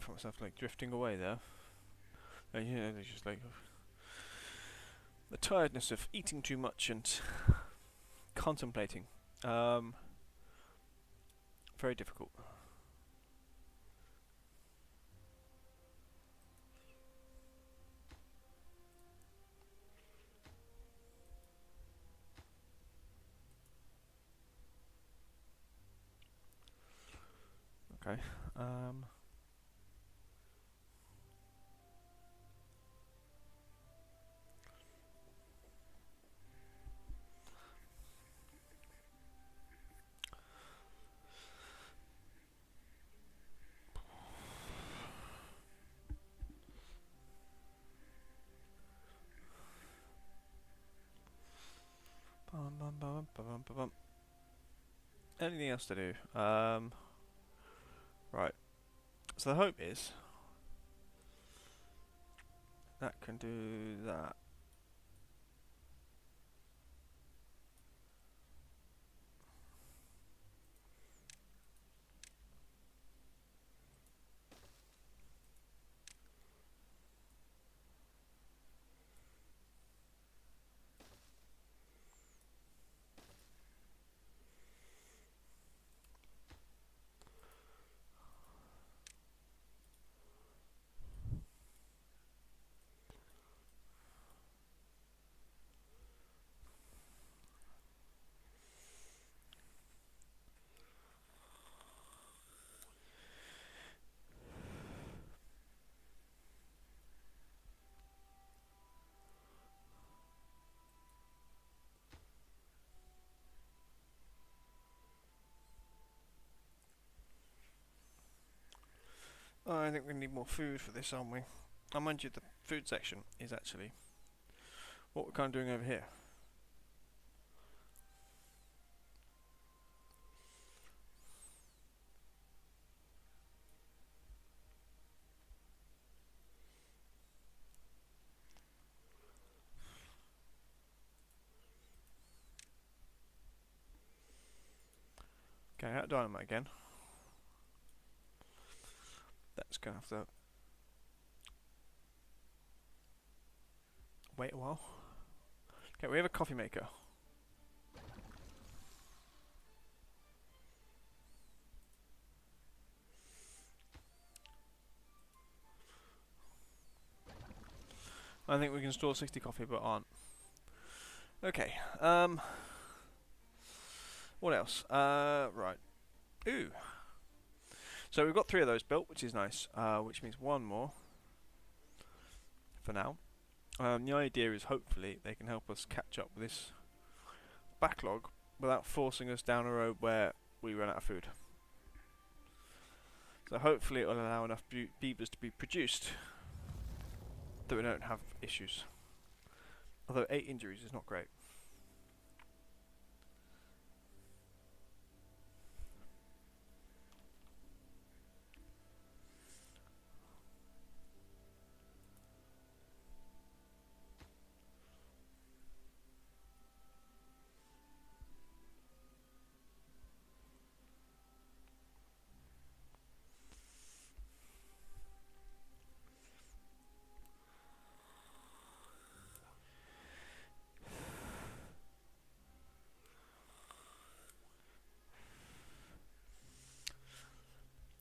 found myself like drifting away there. Yeah, it's just like the tiredness of eating too much and contemplating. Very difficult. Okay. Anything else to do? Right. So the hope is that can do that. I think we need more food for this, aren't we? I mind you, the food section is actually what we're kind of doing over here. Okay, out of dynamite again. That's going to have to wait a while. Okay, we have a coffee maker. I think we can store 60 coffee, but aren't. Okay, what else? Right. Ooh. So we've got 3 of those built, which is nice, which means 1 more for now. The idea is hopefully they can help us catch up with this backlog without forcing us down a road where we run out of food. So hopefully it will allow enough beavers to be produced that we don't have issues. Although 8 injuries is not great.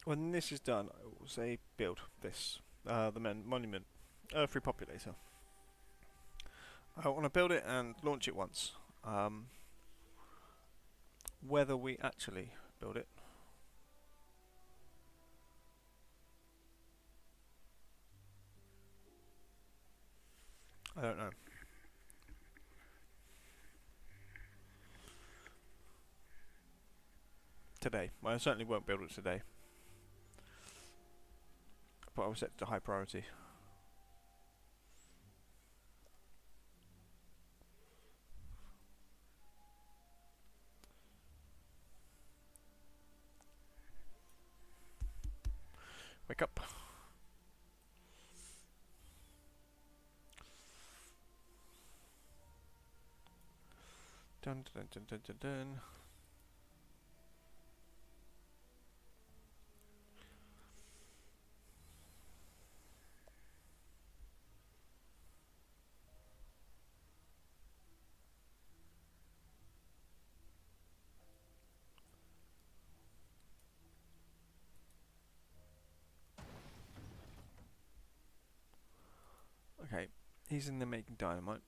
When this is done, I will say build this, the monument, Earth Repopulator. I want to build it and launch it once. Whether we actually build it, I don't know. Today. Well, I certainly won't build it today. But I will set it to high priority. Wake up. Dun dun dun dun dun dun. Okay, he's in there making dynamite.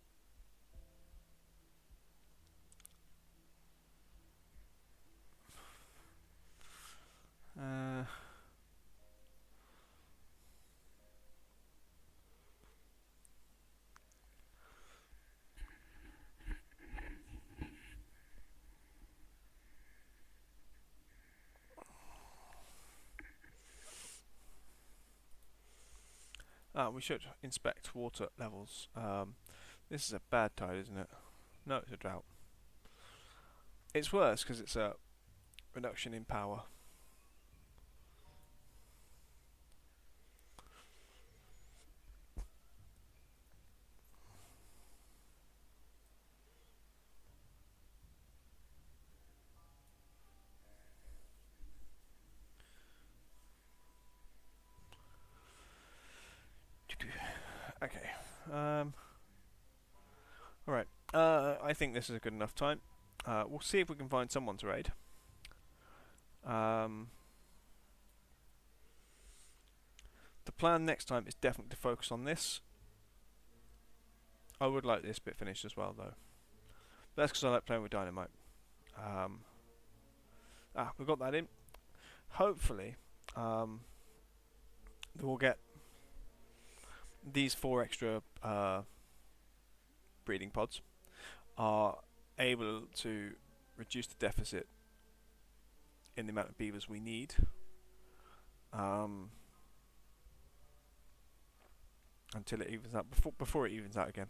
We should inspect water levels. This is a bad tide, isn't it? No, it's a drought. It's worse because it's a reduction in power. Okay. Alright. I think this is a good enough time. We'll see if we can find someone to raid. The plan next time is definitely to focus on this. I would like this bit finished as well, though. That's because I like playing with dynamite. We've got that in. Hopefully, we'll get these 4 extra breeding pods are able to reduce the deficit in the amount of beavers we need. until it evens out. Before it evens out again.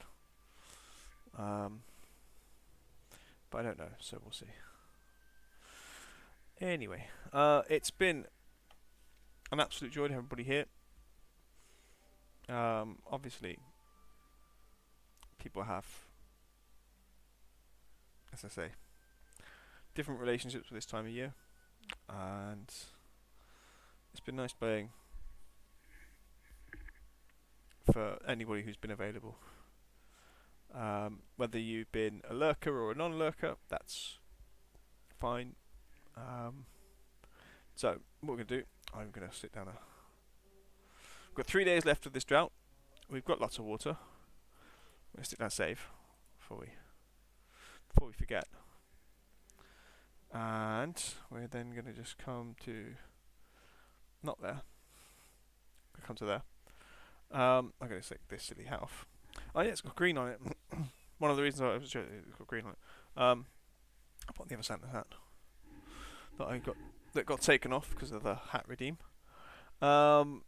But I don't know, so we'll see. Anyway, it's been an absolute joy to have everybody here. Obviously, people have, as I say, different relationships with this time of year, and it's been nice playing for anybody who's been available. Whether you've been a lurker or a non-lurker, that's fine. So what we're going to do, I'm going to sit down. We've got 3 days left of this drought. We've got lots of water. I'm going to sit down and save before we forget. And we're then going to just come to, not there, we'll come to there. I'm going to take this silly hat off. Oh yeah, it's got green on it. One of the reasons I was showing it's got green on it. I put the other Santa hat that got taken off because of the hat redeem. And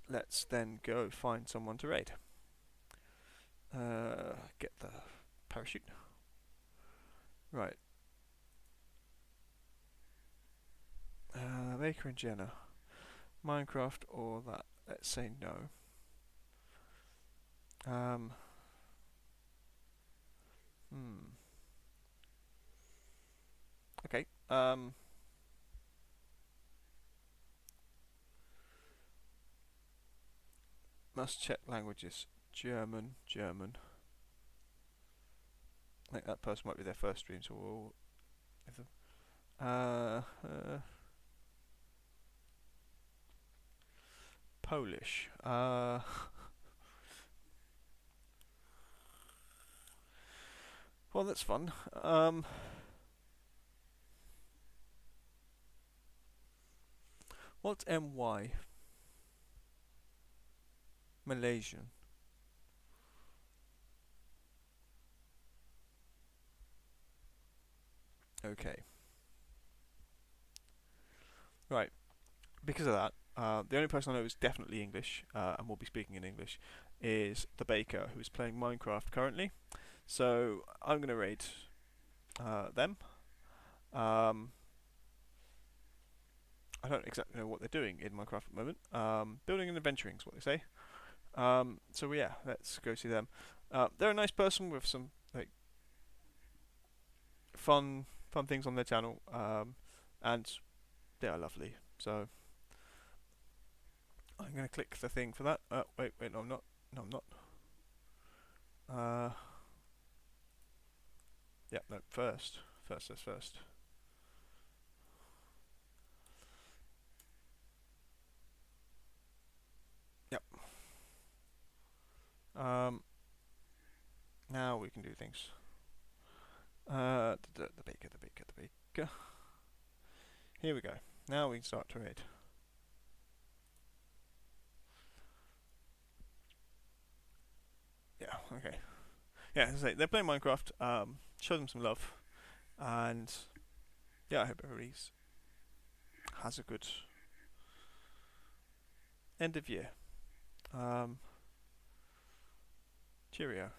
let's then go find someone to raid. Get the parachute. Right. Maker and Jenna. Minecraft or that. Let's say no. Okay. Must check languages. German. I think that person might be their first stream, so we'll give them. Polish. Well, that's fun. What's MY? Malaysian. Okay. Right. Because of that, the only person I know who's definitely English and will be speaking in English is the baker, who's playing Minecraft currently. So I'm going to raid them. I don't exactly know what they're doing in Minecraft at the moment. Building and adventuring is what they say. So yeah, let's go see them. They're a nice person with some like fun things on their channel, and they are lovely. So I'm going to click the thing for that. Wait, no, I'm not. No, I'm not. Yeah, no, first. Yep. Now we can do things. The baker. Here we go. Now we can start to raid. Yeah, okay. Yeah, as I say, they're playing Minecraft. Show them some love. And yeah, I hope everybody has a good end of year. Cheerio.